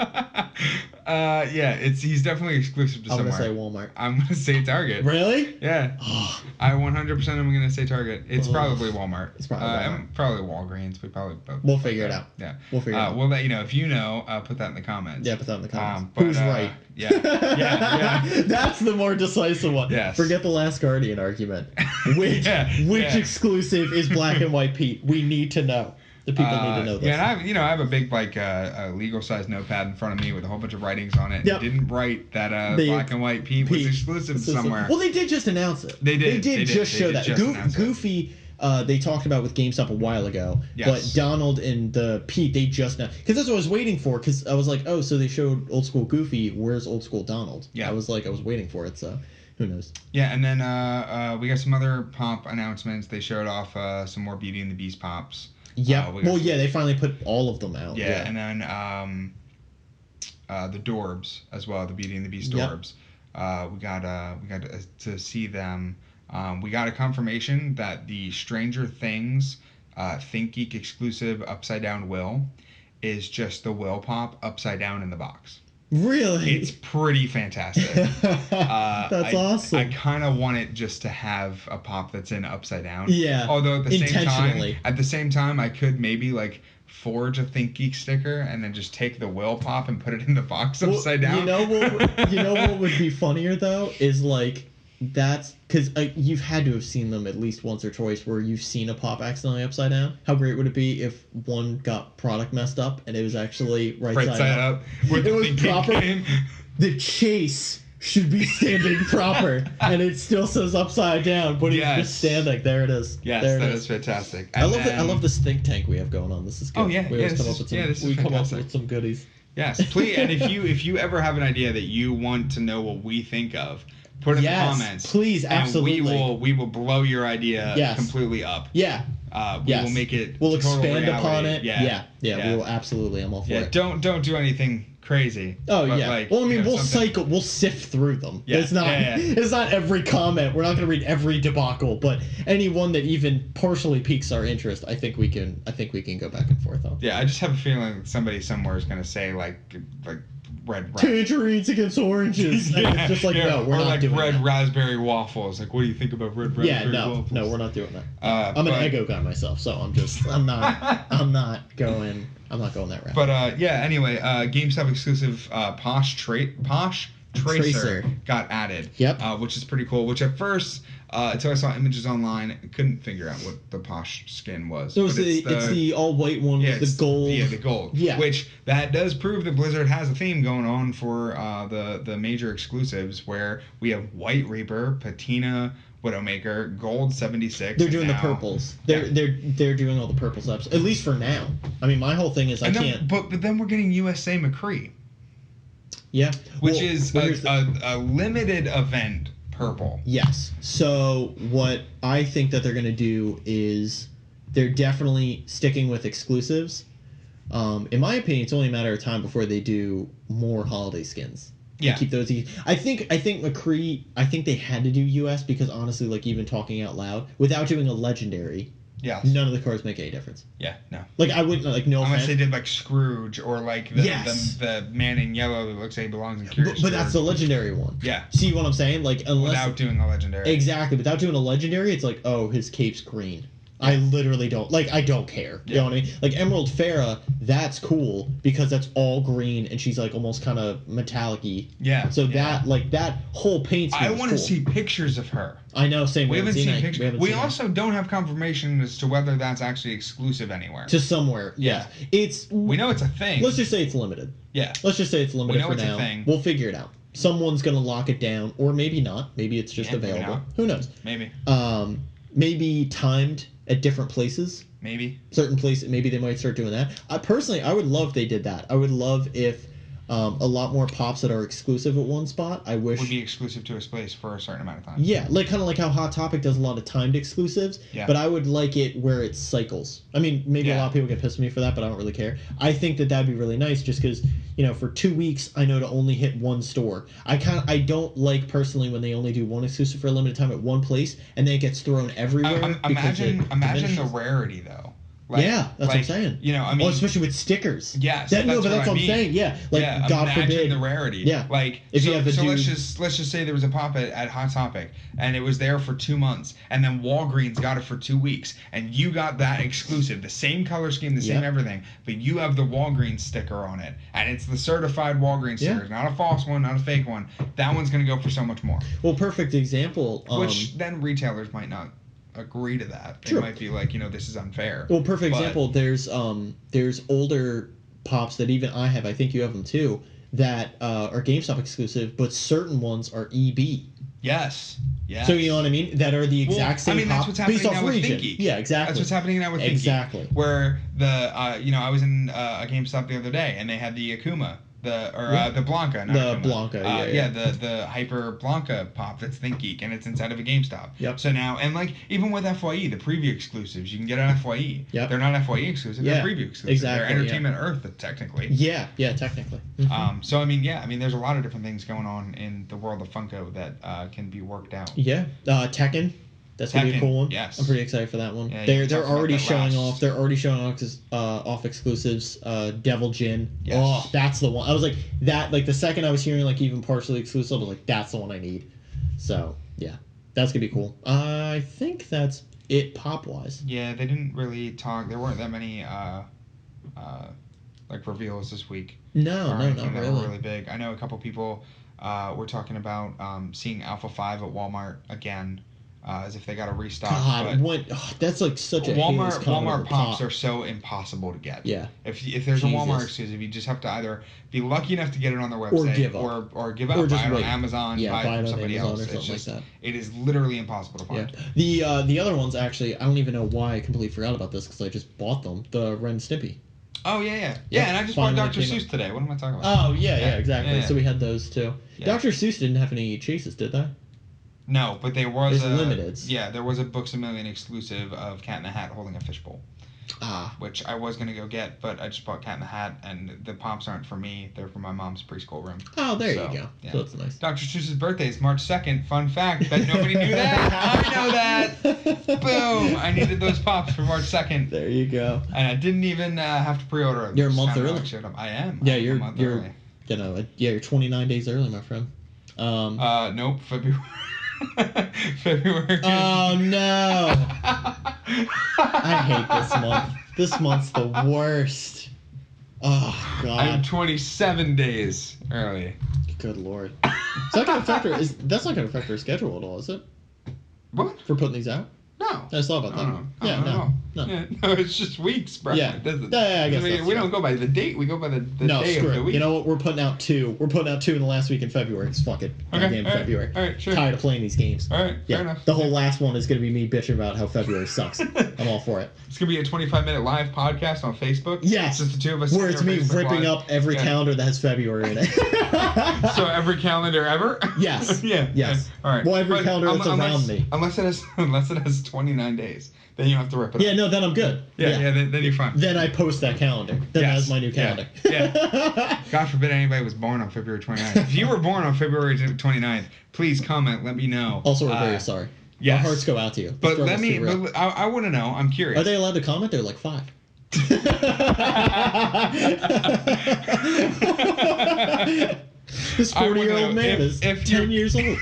Yeah, he's definitely exclusive to somewhere. I'm going to say Walmart. I'm going to say Target. Really? Yeah. I 100% am going to say Target. It's probably Walmart. It's probably Walmart. Probably Walgreens. We'll figure it out. Yeah. We'll figure it out. We'll let you know. If you know, put that in the comments. Yeah, put that in the comments. But, who's right? Yeah. That's the more decisive one. Yes. Forget the Last Guardian argument. Which exclusive is Black and White Pete? We need to know. The people need to know this. Yeah, and I have a big legal size notepad in front of me with a whole bunch of writings on it. Yep. It didn't write that Black and White Pete was exclusive somewhere. Well, they did just announce it. They did just show that. Goofy, they talked about with GameStop a while ago. Yes. But Donald and Pete, they just now... Because that's what I was waiting for, because I was like, oh, so they showed Old School Goofy. Where's Old School Donald? Yeah. I was waiting for it, so... Who knows? Yeah, and then we got some other pop announcements. They showed off some more Beauty and the Beast pops. Yeah. They finally put all of them out. Yeah, and then the Dorbs as well, the Beauty and the Beast Dorbs. We got to see them. We got a confirmation that the Stranger Things ThinkGeek exclusive Upside Down Will is just the Will pop upside down in the box. Really? It's pretty fantastic. That's awesome. I kind of want it just to have a pop that's in upside down. Yeah. Although at the same time, I could maybe forge a ThinkGeek sticker and then just take the Will pop and put it in the box upside down. You know what would be funnier though is that's because you've had to have seen them at least once or twice where you've seen a pop accidentally upside down. How great would it be if one got product messed up and it was actually right side up? With it was proper. The chase should be standing proper, and it still says upside down, but he's just standing. There it is. Yes, that is fantastic. I love this think tank we have going on. This is good. Oh yeah, we come up with some goodies. Yes, please. And if you ever have an idea that you want to know what we think of, put in the Yes, comments. please, and absolutely. we will blow your idea Yes. completely up. Yeah. We will make it. We'll total expand reality. upon it. Yeah. We will absolutely. I'm all for it. Don't do anything crazy. Oh but yeah. Like, well, I mean, we'll something... we'll sift through them. Yeah. It's not. Yeah. It's not every comment. We're not going to read every debacle, but any one that even partially piques our interest, I think we can go back and forth on. Yeah, I just have a feeling somebody somewhere is going to say like red tangerines against oranges. Yeah, it's just like no, we're or not like doing red that. raspberry waffles. Like, what do you think about red raspberry waffles? No, we're not doing that. I'm an Eggo guy myself, so I'm not going that route. But anyway, GameStop exclusive Posh Tracer got added. Yep. Which is pretty cool. Which at first, until I saw images online, I couldn't figure out what the Posh skin was. So it's the all white one with the gold. Yeah, the gold. Yeah. Which that does prove that Blizzard has a theme going on for the major exclusives, where we have White Reaper, Patina, Widowmaker, Gold 76. They're doing the purples. They're doing all the purple subs, at least for now. I mean, my whole thing is But then we're getting USA McCree. Yeah. Which is a limited event purple. Yes. So what I think that they're going to do is they're definitely sticking with exclusives. In my opinion, it's only a matter of time before they do more holiday skins. Yeah. Keep those easy. I think McCree, I think they had to do US because honestly, like even talking out loud, without doing a legendary, none of the cards make any difference. Yeah, no. Like I wouldn't no. Unless they did like Scrooge or like the man in yellow that looks like he belongs in Curious. But that's the legendary one. Yeah. See what I'm saying? Like unless without doing a legendary. Exactly. Without doing a legendary, it's like, oh, his cape's green. I literally don't I don't care. You know what I mean? Like Emerald Farah, that's cool because that's all green and she's like almost kind of metallic-y. Yeah. So that whole paint scheme I want to see pictures of her. I know, same. We haven't seen pictures. We also don't have confirmation as to whether that's actually exclusive anywhere. To somewhere, yeah. We know it's a thing. Let's just say it's limited. Yeah. Let's just say it's limited for now. A thing. We'll figure it out. Someone's gonna lock it down, or maybe not. Maybe it's just available. Who knows? Maybe. Maybe timed at different places. Maybe. Certain places, maybe they might start doing that. Personally, I would love if they did that. I would love if a lot more pops that are exclusive at one spot. I wish would be exclusive to a space for a certain amount of time. Yeah, like kind of like how Hot Topic does a lot of timed exclusives. Yeah. But I would like it where it cycles. I mean, maybe a lot of people get pissed at me for that, but I don't really care. I think that'd be really nice, just because for 2 weeks I know to only hit one store. I don't like personally when they only do one exclusive for a limited time at one place and then it gets thrown everywhere. Imagine the rarity though. Like, that's what I'm saying. Especially with stickers. Yeah, that's what I'm saying. Yeah, God forbid the rarity. Yeah, like if you have the let's just say there was a pop at Hot Topic and it was there for 2 months, and then Walgreens got it for 2 weeks, and you got that exclusive, the same color scheme, the same everything, but you have the Walgreens sticker on it, and it's the certified Walgreens sticker, not a false one, not a fake one. That one's gonna go for so much more. Well, perfect example. Which then retailers might not agree to that. They might be like, this is unfair. Well, perfect example. There's older pops that even I have. I think you have them too. That are GameStop exclusive, but certain ones are EB. Yes. Yes. So you know what I mean? That are the exact same. I mean, that's what's happening now with ThinkGeek. Yeah, exactly. That's what's happening now with ThinkGeek. Exactly. Where I was in a GameStop the other day, and they had the Akuma. The Blanca. The Blanca, the Hyper Blanca pop that's ThinkGeek, and it's inside of a GameStop. Yep. So now, and like, even with FYE, the preview exclusives, you can get on FYE. Yep. They're not FYE exclusive, they're preview exclusive. Exactly. They're Entertainment Earth, technically. Yeah, technically. Mm-hmm. So, I mean, there's a lot of different things going on in the world of Funko that can be worked out. Yeah. Tekken. That's gonna be a cool one. Yes. I'm pretty excited for that one. Yeah, they're already showing off. They're already showing off exclusives. Devil Jin. Yes. Oh, that's the one. I was like that. Like the second I was hearing like even partially exclusive, I was like, that's the one I need. So yeah, that's gonna be cool. I think that's it pop wise. Yeah, they didn't really talk. There weren't that many like reveals this week. No, not that really. Were really big. I know a couple people were talking about seeing Alpha 5 at Walmart again. As if they got a restock. God, that's like such a Walmart pops are so impossible to get. Yeah. If there's a Walmart exclusive, you just have to either be lucky enough to get it on their website, or give up, or buy it on Amazon, buy it from somebody else. Or something like that. It is literally impossible to find. Yeah. The other ones actually, I don't even know why I completely forgot about this because I just bought them. The Ren and Stimpy. Oh yeah, and I just bought Dr. Seuss today. What am I talking about? Oh yeah, exactly. So we had those too. Yeah. Dr. Seuss didn't have any chases, did they? No, but there was There's limiteds. Yeah, there was a Books a Million exclusive of Cat in the Hat holding a fishbowl. Ah. Which I was gonna go get, but I just bought Cat in the Hat, and the pops aren't for me; they're for my mom's preschool room. Oh, there you go. Yeah. So that's nice. Dr. Seuss's birthday is March 2nd. Fun fact: bet nobody knew that. I know that. Boom! I needed those pops for March 2nd. There you go. And I didn't even have to pre-order them. You're a month Just early. showed up. I am. Yeah, I'm you're a month early. You're 29 days early, my friend. Nope, February. February. Oh no! I hate this month. This month's the worst. Oh God. I'm 27 days early. Good Lord. It's not gonna affect her. That's not gonna affect her schedule at all, is it? What? For putting these out? No. I just thought about that. Yeah, no. Yeah, no, it's just weeks, bro. Yeah. It doesn't. Yeah, I guess that's we don't go by the date. We go by the no, day screw of the it. week. You know what? We're putting out 2. We're putting out 2 in the last week in February. Just fuck it. Okay. Game All right. February. All right. Sure. Tired of playing these games. All right. Yeah. Fair enough. The whole last one is gonna be me bitching about how February sucks. I'm all for it. It's gonna be a 25-minute live podcast on Facebook. Yes. It's just the two of us. Where it's me Facebook ripping Live. up every calendar that has February in it. So every calendar ever. Yes. Yeah. Yes. All right. Well, every calendar that's around me. Unless it has 29 days, then you have to rip it up. Yeah. No. Then I'm good. Yeah. Then you're fine. Then I post that calendar. Then Yes. that's my new calendar. Yeah. God forbid anybody was born on February 29th. If you were born on February 29th, please comment. Let me know. Also, we're very sorry. Yes. Our hearts go out to you. But let me. But I want to know. I'm curious. Are they allowed to comment? They're like 5. This 40-year-old man is 10 years old.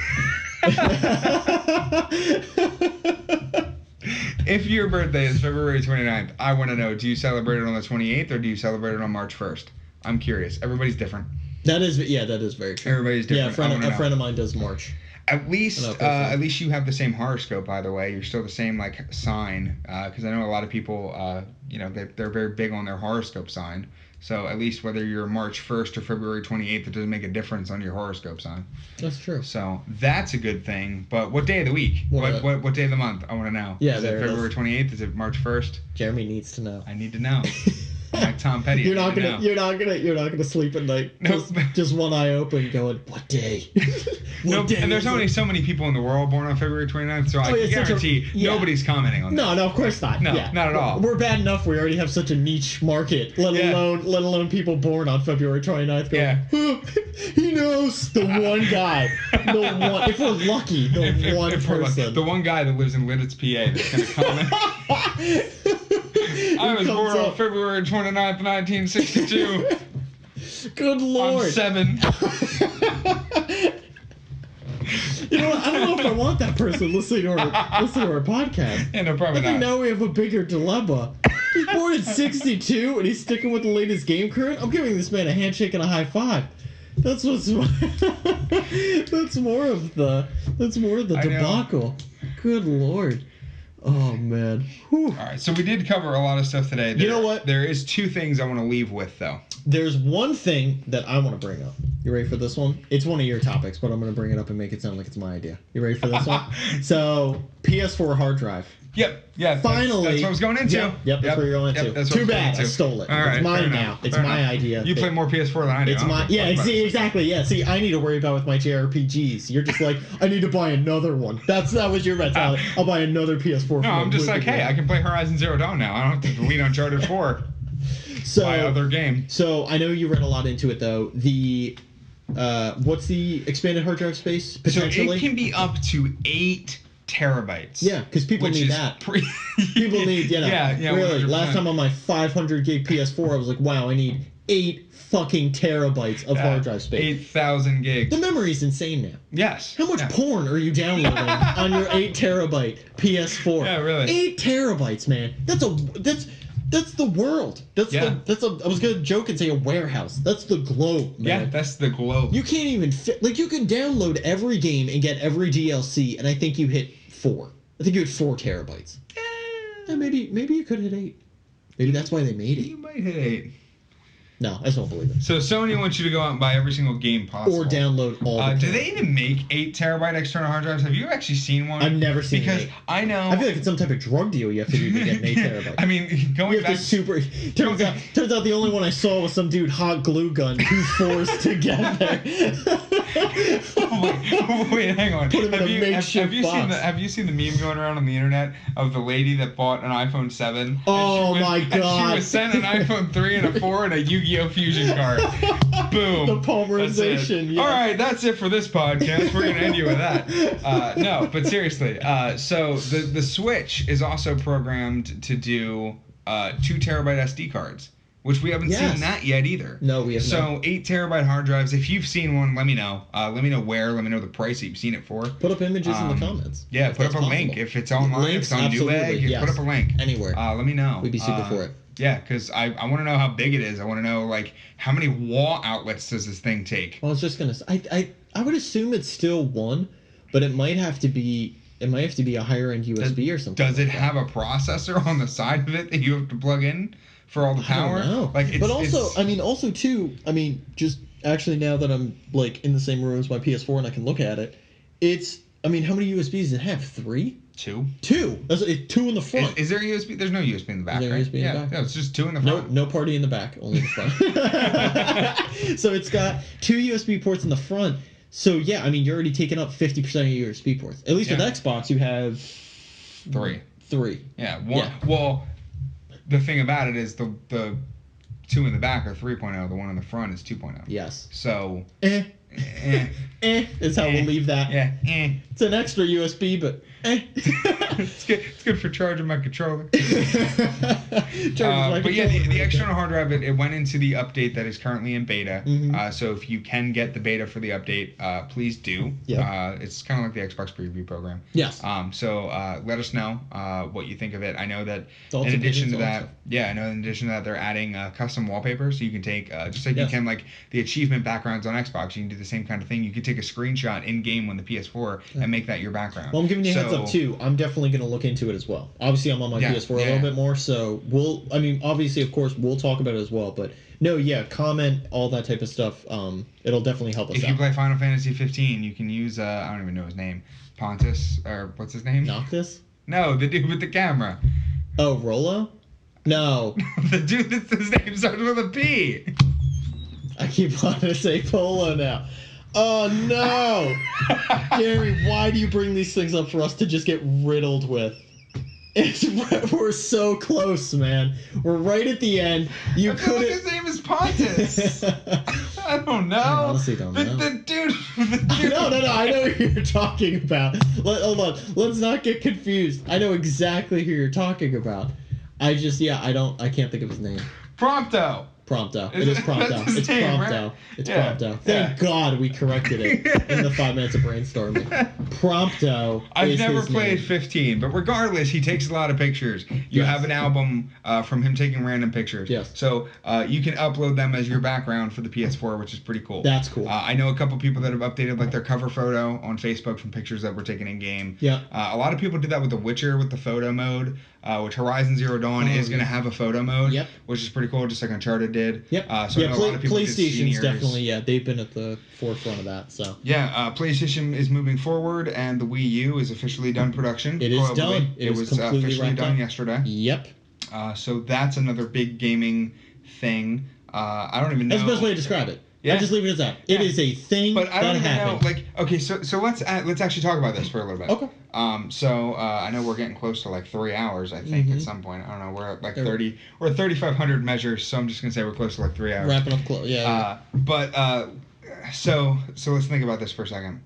If your birthday is February 29th, I want to know, do you celebrate it on the 28th or do you celebrate it on March 1st? I'm curious. Everybody's different. That is very true. Everybody's different. Yeah, a friend of mine does March. At least you have the same horoscope, by the way. You're still the same, like, sign. Because I know a lot of people, they're very big on their horoscope sign. So at least whether you're March 1st or February 28th, it doesn't make a difference on your horoscope sign. That's true. So that's a good thing. But what day of the week? What day of the month? I want to know. Yeah, is it February 28th? Is it March 1st? Jeremy needs to know. I need to know. I'm like Tom Petty. You're not gonna sleep at night. Nope. Just one eye open, going, what day? No, and there's only so many people in the world born on February 29th, so I can guarantee nobody's commenting on that. No, of course not. No, not at all. We're bad enough. We already have such a niche market, let alone people born on February 29th. Going, he knows the one guy, the one. If we're lucky, the one person, the one guy that lives in Lidditz, PA, that's gonna comment. I was born on February 29th, 1962. Good Lord. I'm 7. You know what? I don't know if I want that person listening to our podcast. Yeah, no, probably I think not. now we have a bigger dilemma. He's born in 62 and he's sticking with the latest game current. I'm giving this man a handshake and a high five. That's more of the debacle. Good Lord. Oh man. Whew. All right, so we did cover a lot of stuff today. You know what? There is 2 things I want to leave with, though. There's one thing that I want to bring up. You ready for this one? It's one of your topics, but I'm going to bring it up and make it sound like it's my idea. You ready for this one? So, PS4 hard drive. Yep. Yeah. Finally. That's what I was going into. Yep. That's where you're going into. That's Too bad. I stole it. All right, it's mine now. It's my idea. You play more PS4 than I do. It's my exactly. Yeah. See, I need to worry about with my JRPGs. You're just like, I need to buy another one. That was your mentality. I'll buy another PS4. No, I'm just like, hey, I can play Horizon Zero Dawn now. I don't have to delete Uncharted 4. My other game. So I know you read a lot into it though. The what's the expanded hard drive space potentially? So it can be up to 8 terabytes. Yeah, because people need that. People need, Yeah, really. 100%. Last time on my 500 gig PS4, I was like, wow, I need 8 fucking terabytes of hard drive space. 8,000 gigs. The memory's insane now. Yes. How much porn are you downloading on your 8 terabyte PS4? Yeah, really. 8 terabytes, man. That's the world. I was gonna joke and say a warehouse. That's the globe, man. Yeah, that's the globe. You can't even fit. Like, you can download every game and get every DLC, and I think you hit 4. I think you hit 4 terabytes. Yeah, maybe you could hit 8. Maybe that's why they made it. You might hit 8. No, I just don't believe it. So Sony wants you to go out and buy every single game possible. Or download all the do they even make 8 terabyte external hard drives? Have you actually seen one? I've never seen Because 8. I know... I feel like it's some type of drug deal you have to do to get an 8 terabyte. I mean, going back... Turns out the only one I saw was some dude hot glue gun 2 4s together. Wait, hang on. Put him in a makeshift box. Have you seen the meme going around on the internet of the lady that bought an iPhone 7? Oh my God! And she was sent an iPhone 3 and a 4 and a Yu-Gi-Oh! Fusion card. Boom. The polymerization. Yeah. All right, that's it for this podcast. We're gonna end you with that. No, but seriously. So the Switch is also programmed to do 2 terabyte SD cards, which we haven't seen that yet either. No, we haven't. So 8 terabyte hard drives. If you've seen one, let me know. Let me know where. Let me know the price that you've seen it for. Put up images in the comments. Yeah, put up a link. If it's online, Links, if it's on Newegg, yes. put up a link. Anywhere. Let me know. We'd be super for it. Yeah, because I want to know how big it is. I want to know, like, how many wall outlets does this thing take? Well, I was just going to say, I would assume it's still one, but it might have to be a higher end USB or something. Does it have a processor on the side of it that you have to plug in for all the power? I don't know. Like, but also, just actually now that I'm like in the same room as my PS4 and I can look at it, how many USBs does it have? 3? 2. 2. That's 2 in the front. Is there a USB? There's no USB in the back, Is there right? USB in the back? No, it's just 2 in the front. No party in the back, only the front. So it's got 2 USB ports in the front. So yeah, you're already taking up 50% of your USB ports. At least with Xbox, you have 3. 3. Yeah. Well, the thing about it is the 2 in the back are 3.0. The one in the front is 2.0. Yes. So. Is how we'll leave that. Yeah. It's an extra USB, but It's good for charging my controller. But but yeah, the external hard drive, it went into the update that is currently in beta. Mm-hmm. So if you can get the beta for the update, please do. Yeah. It's kind of like the Xbox preview program. Yes. So let us know what you think of it. I know that Thoughts, in addition to opinions, that, in addition to that, they're adding custom wallpaper, so you can take just like you can like the achievement backgrounds on Xbox. You can do the same kind of thing. You can take a screenshot in game on the PS4 and make that your background. Well, I'm giving you a heads up too. I'm definitely going to look into it as well. Obviously, I'm on my PS4 a little bit more, so obviously, of course, we'll talk about it as well. But no, comment, all that type of stuff. It'll definitely help us out. If you play Final Fantasy 15, you can use I don't even know his name, Pontus, or what's his name? Noctis? No, the dude with the camera. Oh, Rolo? No. The dude his name starts with a P. I keep wanting to say Polo now. Oh no! Gary, why do you bring these things up for us to just get riddled with? We're so close, man. We're right at the end. I feel like his name is Pontus. I don't know. I honestly don't know. The dude. No. I know who you're talking about. Hold on. Let's not get confused. I know exactly who you're talking about. I can't think of his name. Prompto. Prompto. It is Prompto. It's Prompto. Right? It's Prompto. Thank God we corrected it in the 5 minutes of brainstorming. Prompto. I've never played 15, but regardless, he takes a lot of pictures. You have an album from him taking random pictures. Yes. So you can upload them as your background for the PS4, which is pretty cool. That's cool. I know a couple people that have updated like their cover photo on Facebook from pictures that were taken in game. Yeah. A lot of people did that with The Witcher with the photo mode. Which Horizon Zero Dawn is going to have a photo mode, which is pretty cool, just like Uncharted did. Yep. So I know a lot of people PlayStation's definitely, they've been at the forefront of that. So PlayStation is moving forward, and the Wii U is officially done production. It is done. It was officially done yesterday. Yep. So that's another big gaming thing. I don't even know. That's the best way to describe it. Yeah. I just leave it as that. It is a thing but I don't even happened. know. Like, okay, so let's actually talk about this for a little bit. Okay. So I know we're getting close to like 3 hours. I think at some point. I don't know. We're at like 30. We're at 3,500 measures. So I'm just gonna say we're close to like 3 hours. Wrapping up close. Yeah. So let's think about this for a second.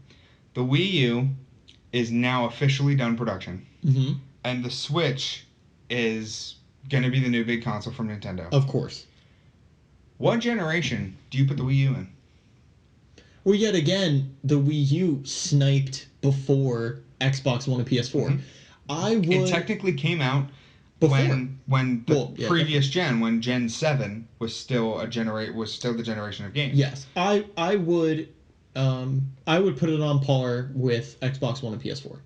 The Wii U is now officially done production, and the Switch is gonna be the new big console from Nintendo. Of course. What generation do you put the Wii U in? Well, yet again, the Wii U sniped before Xbox One and PS4. It technically came out before. when the previous gen, when Gen 7 was still the generation of games. Yes, I would put it on par with Xbox One and PS4.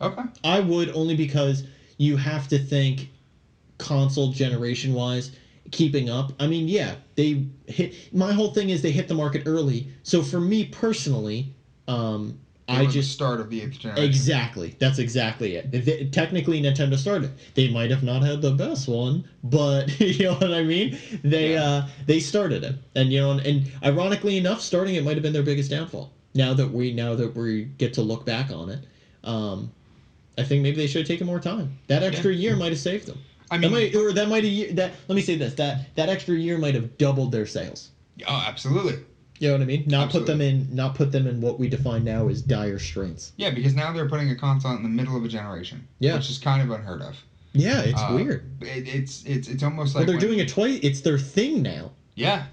Okay. I would, only because you have to think console generation wise. Keeping up. I mean, they hit. My whole thing is they hit the market early. So for me personally, the start of the 8th generation. Exactly. That's exactly it. Technically, Nintendo started. They might have not had the best one, but you know what I mean. They started it, and and ironically enough, starting it might have been their biggest downfall. now that we get to look back on it. I think maybe they should have taken more time. That extra year might have saved them. I mean, let me say this: that extra year might have doubled their sales. Oh, absolutely. You know what I mean? Not put them in what we define now as dire straits. Yeah, because now they're putting a console out in the middle of a generation. Yeah, which is kind of unheard of. Yeah, it's weird. It's almost like they're doing it twice. It's their thing now. Yeah,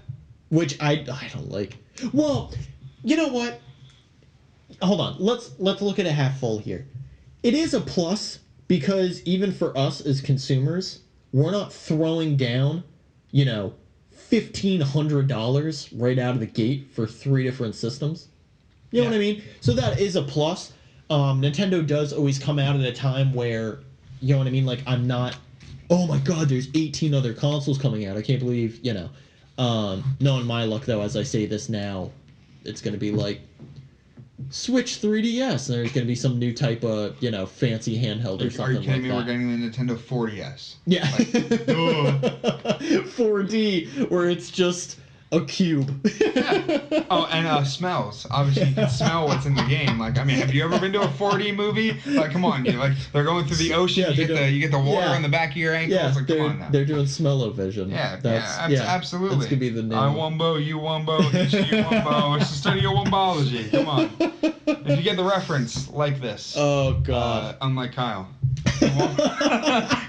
which I don't like. Well, you know what? Hold on. Let's look at it half full here. It is a plus because even for us as consumers, we're not throwing down, $1,500 right out of the gate for 3 different systems. You know what I mean? So that is a plus. Nintendo does always come out at a time where, you know what I mean? Like, I'm not, oh my god, there's 18 other consoles coming out. I can't believe, knowing my luck, though, as I say this now, it's going to be like Switch 3DS, and there's going to be some new type of, fancy handheld or something like that. Are you kidding me? We're getting the Nintendo 4DS. Yeah. 4D, where it's just a cube. Yeah. Oh, and smells. Obviously, you can smell what's in the game. Like, I mean, have you ever been to a 4D movie? Like, come on, they're going through the ocean. You get the water on the back of your ankles. Yeah, like, come on now. They're doing smell-o-vision. Absolutely. That's gonna be the name. I wombo, you wombo, each of you wombo. It's the study of wombology. Come on. If you get the reference, like this. Oh God. Unlike Kyle.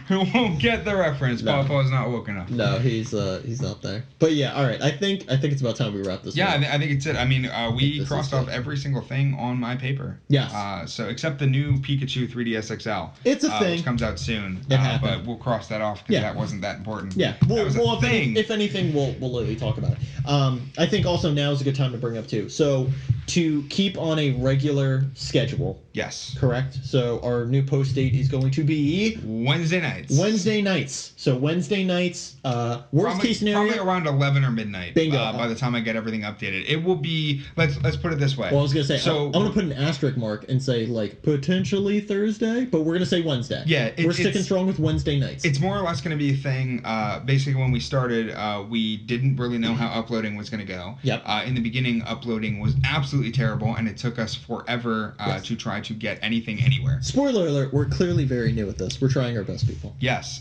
Who won't get the reference? No. Papa's not woken up. No, he's not there. But yeah, all right. I think it's about time we wrap this. Yeah, I think it's it. I mean, we crossed off every single thing on my paper. Yes. So except the new Pikachu 3DS XL. It's a thing. Which comes out soon. But we'll cross that off because that wasn't that important. Yeah. Well, if anything, we'll literally talk about it. I think also now is a good time to bring up too. So to keep on a regular schedule. Yes. Correct. So our new post date is going to be Wednesday nights. So Wednesday nights. Worst case scenario, probably around 11 or midnight. Bingo. By the time I get everything updated, it will be. Let's put it this way. Well, I was gonna say. So I'm gonna put an asterisk mark and say like potentially Thursday, but we're gonna say Wednesday. Yeah. We're sticking strong with Wednesday nights. It's more or less gonna be a thing. Basically, when we started, we didn't really know how uploading was gonna go. Yep. In the beginning, uploading was absolutely terrible, and it took us forever to try to get anything anywhere. Spoiler alert: we're clearly very new at this. We're trying our best, people. Yes.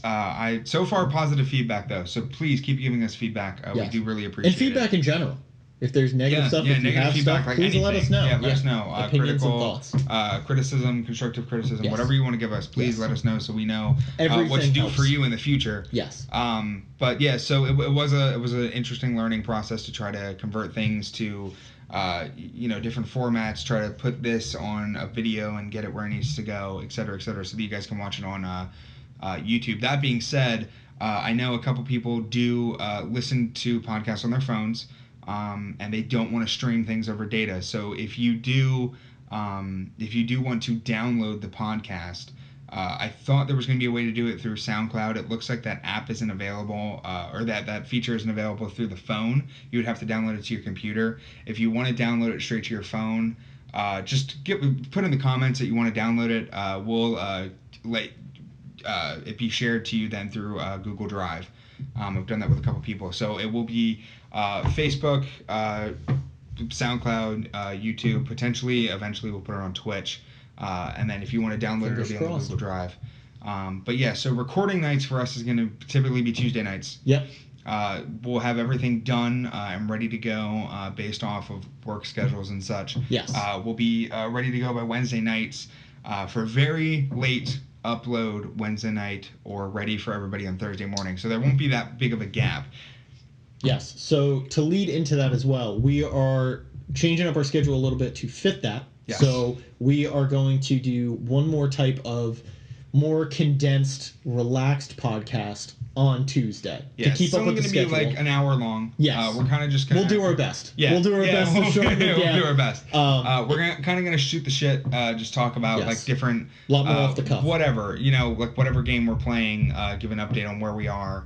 So far positive feedback though, so please keep giving us feedback. We do really appreciate it. And feedback in general. If there's negative stuff, if you have feedback, stuff, like please anything. let us know. Yeah, let us know. Opinions and thoughts. Criticism, constructive criticism, whatever you want to give us, please let us know so we know what to do for you in the future. Yes. But yeah, so it was an interesting learning process to try to convert things to different formats, try to put this on a video and get it where it needs to go, et cetera, so that you guys can watch it on YouTube. That being said, I know a couple people do listen to podcasts on their phones, and they don't want to stream things over data. So if you do want to download the podcast, I thought there was going to be a way to do it through SoundCloud. It looks like that app isn't available, or that feature isn't available through the phone. You would have to download it to your computer. If you want to download it straight to your phone, just put in the comments that you want to download it. We'll let it be shared to you then through Google Drive. I've done that with a couple people. So it will be Facebook, SoundCloud, YouTube, potentially. Eventually we'll put it on Twitch. And then if you want to download it, it'll be on the Google Drive. But yeah, so recording nights for us is going to typically be Tuesday nights. Yep. We'll have everything done and ready to go based off of work schedules and such. Yes. We'll be ready to go by Wednesday nights for very late upload Wednesday night, or ready for everybody on Thursday morning. So there won't be that big of a gap. Yes. So to lead into that as well, we are changing up our schedule a little bit to fit that. Yes. So we are going to do one more type of more condensed, relaxed podcast on Tuesday to keep up with the schedule. It's only going to be like an hour long. Yes. We're kind of just going to... We'll do our best. Yeah. We'll do our best to shorten it down. We'll do our best. We're kind of going to shoot the shit, just talk about like different... A lot more off the cuff. Whatever, like whatever game we're playing, give an update on where we are.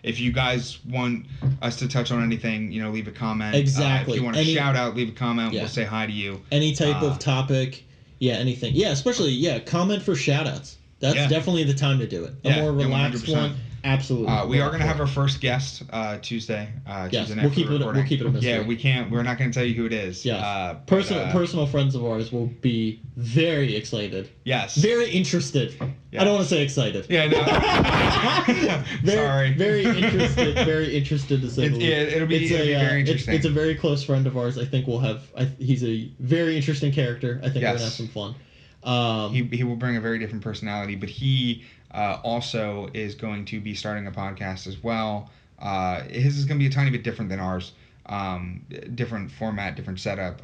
If you guys want us to touch on anything, leave a comment. Exactly. If you want to shout out, leave a comment. We'll say hi to you. Any type of topic. Yeah, anything. Yeah, especially, comment for shout outs. That's definitely the time to do it. A more relaxed 100%. one. Absolutely. We are going to have our first guest Tuesday. Yes, Tuesday night we'll for keep the it. recording. We'll keep it a mystery. Yeah, we can't. We're not going to tell you who it is. Yes. But, Personal friends of ours will be very excited. Yes. Very interested. Yes. I don't want to say excited. Yeah, no. Sorry. Very interested. Very interested to say the least. Yeah, it'll be very interesting. It's a very close friend of ours. I think we'll have. He's a very interesting character. I think we're gonna have some fun. He will bring a very different personality, but he also is going to be starting a podcast as well. His is going to be a tiny bit different than ours. Different format, different setup,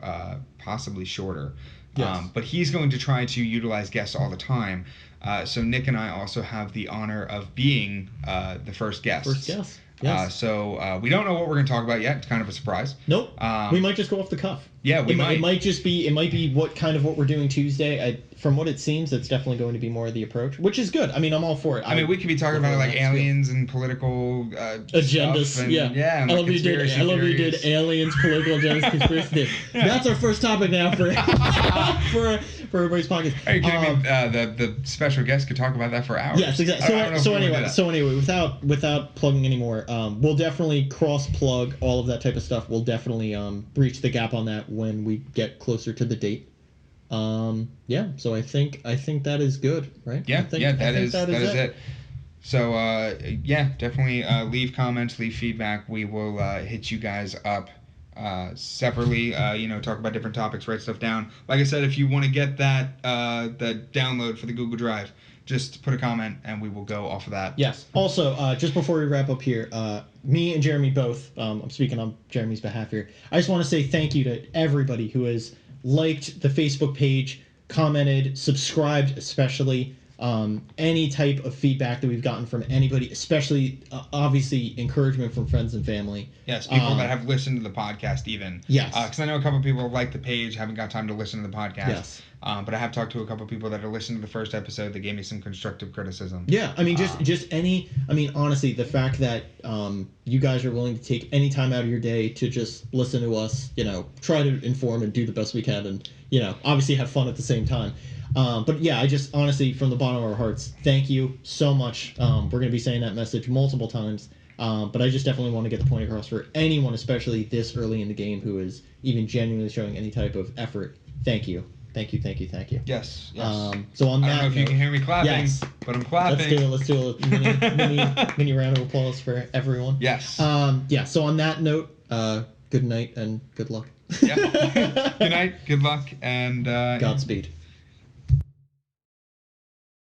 possibly shorter. Yes. But he's going to try to utilize guests all the time. So Nick and I also have the honor of being the first guests. First guest. Yes. So we don't know what we're going to talk about yet. It's kind of a surprise. Nope. We might just go off the cuff. Yeah, we might. It might just be. It might be what we're doing Tuesday. From what it seems, it's definitely going to be more of the approach, which is good. I mean, I'm all for it. I mean, we could be talking about like aliens and political agendas. And, yeah. And I love you did aliens, political agendas, conspiracy theories. That's our first topic now for everybody's podcast. Are you kidding me? The special guest could talk about that for hours. Yes, exactly. So anyway, without plugging anymore, we'll definitely cross plug all of that type of stuff. We'll definitely breach the gap on that when we get closer to the date. So I think that is good, right? Yeah, that is it. So definitely leave comments, leave feedback. We will hit you guys up separately. Talk about different topics, write stuff down. Like I said, if you want to get that download for the Google Drive, just put a comment and we will go off of that. Yes. Also, just before we wrap up here, me and Jeremy both, I'm speaking on Jeremy's behalf here, I just want to say thank you to everybody who has liked the Facebook page, commented, subscribed especially. Any type of feedback that we've gotten from anybody, especially obviously encouragement from friends and family. Yes, people that have listened to the podcast even. Yes. Because I know a couple of people like the page, haven't got time to listen to the podcast. Yes. But I have talked to a couple of people that have listened to the first episode that gave me some constructive criticism. Yeah, I mean, honestly, the fact that you guys are willing to take any time out of your day to just listen to us, try to inform and do the best we can and, obviously have fun at the same time. But yeah, I just honestly, from the bottom of our hearts, thank you so much. We're going to be saying that message multiple times. But I just definitely want to get the point across for anyone, especially this early in the game, who is even genuinely showing any type of effort. Thank you. Thank you. Yes. So on that I don't know if you can hear me clapping, but I'm clapping. Let's do a mini round of applause for everyone. Yes. So on that note, good night and good luck. Yeah. Good night, good luck, and Godspeed.